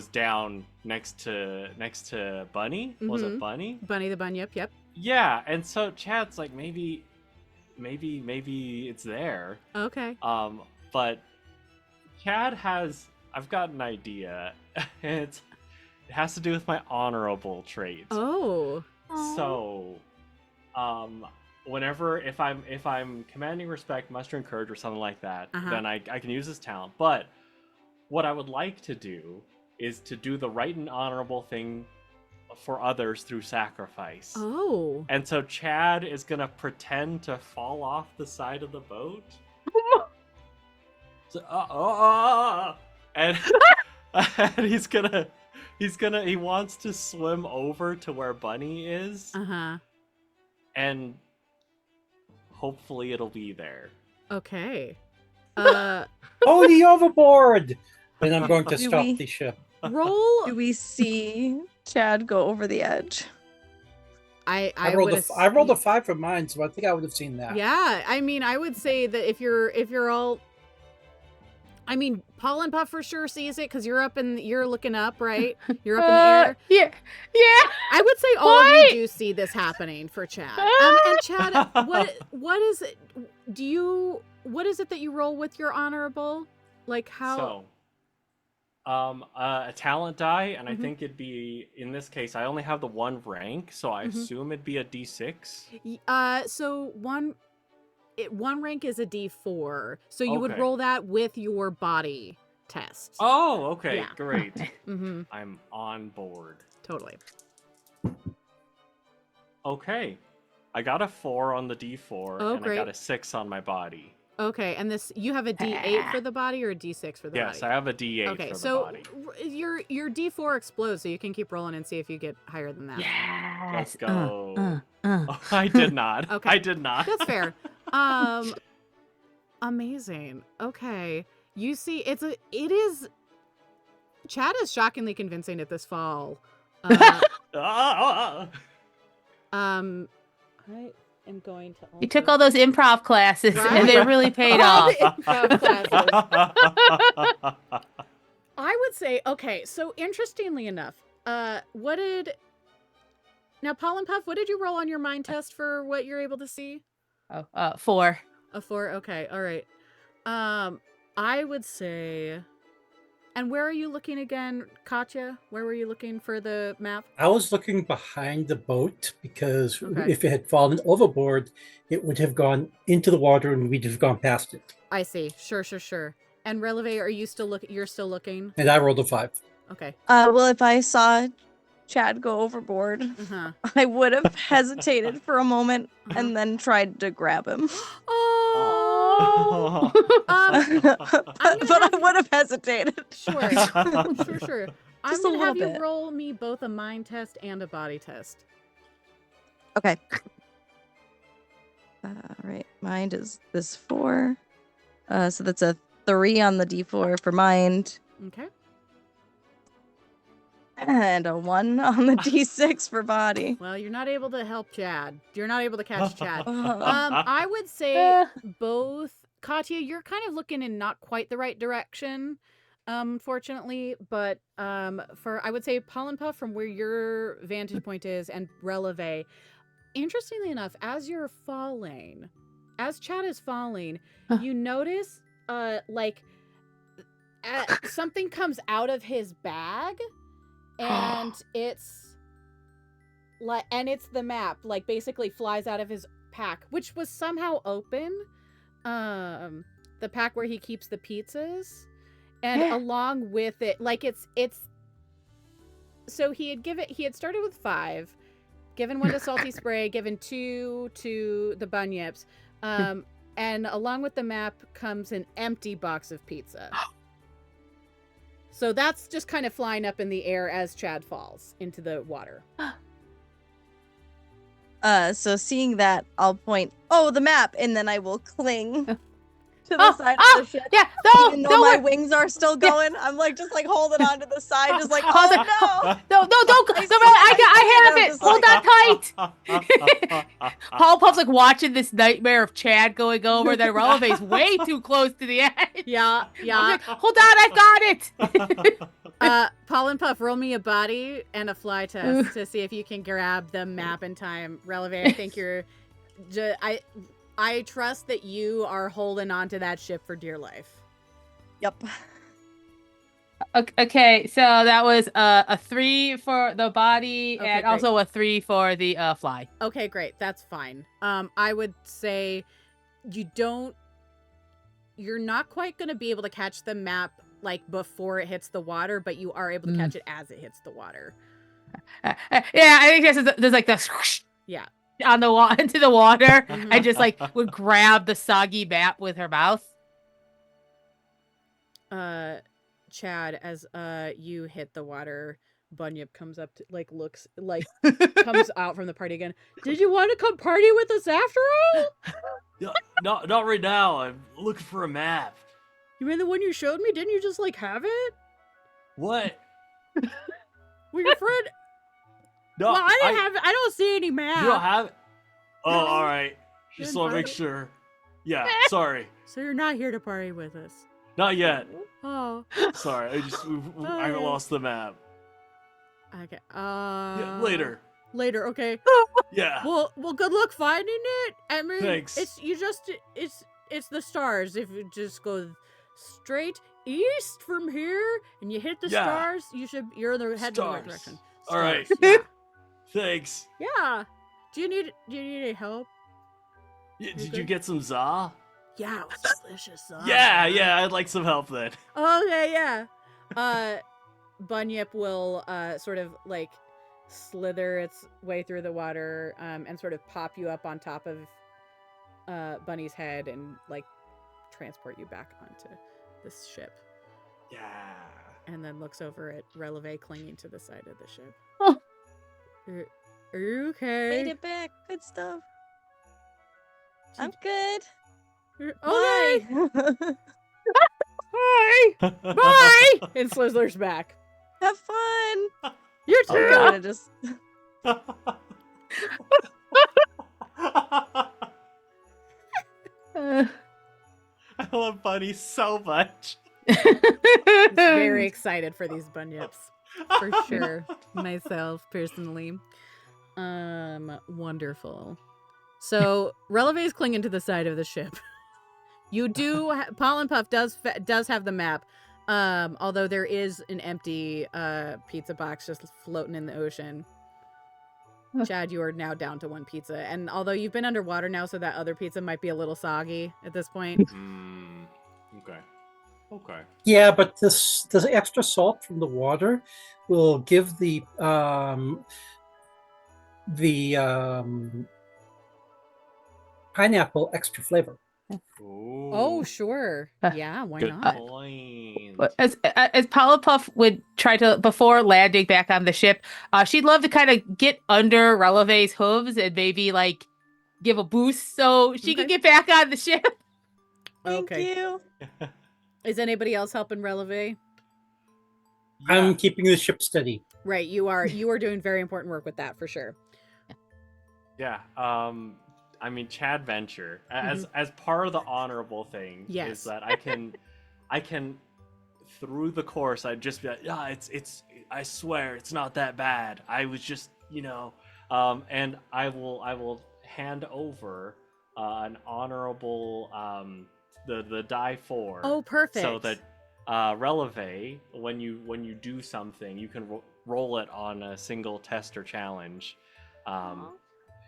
down next to Bunny. Was it Mhm. Bunny? Bunny the Bunyip, yep. Yeah, and so Chad's like maybe it's there. Okay. But Chad has I've got an idea. It has to do with my honorable trait. Oh. So, whenever if I'm commanding respect, mustering courage, or something like that, Uh-huh. then I can use this talent. But what I would like to do is to do the right and honorable thing for others through sacrifice. Oh. And so Chad is gonna pretend to fall off the side of the boat. So, and and he wants to swim over to where Bunny is, Uh-huh. and hopefully it'll be there. Okay. Pony overboard! Then I'm going to Do stop we- the ship. Roll. Do we see Chad go over the edge? I rolled would I rolled a 5 for mine, so I think I would have seen that. Yeah, I mean, I would say that if you're all, I mean, Paul and Puff for sure sees it because you're looking up, right? You're up in the air. Yeah. Yeah. I would say all of you What? do see this happening for Chad. And Chad, what is it? What is it that you roll with your honorable? Like how? So, a talent die, and I Mhm. think it'd be in this case. I only have the one rank, so I Mhm. assume it'd be a D6. So one rank is a D4, so you would Okay. roll that with your body test. Oh, okay, Yeah. great. Mm-hmm. I'm on board. Totally. Okay, I got a 4 on the D4, Oh, and great. I got a 6 on my body. Okay, and this you have a D8 for the body or a D6 for the Yes, body? I have a D8 Okay, for the so body. your D4 explodes, so you can keep rolling and see if you get higher than that. Yes. Let's go. uh. Oh, I did not. Okay. I did not. That's fair. Amazing. Okay, you see, it is. Chad is shockingly convincing at this fall. Ah! I am going to. You took all those improv classes, and they Right. really paid All off. the improv classes. I would say, okay, so interestingly enough, now Paul and Puff, what did you roll on your mind test for what you're able to see? Oh, 4. A 4, okay, all right. I would say, and where are you looking again, Katya? Where were you looking for the map? I was looking behind the boat because Okay. if it had fallen overboard, it would have gone into the water and we'd have gone past it. I see, sure. And Releve, are you still you're still looking? And I rolled a 5. Okay, Well, if I saw Chad go overboard, uh-huh. I would have hesitated for a moment Uh-huh. and then tried to grab him. Oh! I'm But gonna I would have hesitated. Sure. I'm Just a gonna have little you bit. roll me both a mind test and a body test. Okay. Right. Mind is this 4. So that's a 3 on the D4 for mind. Okay. And a 1 on the D6 for body. Well, you're not able to help Chad. You're not able to catch Chad. Uh, I would say both. Katya, you're kind of looking in not quite the right direction, fortunately. But I would say Paul and Puff, from where your vantage point is, and Releve. Interestingly enough, as Chad is falling, Huh. you notice something comes out of his bag, and it's the map, like basically flies out of his pack, which was somehow open. The pack where he keeps the pizzas, and along with it, like it's. So he had started with 5. Given 1 to Salty Spray, given 2 to the Bunyips, and along with the map comes an empty box of pizza. So that's just kind of flying up in the air as Chad falls into the water. So seeing that, I'll point, oh, the map, and then I will cling to the side of the ship. Yeah, no, Even though no, my wait. wings are still going, I'm like just like holding on to the side, just like, Hold oh on. no. No, don't. I No, see I have I'm it. just Hold like- on tight. Paul Puff's like watching this nightmare of Chad going over. Then Releve's way too close to the edge. Yeah, I'm yeah. like, hold on, I've got it. Paul and Puff, roll me a body and a fly test to see if you can grab the map in time. Releve, I think you're. I trust that you are holding on to that ship for dear life. Yep. Okay, so that was a 3 for the body Okay, and great. also a 3 for the fly. Okay, great. That's fine. I would say you're not quite going to be able to catch the map like before it hits the water, but you are able to catch it as it hits the water. Yeah, I think there's like the swoosh Yeah. on the into the water, Mhm. and just like would grab the soggy map with her mouth. Chad, as you hit the water, Bunyip comes up to looks comes out from the party again. Did you want to come party with us after all? Yeah, not right now. I'm looking for a map. You mean the one you showed me? Didn't you just have it? What? Well, your friend. No, Well, I didn't have it. I don't see any map. You don't have it? Oh, No. all right. Just Didn't want to find make it. sure. Yeah, sorry. So you're not here to party with us. Not yet. Oh. Sorry, I Okay. lost the map. Okay. Yeah, later. Later. Okay. Yeah. Well, good luck finding it. I mean, Thanks. it's the stars. If you just go straight east from here and you hit the Yeah. stars, you're in the head in the right Stars. direction. All right. Stars, Yeah. Thanks. Yeah. Do you need any help? Did good? you get some za? Yeah, it was delicious. Yeah, I'd like some help then. Okay, yeah. Bunyip will sort of slither its way through the water and sort of pop you up on top of Bunny's head and transport you back onto this ship. Yeah. And then looks over at Releve clinging to the side of the ship. Oh. Are you okay? Made it back. Good stuff. I'm good. Okay. Bye. Bye. Bye. And Slizzler's back. Have fun. You I'm too. gonna just. Uh, I love Bunny so much. He's very excited for these bunyips. For sure. Myself, personally. Wonderful. So, Releve is clinging to the side of the ship. You do... Paul and Puff does have the map. Although there is an empty pizza box just floating in the ocean. Chad, you are now down to 1 pizza. And although you've been underwater now, so that other pizza might be a little soggy at this point. Okay. Yeah, but this extra salt from the water will give the pineapple extra flavor. Ooh. Oh, sure. Yeah, why Good not? point. as Powerpuff would try to, before landing back on the ship, she'd love to kind of get under Releve's hooves and maybe give a boost so she can Okay. get back on the ship. Thank Okay. you. Is anybody else helping Releve? I'm keeping the ship steady. Right, you are doing very important work with that for sure. Yeah. I mean, Chad Venture as part of the honorable thing Yes. is that I can through the course I'd just be like, yeah, it's I swear it's not that bad. I was just and I will hand over an honorable the die 4. Oh, perfect. So that Releve, when you do something, you can roll it on a single test or challenge.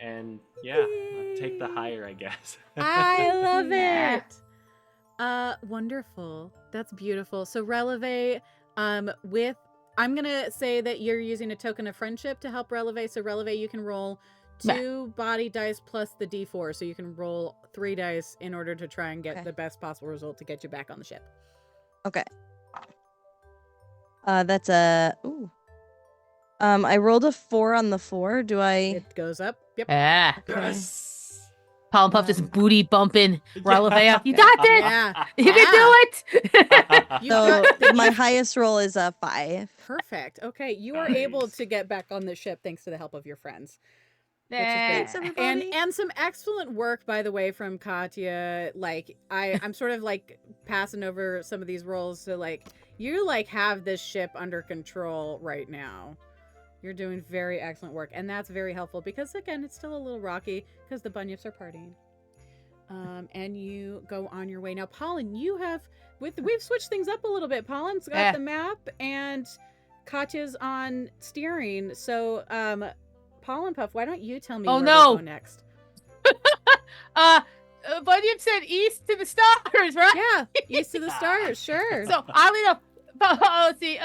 And yeah, take the higher, I guess. I love Yeah. it. Wonderful. That's beautiful. So Releve, I'm gonna say that you're using a token of friendship to help Releve. So Releve, you can roll 2 body dice plus the D4. So you can roll 3 dice in order to try and get Okay. the best possible result to get you back on the ship. Okay. That's a. Ooh. I rolled a 4 on the 4. Do I? It goes up. Yep. Ah. Yes. Paul and Puff just booty bumping Releve Yeah. up. You got this. Yeah. You can do it. You've So got my highest roll is a 5. perfect. Okay, you are able Nice. to get back on the ship thanks to the help of your friends. Which is Thanks, great. everybody. And some excellent work, by the way, from Katya. Like I'm sort of like passing over some of these roles, so like you like have this ship under control right now. You're doing very excellent work, and that's very helpful because again, it's still a little rocky because the bunyips are partying. And you go on your way now. Pollen, you have we've switched things up a little bit. Pollen's got the map, and Katya's on steering. So, Pollen Puff, why don't you tell me where we go next? Bunyip said east to the stars, right? Yeah, east to the stars, sure. So Alina, let's see.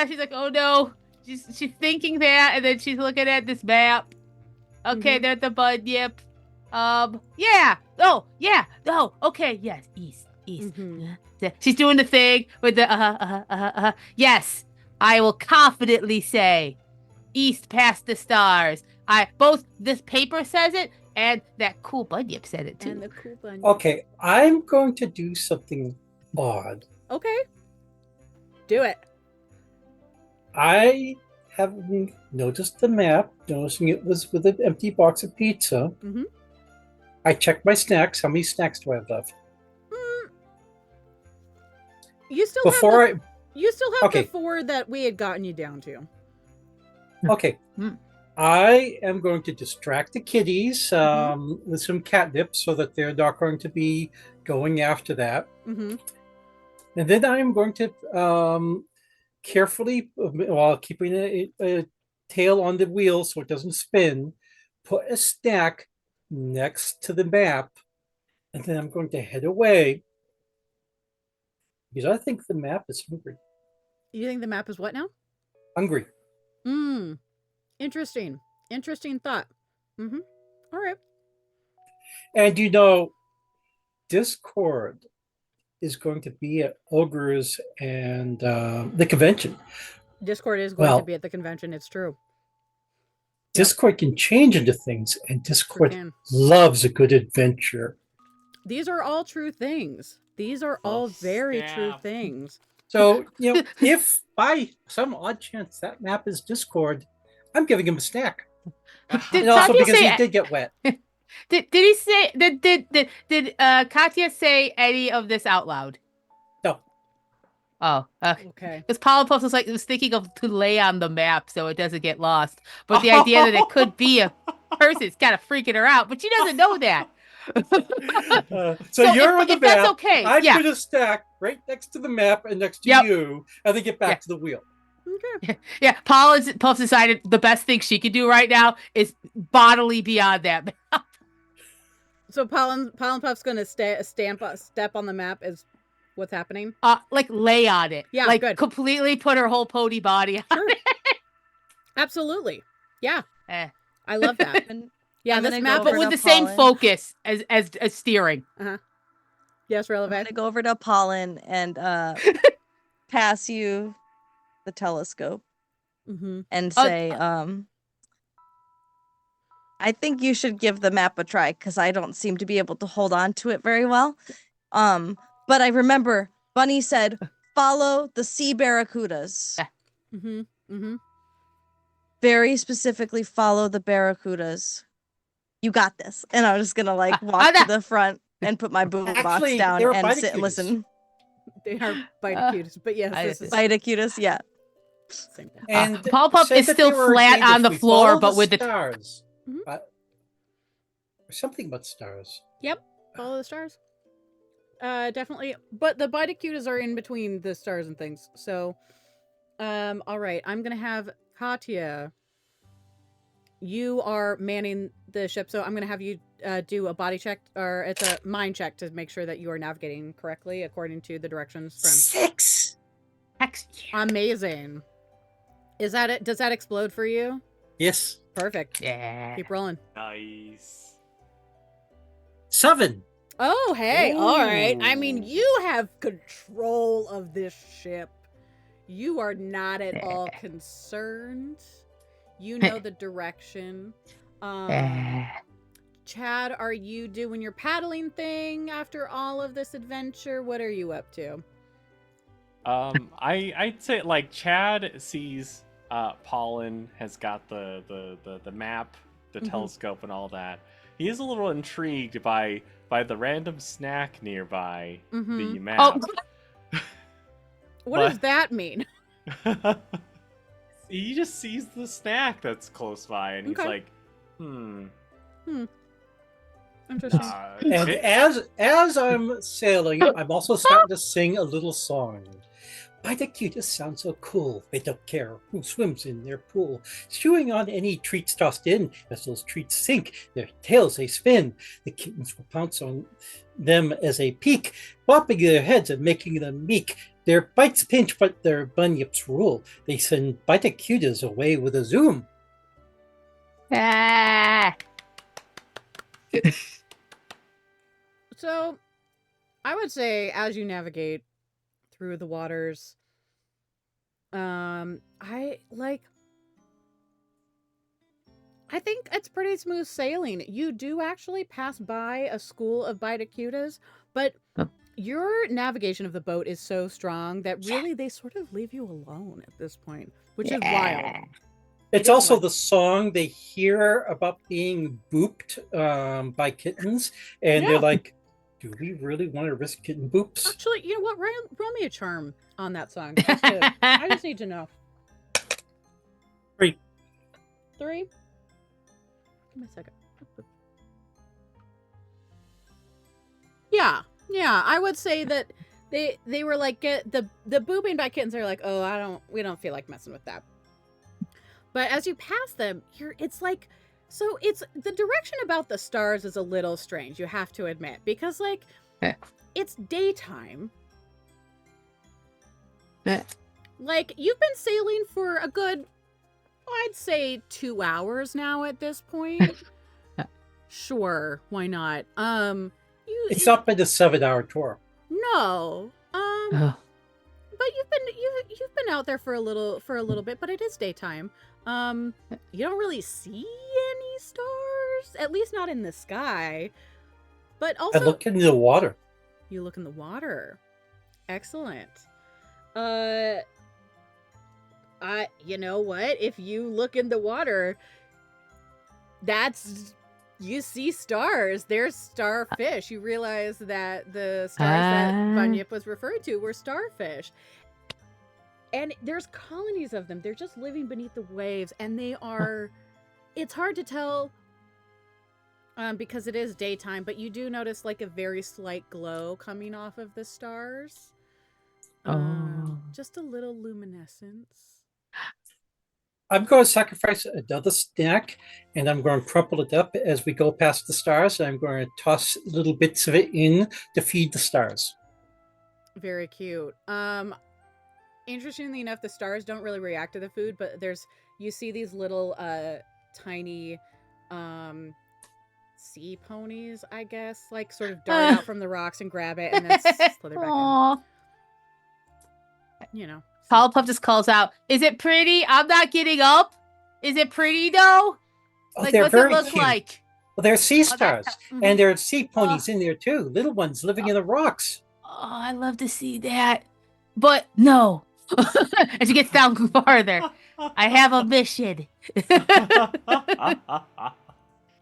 She's like, oh no. She's thinking that, and then she's looking at this map. Okay, there's the Bunyip. Yeah. Oh, yeah. Oh, okay. Yes, east. She's doing the thing with the Yes, I will confidently say, east past the stars. Both this paper says it, and that cool Bunyip said it too. And the cool Bunyip. Okay, I'm going to do something odd. Okay. Do it. I have noticed the map, noticing it was with an empty box of pizza. Mm-hmm. I checked my snacks. How many snacks do I have left? You still Before have okay. the 4 that we had gotten you down to. Okay. I am going to distract the kitties with some catnip so that they're not going to be going after that. Mm-hmm. And then I'm going to carefully, while keeping a tail on the wheel so it doesn't spin, put a snack next to the map. And then I'm going to head away because I think the map is hungry. You think the map is what now? Hungry. Interesting. Interesting thought. All right. And Discord is going to be at Ogres and the convention. Discord is going to be at the convention. It's true. Discord can change into things, and Discord Sure can. loves a good adventure. These are all true things. These are all very true things. So, if by some odd chance that map is Discord, I'm giving him a snack. And also because he did get wet. Did he say did Katya say any of this out loud? No. Oh, okay. Because Paul Puff was thinking of to lay on the map so it doesn't get lost. But the idea that it could be a person is kind of freaking her out. But she doesn't know that. So you're on the map. That's okay. I put a stack right next to the map and next to you, and then get back to the wheel. Okay. Yeah, Puff decided the best thing she could do right now is bodily be on that map. So Pollen Puff's going to step on the map is what's happening? Like lay on it. Yeah, like good. Completely put her whole pony body on Sure. it. Absolutely. Yeah. I love that. Yeah, this map, but with the same focus as steering. Yes, Releve. I'm gonna go over to Pollen and pass you the telescope and say, I think you should give the map a try because I don't seem to be able to hold on to it very well. But I remember Bunny said, follow the sea barracudas. Very specifically, follow the barracudas. You got this. And I'm just gonna walk to the front and put my boom box down and sit and listen. They are Bitacutus, but yes, this is Bitacutus, yeah. Same thing. And Paul Puff is still flat on the floor, but with the stars. Something about stars. Yep, follow the stars. Definitely. But the Bitacutas are in between the stars and things. So, all right, I'm gonna have Katya. You are manning the ship, so I'm gonna have you do a body check, or it's a mind check to make sure that you are navigating correctly according to the directions from 6. Amazing. Is that it? Does that explode for you? Yes. Perfect. Yeah. Keep rolling. Nice. 7. Oh, hey. Ooh. All right. I mean, you have control of this ship. You are not at all concerned. You know the direction. Um, Chad, are you doing your paddling thing after all of this adventure? What are you up to? I'd say like Chad sees Pollen has got the map, the Mhm. telescope, and all that. He is a little intrigued by the random snack nearby the Mhm. map. What But does that mean? he just sees the snack that's close by, and he's Okay. like, "Hmm." Interesting. And It- as I'm sailing, I'm also starting to sing a little song. By the cutest sound so cool, they don't care who swims in their pool. Chewing on any treats tossed in, as those treats sink, their tails they spin. The kittens will pounce on them as they peek, bopping their heads and making them meek. Their bites pinch, but their bunyips rule. They send By the cuties away with a zoom. Ah. So, I would say as you navigate through the waters, I think it's pretty smooth sailing. You do actually pass by a school of Bidacutas, but Oh. your navigation of the boat is so strong that really they sort of leave you alone at this point, which is wild. It's It is also wild. the song they hear about being booped by kittens, and Yeah. they're like, do we really want to risk kitten boops? Actually, you know what? Roll me a charm on that song. I just need to know. 3. 3? Give me a second. Yeah, I would say that they were like get the booping by kittens are like, oh, we don't feel like messing with that. But as you pass them, it's like, so it's the direction about the stars is a little strange, you have to admit, because like it's daytime. Like you've been sailing for a good, I'd say 2 hours now at this point. Sure, why not? It's not been a 7-hour tour. No. Oh. But you've been out there for a little bit, but it is daytime. You don't really see any stars, at least not in the sky. But I also look into the water. you look in the water. Excellent. You know what? If you look in the water, you see stars. There's starfish. You realize that the stars that Bunyip was referring to were starfish. And there's colonies of them. They're just living beneath the waves, and they are. It's hard to tell because it is daytime, but you do notice like a very slight glow coming off of the stars. Just a little luminescence. I'm going to sacrifice another snack, and I'm going to crumple it up as we go past the stars. And I'm going to toss little bits of it in to feed the stars. Very cute. Interestingly enough, the stars don't really react to the food, but you see these little tiny sea ponies, I guess, like sort of dart out from the rocks and grab it and then slither back in. You know. Powerpuff just calls out, "Is it pretty? I'm not getting up. Is it pretty though? Like, they're what's very it look cute. like?" Well, there are sea stars, Mhm. and there are sea ponies in there too, little ones living in the rocks. Oh, I love to see that. But no. And she gets down farther. I have a mission.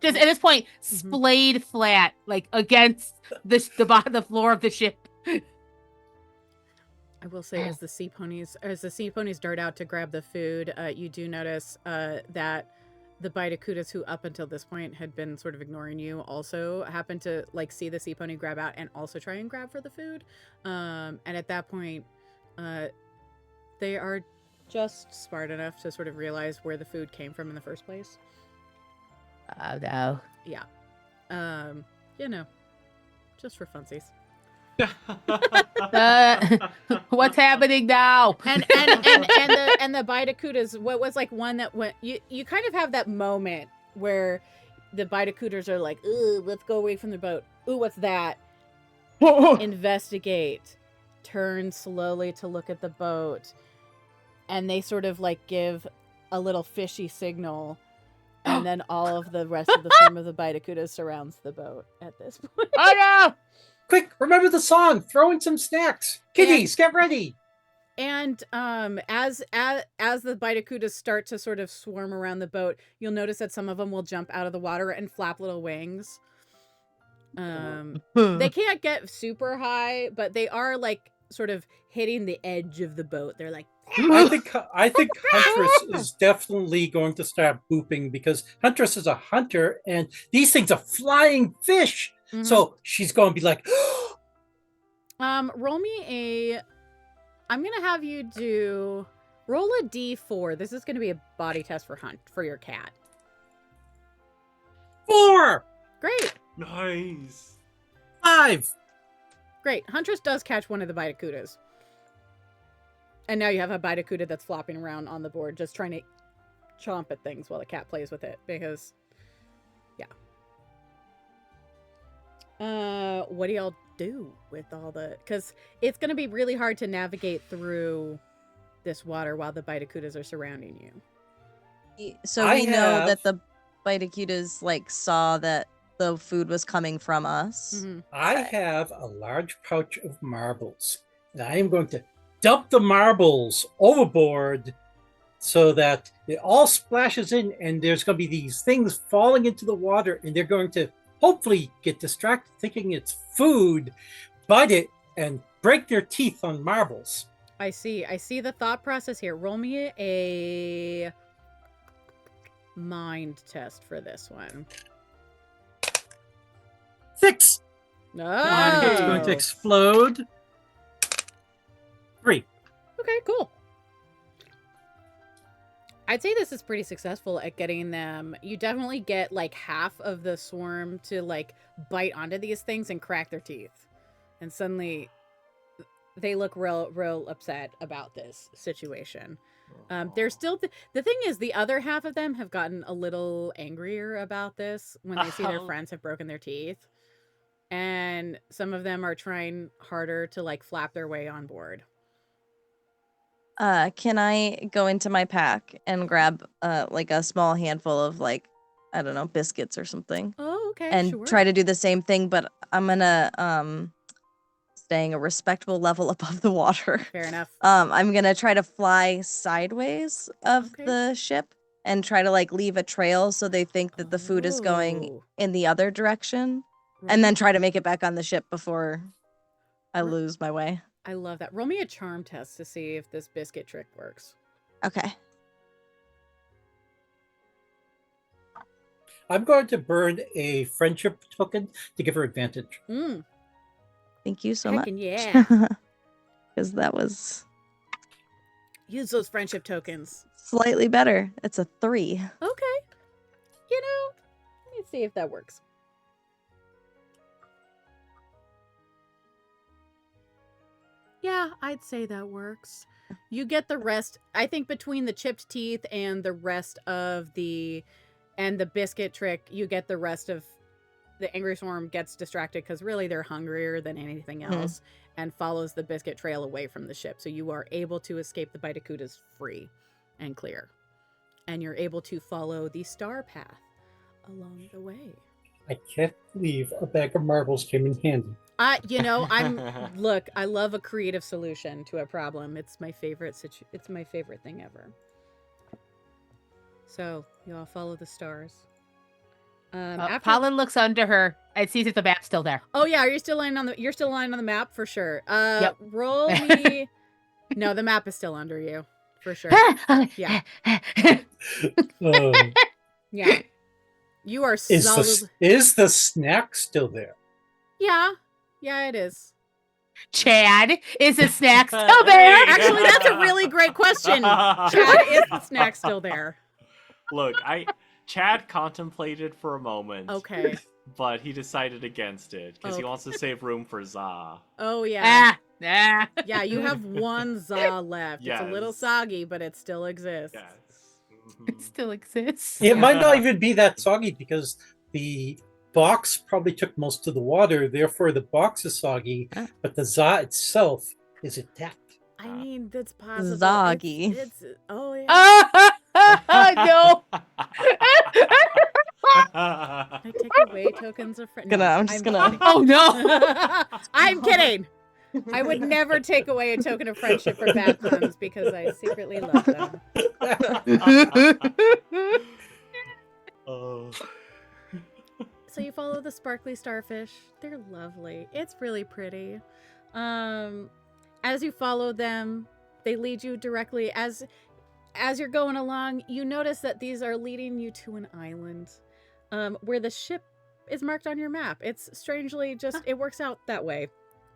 Just at this point, splayed flat, like against the floor of the ship. I will say, as the sea ponies dart out to grab the food, you do notice that the Bidacudas, who up until this point had been sort of ignoring you, also happen to like see the sea pony grab out and also try and grab for the food. And at that point, they are just smart enough to sort of realize where the food came from in the first place. Oh no. Yeah. Just for funsies. What's happening now? And the Bidacudas, what was like one that went, you kind of have that moment where the Bidacudas are like, ooh, let's go away from the boat. Ooh, what's that? Investigate. Turn slowly to look at the boat. And they sort of like give a little fishy signal And then all of the rest of the swarm of the Baidacuda surrounds the boat at this point. Oh no! Quick, remember the song. Throw in some snacks. Kitties, get ready. And as the Baidacudas start to sort of swarm around the boat, you'll notice that some of them will jump out of the water and flap little wings. They can't get super high, but they are like sort of hitting the edge of the boat. They're like, I think Huntress is definitely going to start booping because Huntress is a hunter and these things are flying fish. Mhm. So she's going to be like, roll me I'm gonna have you roll a d4. This is gonna be a body test for your cat. 4, Great. Nice. 5. Great. Huntress does catch one of the Baidacudas. And now you have a Baidacuda that's flopping around on the board, just trying to chomp at things while the cat plays with it. Because, yeah. What do y'all do with all the... Because it's going to be really hard to navigate through this water while the Baidacudas are surrounding you. So we know that the Baidacudas like saw that the food was coming from us. Mm-hmm. I have a large pouch of marbles. And I am going to dump the marbles overboard so that it all splashes in and there's going to be these things falling into the water and they're going to hopefully get distracted thinking it's food, bite it, and break their teeth on marbles. I see the thought process here. Roll me a mind test for this one. 6. Oh. It's going to explode. 3. Okay, cool. I'd say this is pretty successful at getting them. You definitely get like half of the swarm to like bite onto these things and crack their teeth. And suddenly they look real upset about this situation. They're still the thing is the other half of them have gotten a little angrier about this when they see their friends have broken their teeth. And some of them are trying harder to like flap their way on board. Can I go into my pack and grab like a small handful of like, I don't know, biscuits or something? Oh, okay, and sure. try to do the same thing, but I'm gonna staying a respectable level above the water. Fair enough. I'm gonna try to fly sideways of Okay. the ship and try to like leave a trail so they think that the food is going Oh. in the other direction, and then try to make it back on the ship before I Right. lose my way. I love that. Roll me a charm test to see if this biscuit trick works. Okay. I'm going to burn a friendship token to give her advantage. Thank you so much. Heckin' yeah. Because that was Use those friendship tokens. slightly better. It's a 3. Okay. You know, let me see if that works. Yeah, I'd say that works. You get the rest. I think between the chipped teeth and the rest of the biscuit trick, you get the rest of the angry swarm gets distracted because really they're hungrier than anything else and follows the biscuit trail away from the ship. So you are able to escape the Baidacudas free and clear. And you're able to follow the star path along the way. I can't believe a bag of marbles came in handy. Look, I love a creative solution to a problem. It's my favorite it's my favorite thing ever. So, you all follow the stars. Pollen looks under her and sees if the map's still there. Oh yeah, you're still lying on the map for sure. Yep. Roll me. No, the map is still under you. For sure. Yeah. Yeah. You are solid. Is the snack still there? Yeah. Yeah, it is. Chad, is the snack still there? Actually, that's a really great question. Chad, is the snack still there? Look, Chad contemplated for a moment. Okay. But he decided against it because he wants to save room for Za. Oh yeah. Ah. Yeah, you have one Za left. Yes. It's a little soggy, but it still exists. Yes. It still exists. It might not even be that soggy because the box probably took most of the water, therefore the box is soggy, but the Za itself is intact. I mean, that's possible. Zoggy. It's oh yeah. No. I take away tokens of friendship. I'm just gonna- Oh no! I'm kidding. I would never take away a token of friendship for bad puns because I secretly love them. Oh. So you follow the sparkly starfish. They're lovely. It's really pretty. As you follow them, they lead you directly as you're going along, you notice that these are leading you to an island where the ship is marked on your map. It's strangely just it works out that way.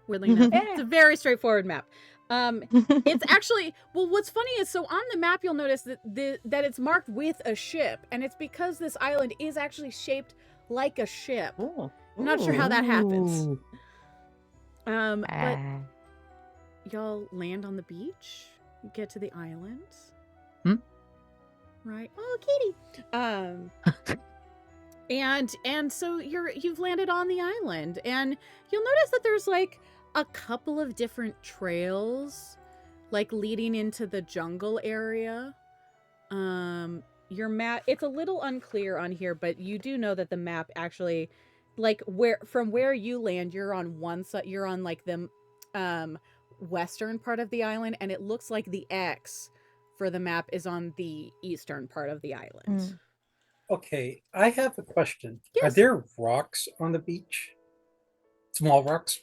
Weirdly enough. Yeah. It's a very straightforward map. It's actually what's funny is so on the map you'll notice that that it's marked with a ship, and it's because this island is actually shaped like a ship. Ooh. I'm not sure how that happens. Ooh. But y'all land on the beach, you get to the island. Right. Oh, kitty. And so you've landed on the island, and you'll notice that there's like a couple of different trails like leading into the jungle area. Your map, it's a little unclear on here, but you do know that the map actually, like from where you land, you're on one side, you're on like the western part of the island, and it looks like the X for the map is on the eastern part of the island. Okay, I have a question. Are Yes. there rocks on the beach? Small rocks?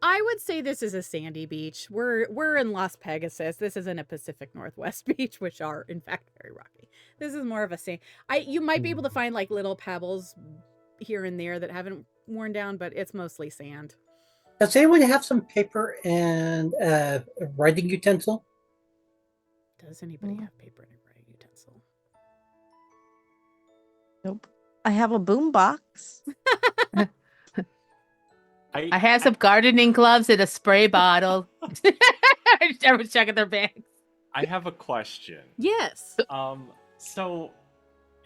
I would say this is a sandy beach. We're in Las Pegasus. This isn't a Pacific Northwest beach, which are in fact very rocky. This is more of a sand. You might be able to find like little pebbles here and there that haven't worn down, but it's mostly sand. Does anyone have some paper and a writing utensil? Does anybody have paper and a writing utensil? Nope. I have a boom box. I have some gardening gloves and a spray bottle. Everyone's checking their bags. I have a question. Yes. So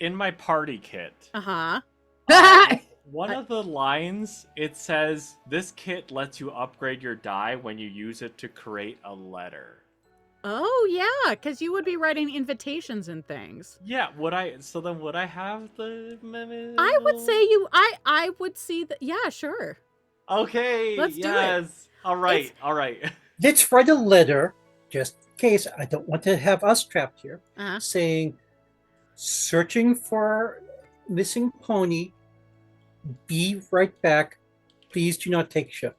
in my party kit, Uh-huh. one of the lines, it says, this kit lets you upgrade your die when you use it to create a letter. Oh yeah, because you would be writing invitations and things. Yeah, would I have the memo? I would say I would see that. Yeah, sure. Okay, Let's do it. yes. All right, all right. Let's write a letter, just in case. I don't want to have us trapped here, Uh-huh. saying, searching for missing pony. Be right back. Please do not take ship.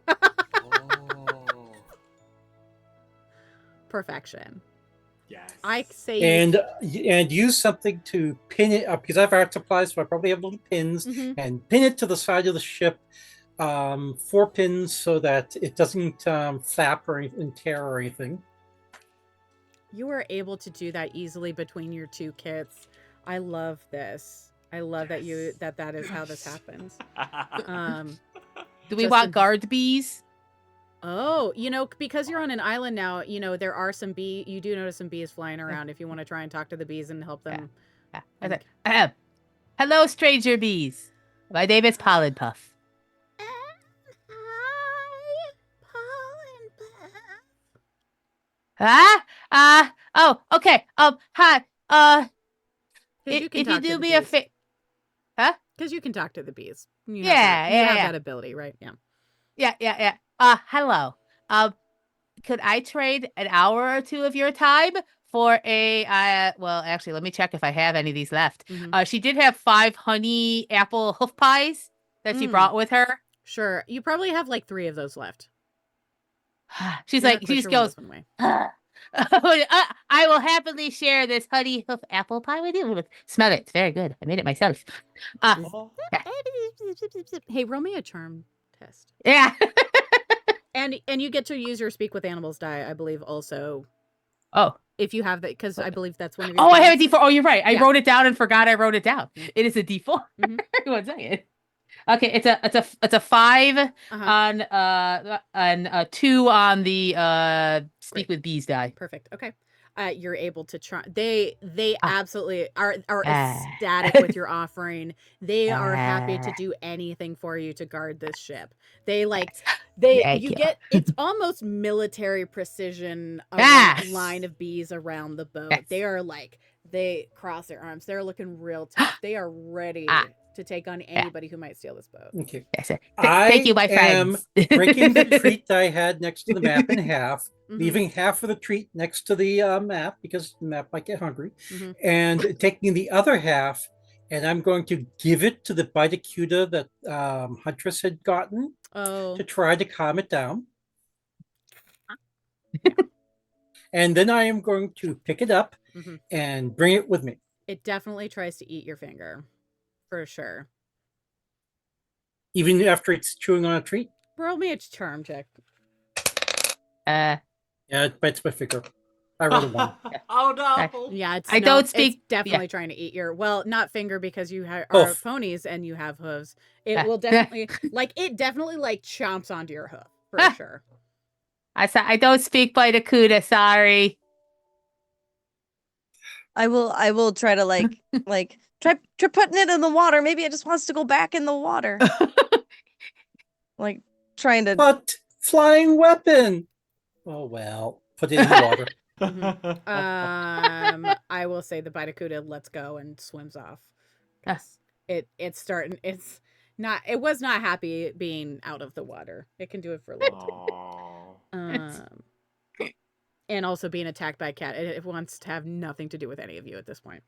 Oh, Perfection. yes. I say And use something to pin it up, because I have art supplies, so I probably have little pins, Mhm. and pin it to the side of the ship. 4 pins so that it doesn't flap or tear or anything. You are able to do that easily between your two kits. I love this. I love that that is how this happens. Do we Just want in- guard bees? Oh, because you're on an island now, there are some you do notice some bees flying around if you want to try and talk to the bees and help them. Yeah. I said, hello, stranger bees. My name is Pollen Puff. Oh, okay. Hi. Because If you do me a favor. Because you can talk to the bees. You Yeah, have yeah. that ability, right? Yeah. Yeah. Hello. Could I trade an hour or two of your time for a well, actually, let me check if I have any of these left. Mhm. She did have 5 honey apple hoof pies that she Mm. brought with her. Sure. You probably have like 3 of those left. She's You're like, not she quite just sure when goes, this one way. I will happily share this honey hoof apple pie with you. Smell it. It's very good. I made it myself. Oh, Hey, roll me a charm test. Yeah. And you get to use your speak with animals die, I believe, also. Oh. If you have that, because I believe that's one of your Oh, I have a talents. D4. Oh, you're right. I Yeah. wrote it down and forgot I wrote it down. Yeah. It is a D4. Mhm. 1 second. Okay, it's a 5 Uh-huh. on 2 on the speak Great. with bees die. Perfect. Okay. You're able to try. They absolutely are Ah. ecstatic with your offering. They are happy to do anything for you to guard this ship. Thank you. Get it's almost military precision Ah. line of bees around the boat. Yes. They are like they cross their arms. They're looking real tough. They are ready Ah, to take on yeah. anybody who might steal this boat. Okay. Yes, sir. Thank you, I my am friends. breaking the treat that I had next to the map in half, Mhm. leaving half of the treat next to the map because the map might get hungry, Mhm. and taking the other half, and I'm going to give it to the Bidacuda that Huntress had gotten Oh, to try to calm it down. And then I am going to pick it up mhm. and bring it with me. It definitely tries to eat your finger, for sure. Even after it's chewing on a treat. Roll me a charm check. Yeah, it bites my finger. I rolled a 1. Oh no! Yeah, I don't it's speak- definitely trying to eat your, well, not finger because you are Hoof. ponies and you have hooves. It Ah. will definitely it definitely like chomps onto your hoof for Ah. sure. I don't speak by the Cuda, sorry. I will try to try putting it in the water. Maybe it just wants to go back in the water. Like trying to But flying weapon. Oh well, put it in the water. I will say the Bidacuda lets go and swims off. Ah. It was not happy being out of the water. It can do it for a little time. And also being attacked by a cat. It wants to have nothing to do with any of you at this point.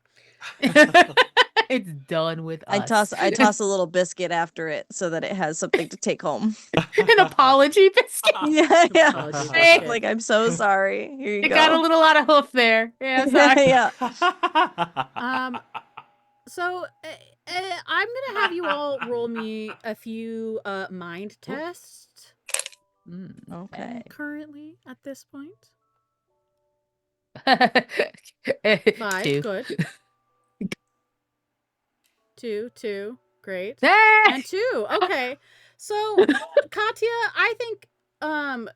It's done with I us. toss a little biscuit after it so that it has something to take home. An apology biscuit. Yeah. Apology Hey. biscuit. Like, I'm so sorry. Here you It go. got a little out of hoof there. Yeah, sorry. Yeah. So I'm gonna have you all roll me a few mind tests Okay. currently at this point. 5, Two. good. 2, great. Ah! And 2, okay. So Katya, I think Paul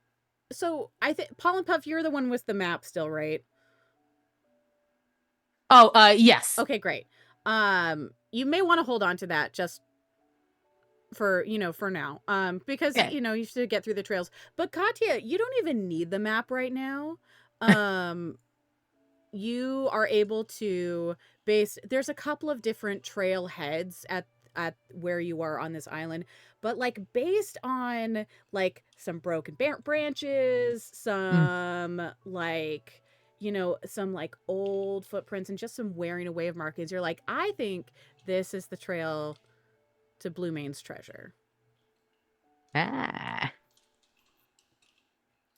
and Puff, you're the one with the map still, right? Oh, yes. Okay, great. You may want to hold on to that just for now. Because Yeah. you should get through the trails. But Katya, you don't even need the map right now. You are able to there's a couple of different trail heads at where you are on this island, but like based on like some broken branches, some like some like old footprints and just some wearing away of markings, you're like, I think this is the trail to Blue Main's treasure. Ah.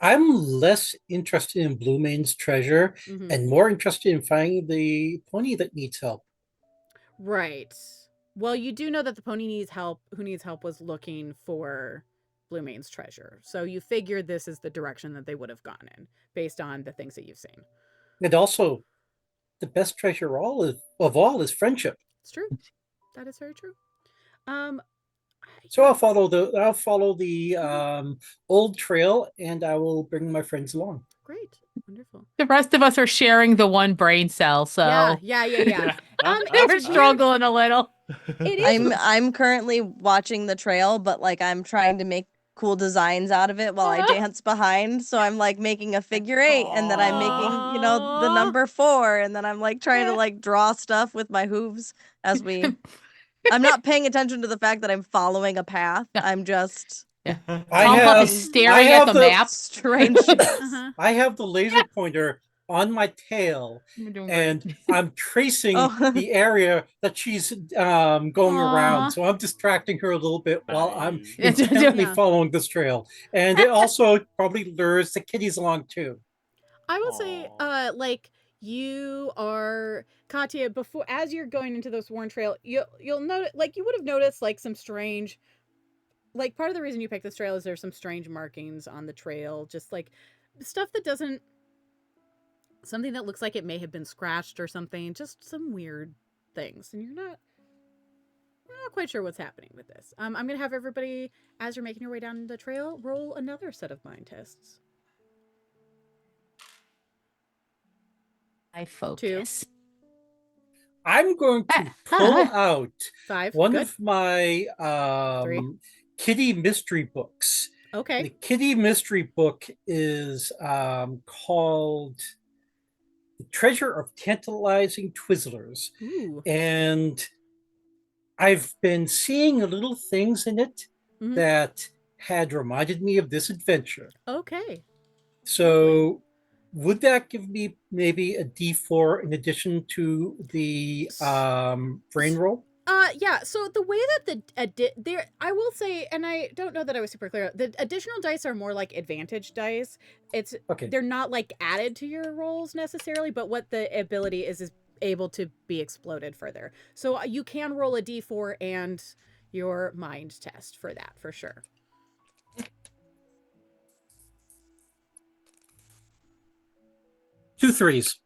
I'm less interested in Blue Main's treasure Mhm. and more interested in finding the pony that needs help. Right. Well, you do know that the pony who needs help was looking for Blue Main's treasure. So you figured this is the direction that they would have gone in based on the things that you've seen. And also, the best treasure of all is friendship. It's true. That is very true. Um So I'll follow the old trail, and I will bring my friends along. Great. Wonderful. The rest of us are sharing the one brain cell, so Yeah. we're It's weird. struggling a little. It is I'm currently watching the trail, but like I'm trying to make cool designs out of it while I dance behind. So I'm like making a figure 8 and then I'm making, the number 4 and then I'm like trying to like draw stuff with my hooves as I'm not paying attention to the fact that I'm following a path. I'm just Tom Puff is staring at the map. strange shapes. Uh-huh. I have the laser pointer on my tail, You're doing and great. I'm tracing Oh. the area that she's going around. So I'm distracting her a little bit while I'm Nice. intently Yeah. following this trail. And it also probably lures the kitties along too. I will say, like you are Katya. Before, as you're going into this worn trail, you'll notice, like you would have noticed, like some strange, like part of the reason you picked this trail is there's some strange markings on the trail, just like stuff that doesn't, something that looks like it may have been scratched or something, just some weird things, and you're not quite sure what's happening with this. I'm gonna have everybody, as you're making your way down the trail, roll another set of mind tests. I focus. I'm going to pull out 5. one Good. of my 3. kitty mystery books. Okay. The kitty mystery book is called The Treasure of Tantalizing Twizzlers. Ooh. And I've been seeing little things in it Mhm. that had reminded me of this adventure. Okay. So would that give me maybe a D4 in addition to the brain roll? Yeah, so the way that there, I will say, and I don't know that I was super clear, the additional dice are more like advantage dice. Okay. They're not like added to your rolls necessarily, but what the ability is able to be exploded further. So you can roll a D4 and your mind test for that, for sure. 2 threes.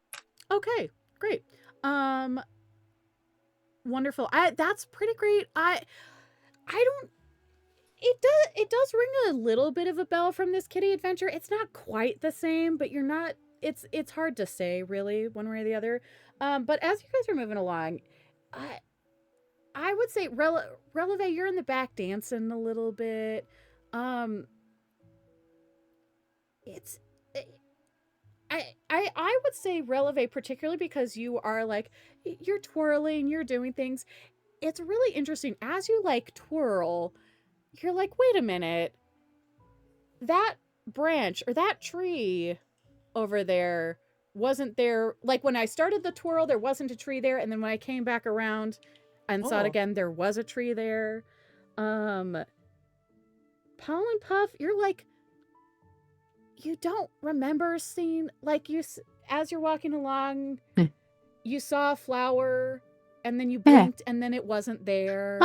Okay, great. Wonderful. That's pretty great. I don't it does ring a little bit of a bell from this kitty adventure. It's not quite the same, but you're not it's hard to say really one way or the other. But as you guys are moving along, I would say Releve, you're in the back dancing a little bit. It's I would say Releve, particularly because you are like you're twirling, you're doing things. It's really interesting as you like twirl. You're like, wait a minute, that branch or that tree over there wasn't there. Like when I started the twirl, there wasn't a tree there, and then when I came back around and saw it again, there was a tree there. Pollen Puff, you're like, you don't remember seeing, like, as you're walking along, you saw a flower, and then you blinked, and then it wasn't there.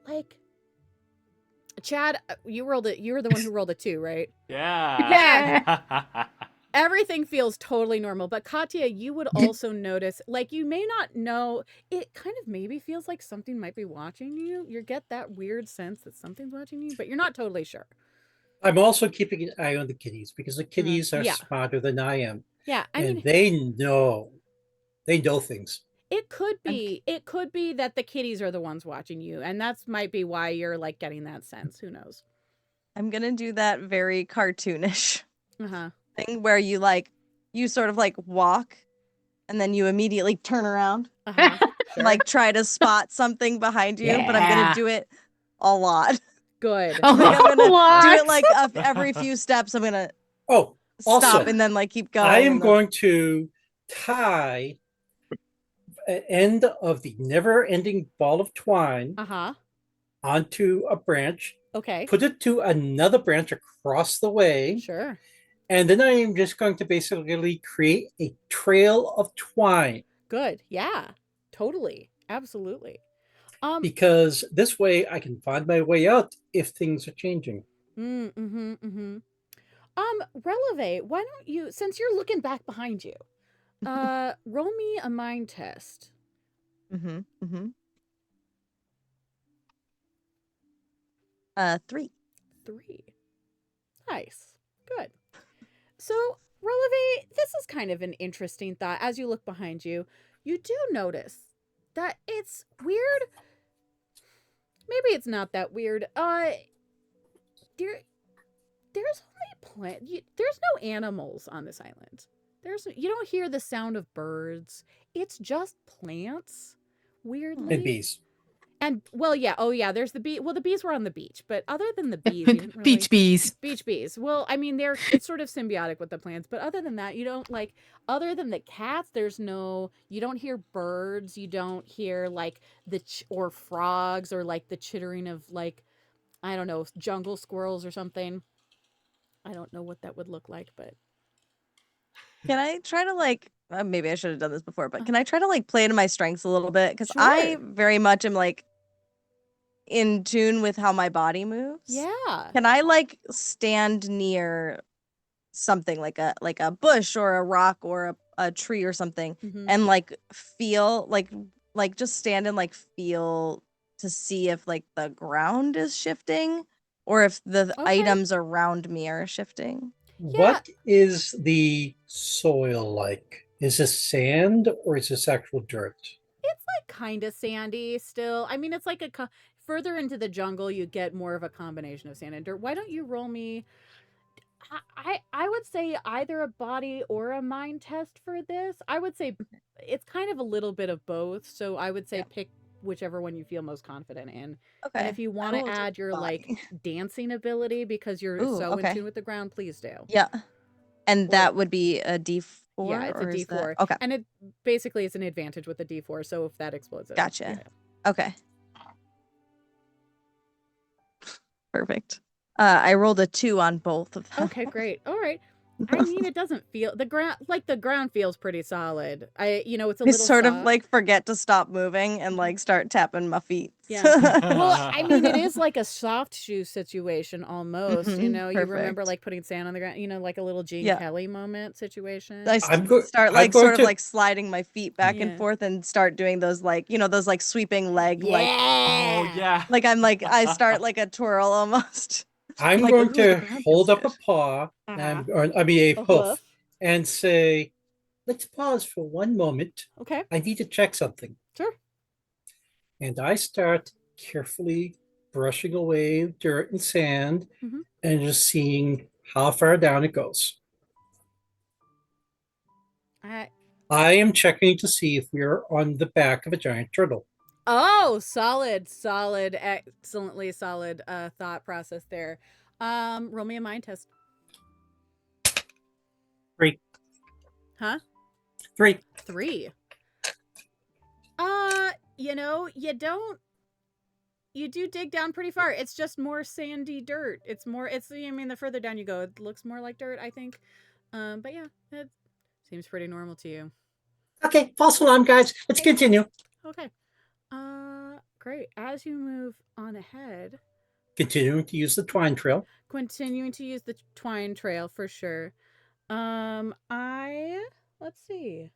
Like, Chad, you rolled it. You were the one who rolled a 2, right? Yeah. Everything feels totally normal. But Katya, you would also notice, like, you may not know, it kind of maybe feels like something might be watching you. You get that weird sense that something's watching you, but you're not totally sure. I'm also keeping an eye on the kitties because the kitties are Yeah. smarter than I am. Yeah, I And mean, they know things. it could be that the kitties are the ones watching you, and that's might be why you're like getting that sense. Who knows? I'm gonna do that very cartoonish Uh-huh. thing where you sort of like walk and then you immediately turn around. Uh-huh. Sure. Like try to spot something behind you, but I'm gonna do it a lot. Good. I'm gonna do it like every few steps. I'm gonna stop also, and then like keep going. I am going to tie an end of the never-ending ball of twine onto a branch. Okay. Put it to another branch across the way. Sure. And then I am just going to basically create a trail of twine. Good. Yeah. Totally. Absolutely. Because this way I can find my way out if things are changing. Releve, why don't you, since you're looking back behind you, roll me a mind test. 3. 3. Nice. Good. So, Releve, this is kind of an interesting thought. As you look behind you, you do notice that it's weird. Maybe it's not that weird. There's only there's no animals on this island. You don't hear the sound of birds. It's just plants. Weirdly. And bees. And there's the bee. Well, the bees were on the beach, but other than the bees, you didn't really... Beach bees. Well, I mean, it's sort of symbiotic with the plants, but other than that, you don't other than the cats, you don't hear birds, you don't hear like or frogs or like the chittering of like, I don't know, jungle squirrels or something. I don't know what that would look like, but can I try to maybe I should have done this before, but can I try to play to my strengths a little bit? Because I very much am in tune with how my body moves. Yeah. Can I stand near something like a bush or a rock or a tree or something and feel just stand and feel to see if the ground is shifting or if the items around me are shifting? Yeah. What is the soil like? Is this sand or is this actual dirt? It's kind of sandy still. I mean, it's further into the jungle, you get more of a combination of sand and dirt. Why don't you roll me? I would say either a body or a mind test for this. I would say it's kind of a little bit of both. So I would say Yeah. pick whichever one you feel most confident in. And Okay. if you I want to will do add your like body. dancing ability because you're Ooh, so in okay. tune with the ground, please do. Yeah. And Or that would be a D4, yeah, it's a or is that D4. okay? And it basically is an advantage with the D4. So if that explodes it. Gotcha. Yeah. Okay. Perfect. I rolled a 2 on both of them. Okay, great. All right. I mean, it doesn't feel the ground feels pretty solid. It's a I little sort of soft. like forget to stop moving and like start tapping my feet. Yeah. Well, I mean, it is like a soft shoe situation almost. Mhm, You remember perfect. like putting sand on the ground. Like a little Gene Yeah. Kelly moment situation. I I'm go- start I'm like going sort of to like sliding my feet back and Yeah. forth and start doing those like those like sweeping leg Oh Yeah. yeah. like I'm like I start like a twirl almost. I'm Like, going ooh, the to ground hold feels up a good. paw, Uh-huh. I mean a A hoof, hoof. and say, "Let's pause for one moment. Okay. I need to check something." Sure. And I start carefully brushing away dirt and sand Mhm. and just seeing how far down it goes. I I am checking to see if we're on the back of a giant turtle. Oh, solid, excellently solid thought process there. Roll me a mind test. 3. Huh? 3. 3. You do dig down pretty far. It's just more sandy dirt. The further down you go, it looks more like dirt, I think. But yeah, it seems pretty normal to you. Okay, false alarm, guys. Let's Okay. continue. Okay. Great. As you move on ahead, Continuing to use the twine trail. continuing to use the twine trail for sure. Let's see.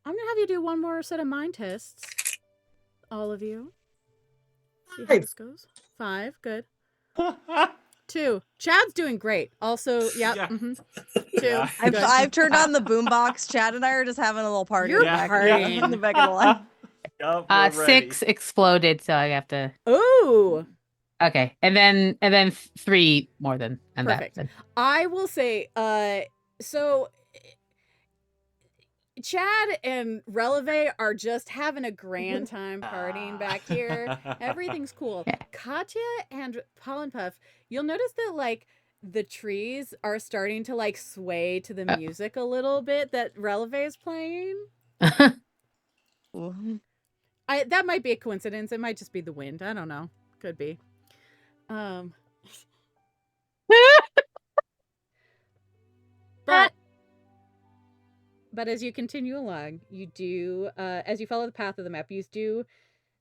I'm gonna have you do one more set of mind tests. All of you. See how 5. this goes. 5, good. 2. Chad's doing great. Also, yep. Yeah. 2. Yeah. I've Good. I've turned on the boombox. Chad and I are just having a little party You're in the back partying. in the back of the line. Yup, we're ready. 6 exploded, so I have to. Ooh. Okay, and then 3 more than and Perfect. that. I will say, so Chad and Releve are just having a grand time partying back here. Everything's cool. Yeah. Katya and Pollen Puff, you'll notice that like the trees are starting to like sway to the music a little bit that Releve is playing. Ooh. That might be a coincidence. It might just be the wind. I don't know. Could be. But as you continue along, you do, as you follow the path of the map, you do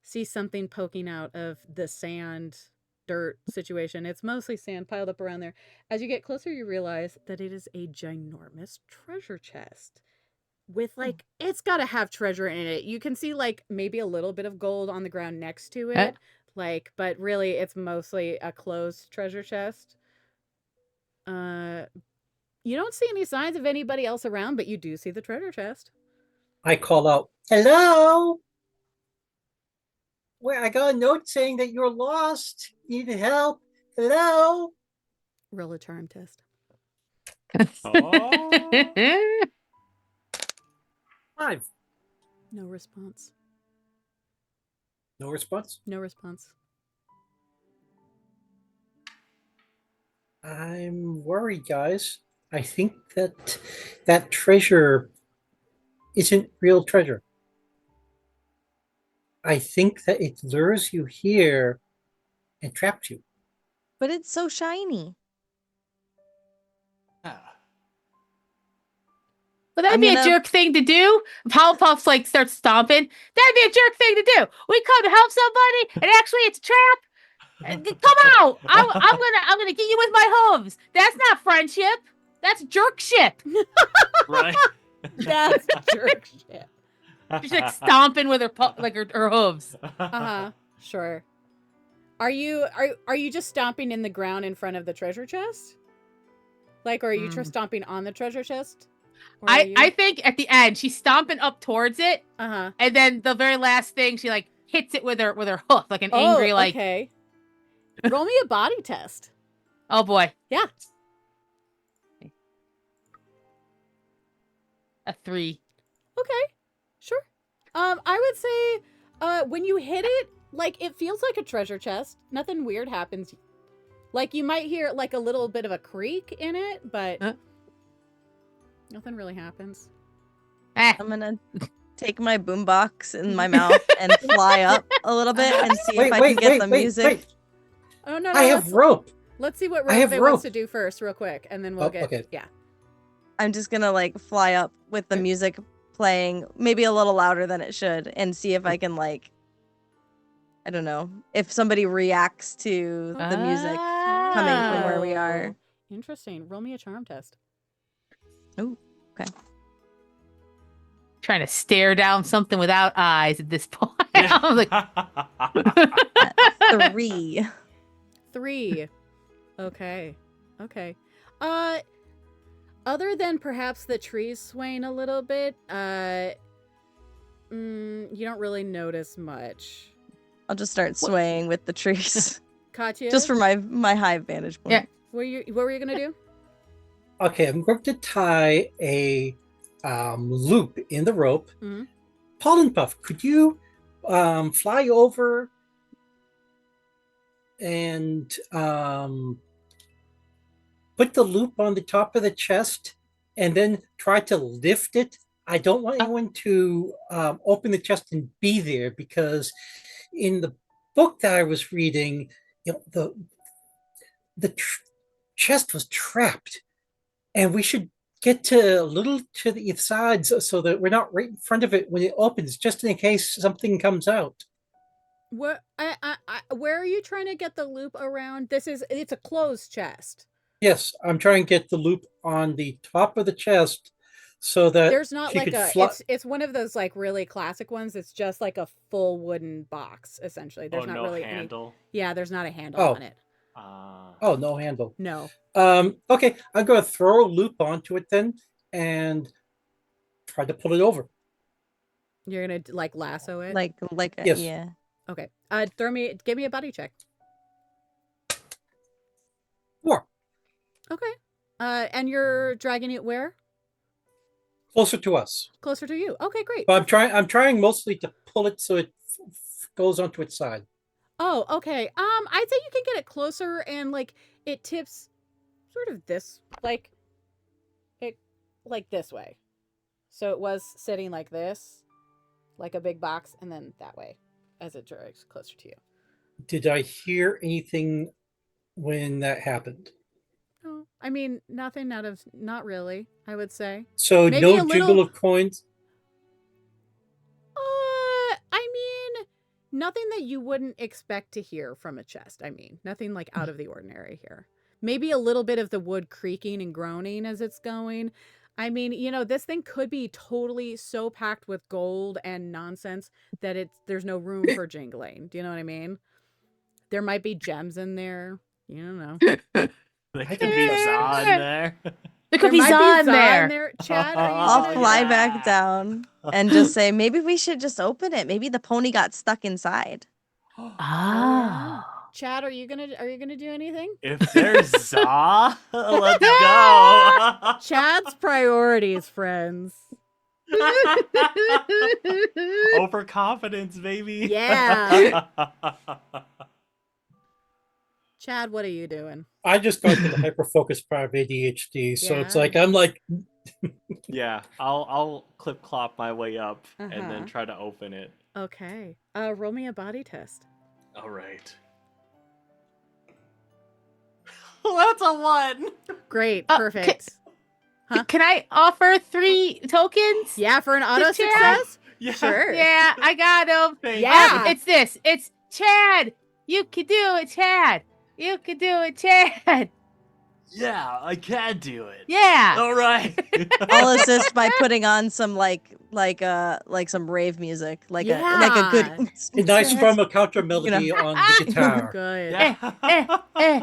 see something poking out of the sand, dirt situation. It's mostly sand piled up around there. As you get closer, you realize that it is a ginormous treasure chest with like, it's got to have treasure in it. You can see like maybe a little bit of gold on the ground next to it. But really it's mostly a closed treasure chest. You don't see any signs of anybody else around, but you do see the treasure chest. I call out, "Hello? Wait, I got a note saying that you're lost. Need help? Hello?" Roll a charm test. Oh. 5. No response. No response. No response. I'm worried, guys. I think that treasure isn't real treasure. I think that it lures you here and traps you. But it's so shiny. Yeah. Well, that'd I'm be a gonna- jerk thing to do. Powerpuffs like start stomping. That'd be a jerk thing to do. We come to help somebody, and actually it's a trap. Come out! I'm gonna get you with my hooves. That's not friendship. That's jerkship. Right. That's jerk shit. She's like stomping with her hooves. Sure. Are you just stomping in the ground in front of the treasure chest? Like, or are you stomping on the treasure chest? Or I think at the end she's stomping up towards it, and then the very last thing she like hits it with her hoof, like an angry like. Okay. Roll me a body test. Oh boy. Yeah. a 3. Okay, sure. I would say, when you hit it, like, it feels like a treasure chest. Nothing weird happens. Like, you might hear, like, a little bit of a creak in it, but nothing really happens. I'm gonna take my boombox in my mouth and fly up a little bit and see if I can get the music. Wait. Oh, no, I have rope. Let's see what I have Releve wants to rope. do first, real quick, and then we'll get... Okay. Yeah. I'm just gonna like fly up with the music playing, maybe a little louder than it should, and see if I can like, I don't know, if somebody reacts to the music coming from where we are. Oh, interesting. Roll me a charm test. Oh, okay. Trying to stare down something without eyes at this point. Yeah. I'm like, 3. 3. Okay. Other than perhaps the trees swaying a little bit, you don't really notice much. I'll just start swaying with the trees, Katya? just for my high vantage point. Yeah. What were you gonna do? Okay, I'm going to tie a loop in the rope. Mm-hmm. Pollen Puff, could you fly over and put the loop on the top of the chest and then try to lift it? I don't want anyone to open the chest and be there, because in the book that I was reading, the chest was trapped, and we should get to a little to the sides so that we're not right in front of it when it opens, just in case something comes out. Where are you trying to get the loop around? It's a closed chest. Yes, I'm trying to get the loop on the top of the chest so that There's not she like could it's one of those like really classic ones. It's just like a full wooden box, essentially. There's not no really handle. Yeah, there's not a handle on it. Oh, no handle. No. Okay, I'm going to throw a loop onto it then and try to pull it over. You're gonna like lasso it? Yes. Yeah. Okay. Give me a body check. 4. Okay. And you're dragging it where? Closer to us. Closer to you. Okay, great. But I'm trying mostly to pull it so it goes onto its side. Oh, okay. I'd say you can get it closer and like it tips sort of this like this way. So it was sitting like this, like a big box, and then that way as it drags closer to you. Did I hear anything when that happened? No, I mean not really, I would say. So Maybe no a jiggle little- of coins? I mean, nothing that you wouldn't expect to hear from a chest. I mean, nothing like out of the ordinary here. Maybe a little bit of the wood creaking and groaning as it's going. I mean, this thing could be totally so packed with gold and nonsense that there's no room for jingling. Do you know what I mean? There might be gems in there. You don't know. There could be Za in there. there could be might Za in Za there. Chad, are you I'll gonna- fly back down and just say, maybe we should just open it. Maybe the pony got stuck inside. Oh. Chad, are you gonna do anything? If there's Za, let's go. Chad's priorities, friends. Overconfidence, baby. Yeah. Chad, what are you doing? I just got to the hyper-focus part of ADHD, so it's Yeah. like, I'm like, Yeah, I'll clip clop my way up and Uh-huh. then try to open it. Okay. Roll me a body test. All right. That's a 1. Great. Oh, Perfect. Huh? Can I offer 3 tokens? Yeah, for an auto Chad? success? Yeah. Sure. Yeah, I got him. Thank Yeah. you. It's this. It's Chad. You can do it, Chad. You can do it, Chad. Yeah, I can do it. Yeah. All right. I'll assist by putting on some like some rave music, like a good a nice from a counter melody on the guitar. Good. Yeah.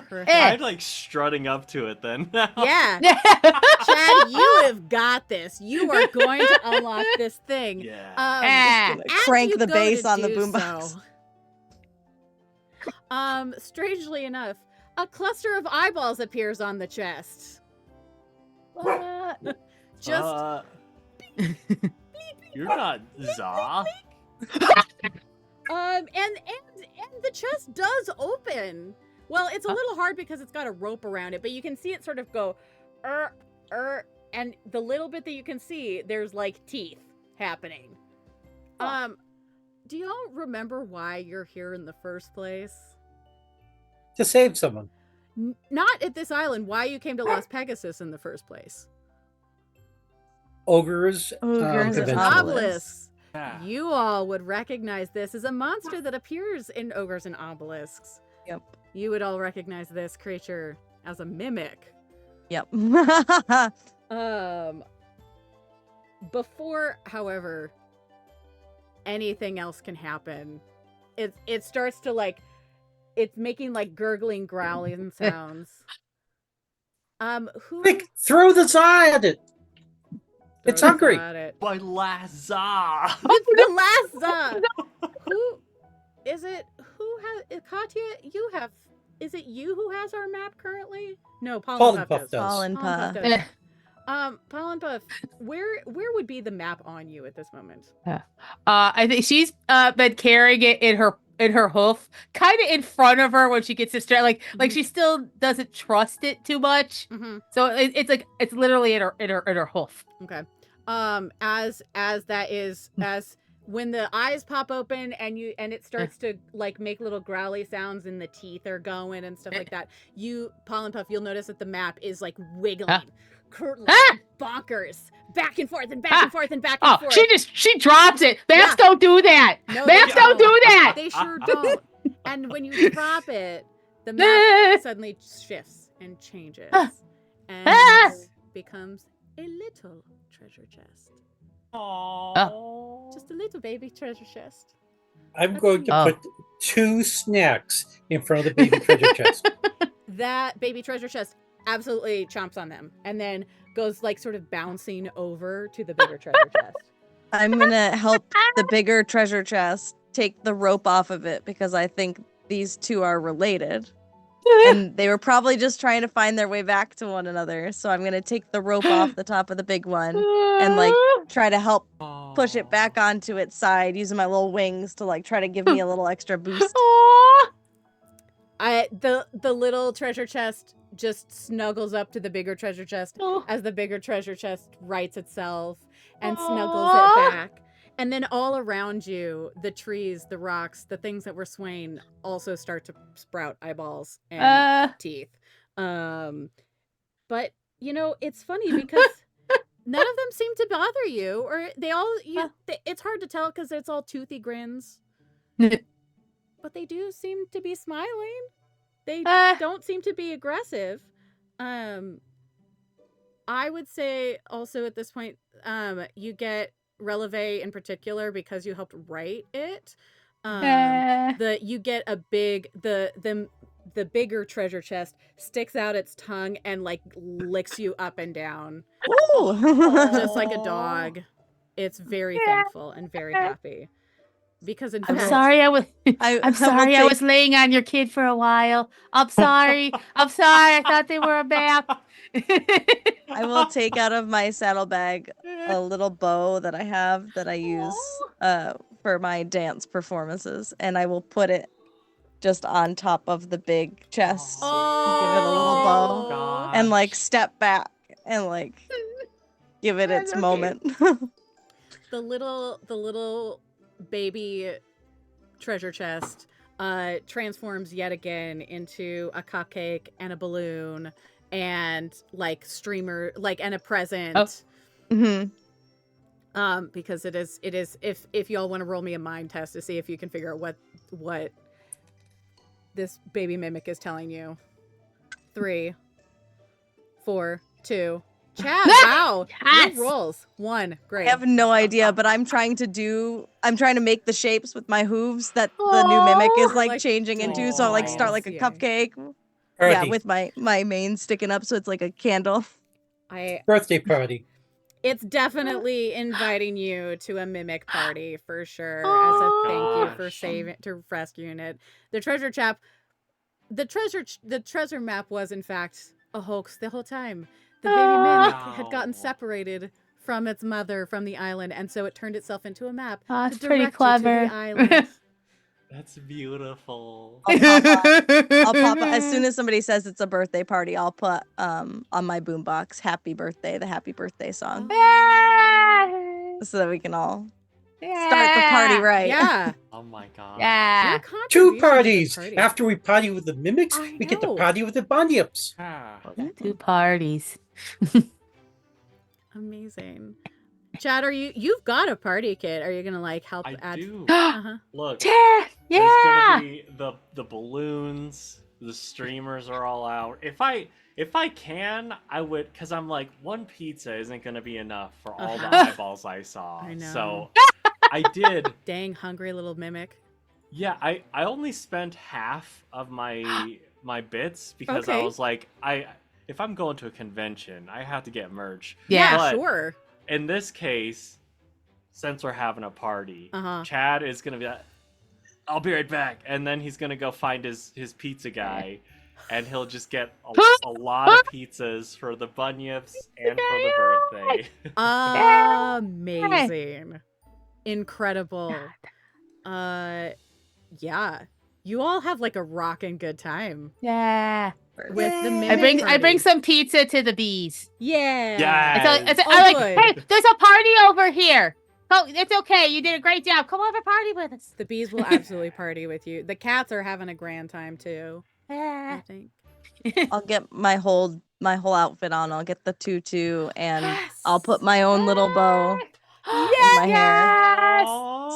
Perfect. I'm like strutting up to it then. Yeah. Chad, you have got this. You are going to unlock this thing. Yeah. As crank you the go bass to on the do boombox. so, strangely enough, a cluster of eyeballs appears on the chest. What? Just Uh, bing, You're not Za. And the chest does open. Well, it's a little hard because it's got a rope around it, but you can see it sort of go, and the little bit that you can see, there's like teeth happening. Do y'all remember why you're here in the first place? To save someone. Not at this island. Why you came to Las Pegasus in the first place? Ogres. Ogres and convention. Obelisks. Yeah. You all would recognize this as a monster that appears in Ogres and Obelisks. Yep. You would all recognize this creature as a mimic. Yep. Before, however, anything else can happen, it starts to like, it's making like gurgling, growling sounds. Who Quick, throw the Za at it. It's throws hungry. at it? My last Za. It's the last Za. Who is it? Who has Katya? You have. Is it you who has our map currently? No, Pollen Puff does. Pollen Puff. does. Pollen Puff, where would be the map on you at this moment? I think she's been carrying it in her hoof, kind of in front of her when she gets distracted. Like she still doesn't trust it too much. Mm-hmm. So it's like it's literally in her hoof. Okay. As that is as when the eyes pop open and it starts to like make little growly sounds and the teeth are going and stuff like that. Pollen Puff, you'll notice that the map is like wiggling. Bonkers, back and forth and back and forth and back and forth. She drops it. Maps don't do that. No, Maps they don't do that. They sure don't. And when you drop it, the map suddenly shifts and changes and becomes a little treasure chest. Aww. Just a little baby treasure chest. I'm going to put 2 snacks in front of the baby treasure chest. That baby treasure chest absolutely chomps on them and then goes like sort of bouncing over to the bigger treasure chest. I'm gonna help the bigger treasure chest take the rope off of it because I think these two are related. And they were probably just trying to find their way back to one another. So I'm gonna take the rope off the top of the big one and like try to help push it back onto its side using my little wings to like try to give me a little extra boost. The little treasure chest just snuggles up to the bigger treasure chest as the bigger treasure chest rights itself and snuggles it back. And then all around you, the trees, the rocks, the things that were swaying also start to sprout eyeballs and teeth. But, you know, it's funny because none of them seem to bother you, or they all, it's hard to tell because it's all toothy grins. But they do seem to be smiling. They don't seem to be aggressive. I would say also at this point, you get Releve in particular because you helped write it. You get a big the bigger treasure chest sticks out its tongue and like licks you up and down. Just like a dog. It's very thankful and very happy. Because in I'm fact, sorry I'm sorry I was laying on your kid for a while. I'm sorry. I thought they were a map. I will take out of my saddlebag a little bow that I have that I use for my dance performances, and I will put it just on top of the big chest. Give it a little bow and like step back and like give it its moment. the little baby treasure chest transforms yet again into a cupcake and a balloon and like streamer and a present. Because it is if y'all want to roll me a mind test to see if you can figure out what this baby mimic is telling you. 3, 4, 2. Chat. Wow. Yes. Good rolls. 1. Great. I have no idea, but I'm trying to make the shapes with my hooves that the new mimic is like changing into. So I like start like a cupcake. Yeah, with my mane sticking up so it's like a candle. Birthday party. It's definitely inviting you to a mimic party for sure as a thank you for rescuing it. The treasure map was in fact a hoax the whole time. The baby mimic had gotten separated from its mother from the island, and so it turned itself into a map Oh, to it's pretty direct you to clever. the island. That's beautiful. I'll pop on. As soon as somebody says it's a birthday party, I'll put on my boombox "Happy Birthday," the Happy Birthday song, so that we can all start the party right. Yeah. Oh my god. Your Yeah. contribution Two to the parties. party. After we party with the mimics, I we get to know. party with the Bondiups. Ah. Two parties. Amazing. Chad, you've got a party kit. Are you gonna like help I add? do. Uh-huh. Look, Yeah. there's Yeah. gonna be the balloons. The streamers are all out. If I can, I would, because I'm like, one pizza isn't gonna be enough for all the Uh-huh. eyeballs I saw. I know. So I did. Dang hungry little mimic. Yeah, I only spent half of my bits because I Okay. was like, if I'm going to a convention, I have to get merch. Yeah. But Sure. in this case, since we're having a party, Uh-huh. Chad is gonna be like, I'll be right back, and then he's gonna go find his pizza guy, and he'll just get a lot of pizzas for the bunyips and for the birthday. Amazing. Incredible. Yeah. You all have like a rockin' good time Yeah. with the Yay. mimic I bring party. some pizza to the bees. Yeah. Yeah. It's a, Oh, I like, good. hey, there's a party over here. Oh, it's okay. You did a great job. Come over, party with us. The bees will absolutely party with you. The cats are having a grand time too, I Yeah. think. I'll get my whole outfit on. I'll get the tutu, and Yes. I'll put my own little bow in my hair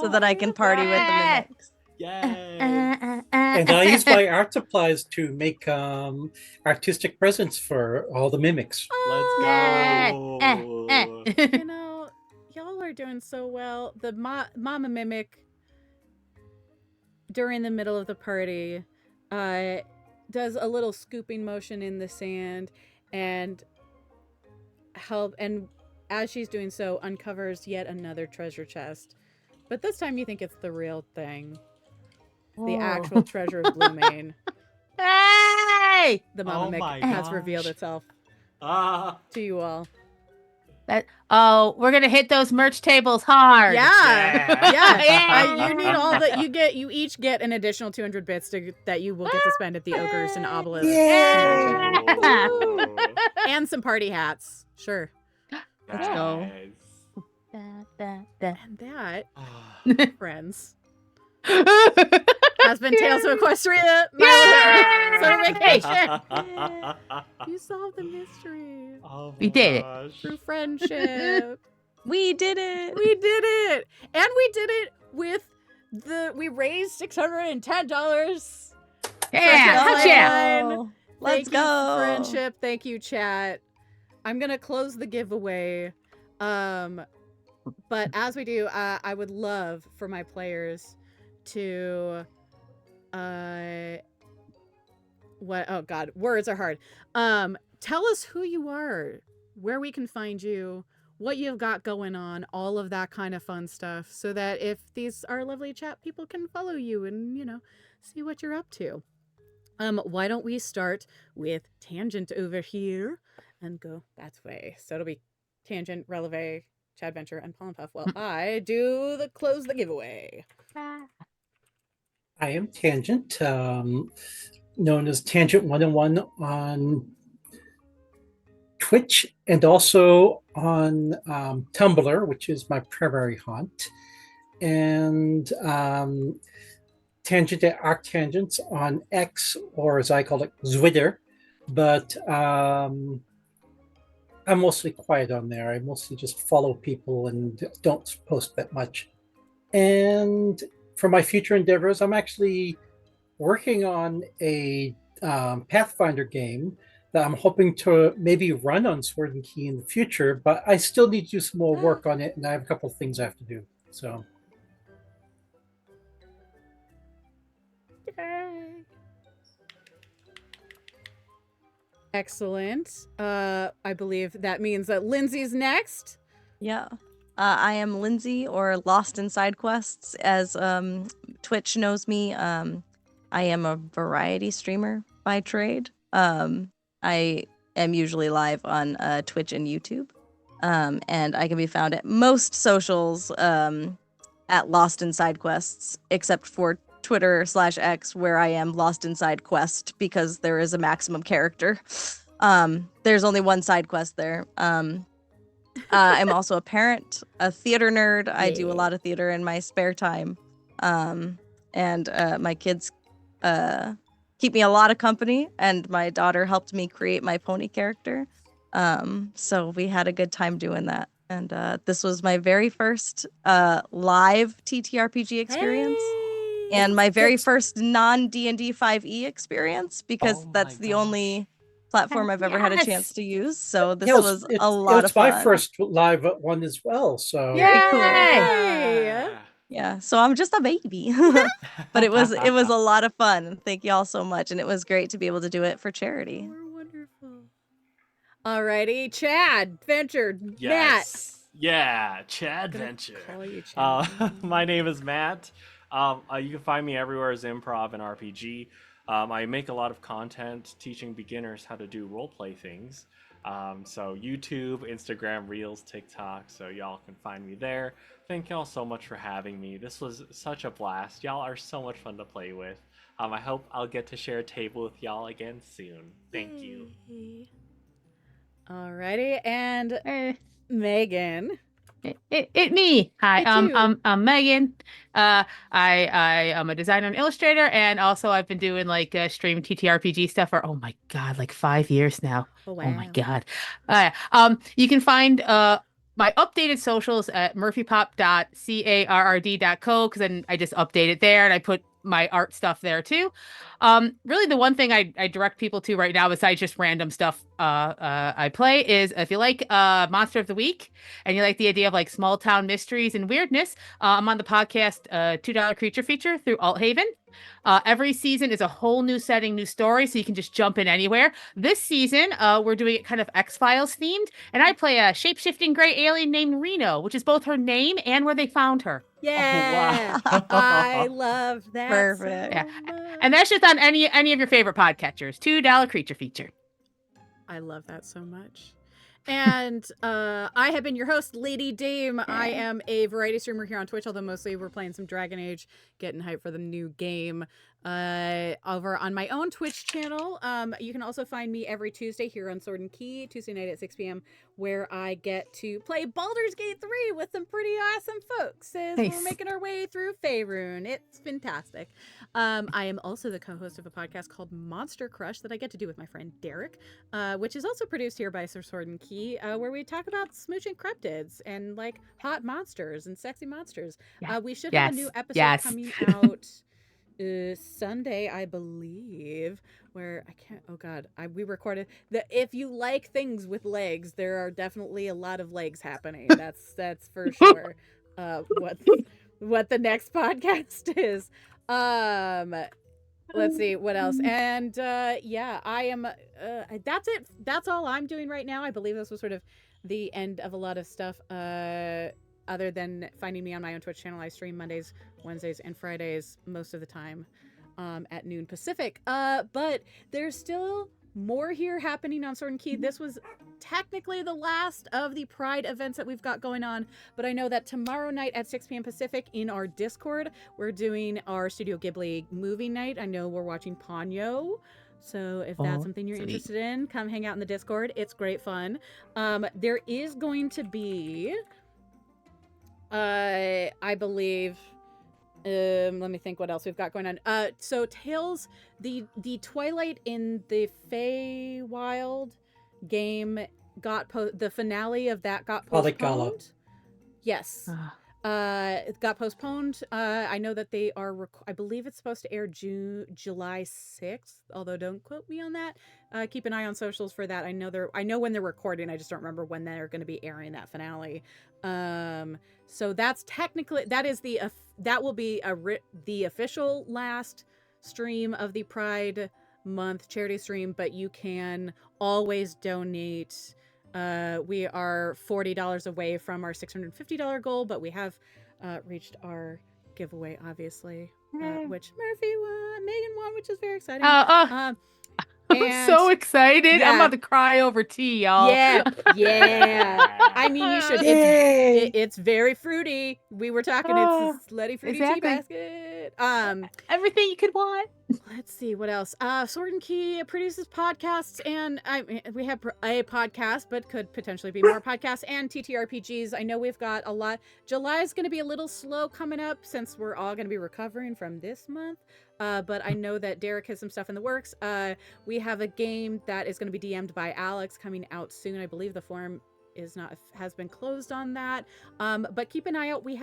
so that I can party with the Yeah. mimics. Yes. And I use my art supplies to make artistic presents for all the mimics. Let's Yeah. go. You know, y'all are doing so well. The mama mimic during the middle of the party does a little scooping motion in the sand and as she's doing so uncovers yet another treasure chest. But this time you think it's the real thing. The Whoa. actual treasure of Blue Mane. Hey! The mama Oh mimic my has revealed gosh. itself Ah. to you all. Oh, we're gonna hit those merch tables hard. Yeah. Yeah. Yeah. You need all that. You each get an additional 200 bits that you will get to spend at the Ogres and Obelisks Yeah. convention. Ooh. And some party hats. Sure. Let's go. Nice. And that, Ah. friends, has been Tales of Equestria, my summer vacation. You solved the mystery Oh We my did it. gosh. through friendship. We did it. We did it, and we did it with we raised $610. Yeah, Let's heck yeah. go. Let's Thank you, go. friendship. Thank you, chat. I'm gonna close the giveaway. But as we do, I would love for my players to oh god, words are hard. Tell us who you are, where we can find you, what you've got going on, all of that kind of fun stuff, so that if these are lovely chat people can follow you and, see what you're up to. Why don't we start with Tangent over here and go that way? So it'll be Tangent, Releve, Chad Venture, and Pollen Puff. Well, I do close the giveaway. I am Tangent, known as Tangent 101 on Twitch and also on Tumblr, which is my primary haunt, and Tangent at Arctangents on X, or as I call it, Zwitter. But I'm mostly quiet on there. I mostly just follow people and don't post that much. And for my future endeavors, I'm actually working on a Pathfinder game that I'm hoping to maybe run on Sword and Key in the future, but I still need to do some more work on it, and I have a couple of things I have to do. So, Yay. Excellent. I believe that means that Lindsey's next. Yeah. I am Lindsey, or Lost in Side Quests, as Twitch knows me. I am a variety streamer by trade. I am usually live on Twitch and YouTube. And I can be found at most socials at Lost in Side Quests, except for Twitter/X, where I am Lost in Side Quest because there is a maximum character. There's only one side quest there. I'm also a parent, a theater nerd. I do a lot of theater in my spare time. And my kids keep me a lot of company, and my daughter helped me create my pony character. So we had a good time doing that. And this was my very first live TTRPG experience. Hey! And my very first non-D&D 5e experience, because that's the only platform I've ever had a chance to use. So this was a lot of fun. It's my first live one as well. So Yay! Yeah, so I'm just a baby. But it was a lot of fun. Thank you all so much. And it was great to be able to do it for charity. We're wonderful. Alrighty, Chad, Venture, Yes. Yeah, Chad Matt. Venture. Call you Chad. My name is Matt. You can find me everywhere as improv and RPG. I make a lot of content teaching beginners how to do roleplay things. So YouTube, Instagram, Reels, TikTok. So y'all can find me there. Thank y'all so much for having me. This was such a blast. Y'all are so much fun to play with. I hope I'll get to share a table with y'all again soon. Thank you. Alrighty, and Megan. It me. Hi, It's you. I'm Megan. I am a designer and illustrator, and also I've been doing like stream TTRPG stuff for, oh my god, like 5 years now. Oh wow. Oh my god. You can find my updated socials at murphypop.carrd.co, because then I just update it there and I put my art stuff there too. Really the one thing I direct people to right now, besides just random stuff I play, is if you like Monster of the Week and you like the idea of like small town mysteries and weirdness, I'm on the podcast $2 Creature Feature through Althaven. Every season is a whole new setting, new story, so you can just jump in anywhere. This season, we're doing it kind of X-Files themed, and I play a shape-shifting gray alien named Reno, which is both her name and where they found her. Yeah. Oh, wow. I love that. Perfect. So Yeah. much. And that's just on any of your favorite podcatchers. $2 Creature Feature. I love that so much. And I have been your host, Lady Dame. I am a variety streamer here on Twitch, although mostly we're playing some Dragon Age, getting hyped for the new game. Over on my own Twitch channel. You can also find me every Tuesday here on Sword and Key, Tuesday night at 6 p.m., where I get to play Baldur's Gate 3 with some pretty awesome folks as we're making our way through Faerun. It's fantastic. I am also the co-host of a podcast called Monster Crush that I get to do with my friend Derek, which is also produced here by Sir Sword and Key, where we talk about smooching cryptids and like hot monsters and sexy monsters. We should have a new episode coming out Sunday, I believe, where I can't, oh god, we recorded that if you like things with legs, there are definitely a lot of legs happening. That's for sure. What the next podcast is. Let's see what else. And yeah, I am that's it. That's all I'm doing right now. I believe this was sort of the end of a lot of stuff. Other than finding me on my own Twitch channel, I stream Mondays, Wednesdays, and Fridays most of the time at noon Pacific. But there's still more here happening on Sword and Key. This was technically the last of the Pride events that we've got going on, but I know that tomorrow night at 6 p.m. Pacific in our Discord, we're doing our Studio Ghibli movie night. I know we're watching Ponyo. So if that's something you're interested in, come hang out in the Discord. It's great fun. There is going to be... I believe let me think what else we've got going on. So Tales, the Twilight in the Feywild game got the finale of that got postponed. Yes. It got postponed. I know that they are I believe it's supposed to air July 6th, although don't quote me on that. Keep an eye on socials for that. I know when they're recording. I just don't remember when they're going to be airing that finale. So that's technically that will be the official last stream of the Pride Month charity stream, but you can always donate. We are $40 away from our $650 goal, but we have reached our giveaway, obviously, which Megan won, which is very exciting. I'm so excited. I'm Yeah. about to cry over tea, y'all. Yeah, yeah. I mean, you should. Yay! It's very fruity. We were talking. Oh, It's a slutty fruity exactly. tea basket. Everything you could want. Let's see what else. Sword and Key produces podcasts, and we have a podcast, but could potentially be more podcasts and TTRPGs. I know we've got a lot. July is going to be a little slow coming up since we're all going to be recovering from this month. But I know that Derek has some stuff in the works. We have a game that is going to be DM'd by Alex coming out soon. I believe the forum has been closed on that. But keep an eye out. We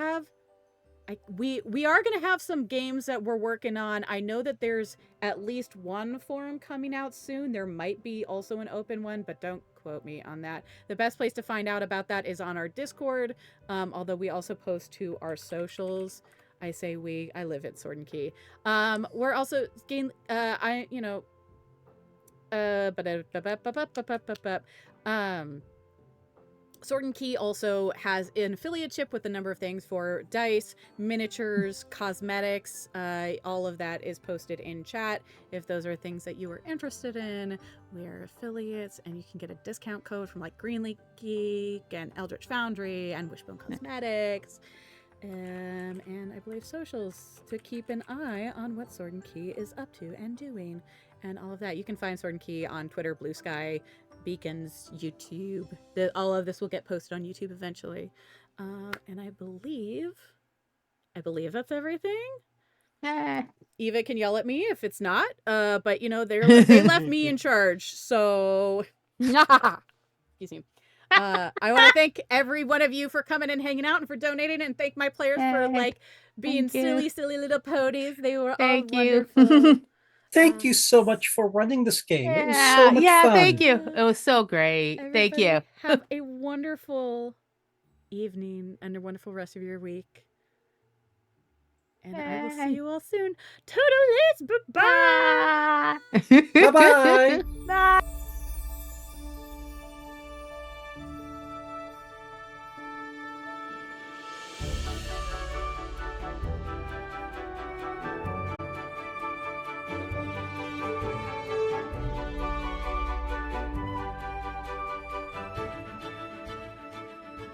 are going to have some games that we're working on. I know that there's at least one forum coming out soon. There might be also an open one, but don't quote me on that. The best place to find out about that is on our Discord, although we also post to our socials. I say we. I live at Sword and Key. We're also Sword and Key also has an affiliateship with a number of things for dice, miniatures, cosmetics. All of that is posted in chat. If those are things that you are interested in, we are affiliates, and you can get a discount code from like Greenleaf Geek and Eldritch Foundry and Wishbone Cosmetics. And I believe socials to keep an eye on what Sword and Key is up to and doing, and all of that. You can find Sword and Key on Twitter, Blue Sky, Beacons, YouTube. All of this will get posted on YouTube eventually. And I believe that's everything. Eva can yell at me if it's not. But they left me in charge, so excuse me. I want to thank every one of you for coming and hanging out and for donating, and thank my players for being silly little ponies. They were all wonderful. Thank you so much for running this game. It was so much fun. Thank you. It was so great. Thank you. Have a wonderful evening and a wonderful rest of your week. And I will see you all soon. Toodaloo! Bye-bye! Bye-bye! Bye.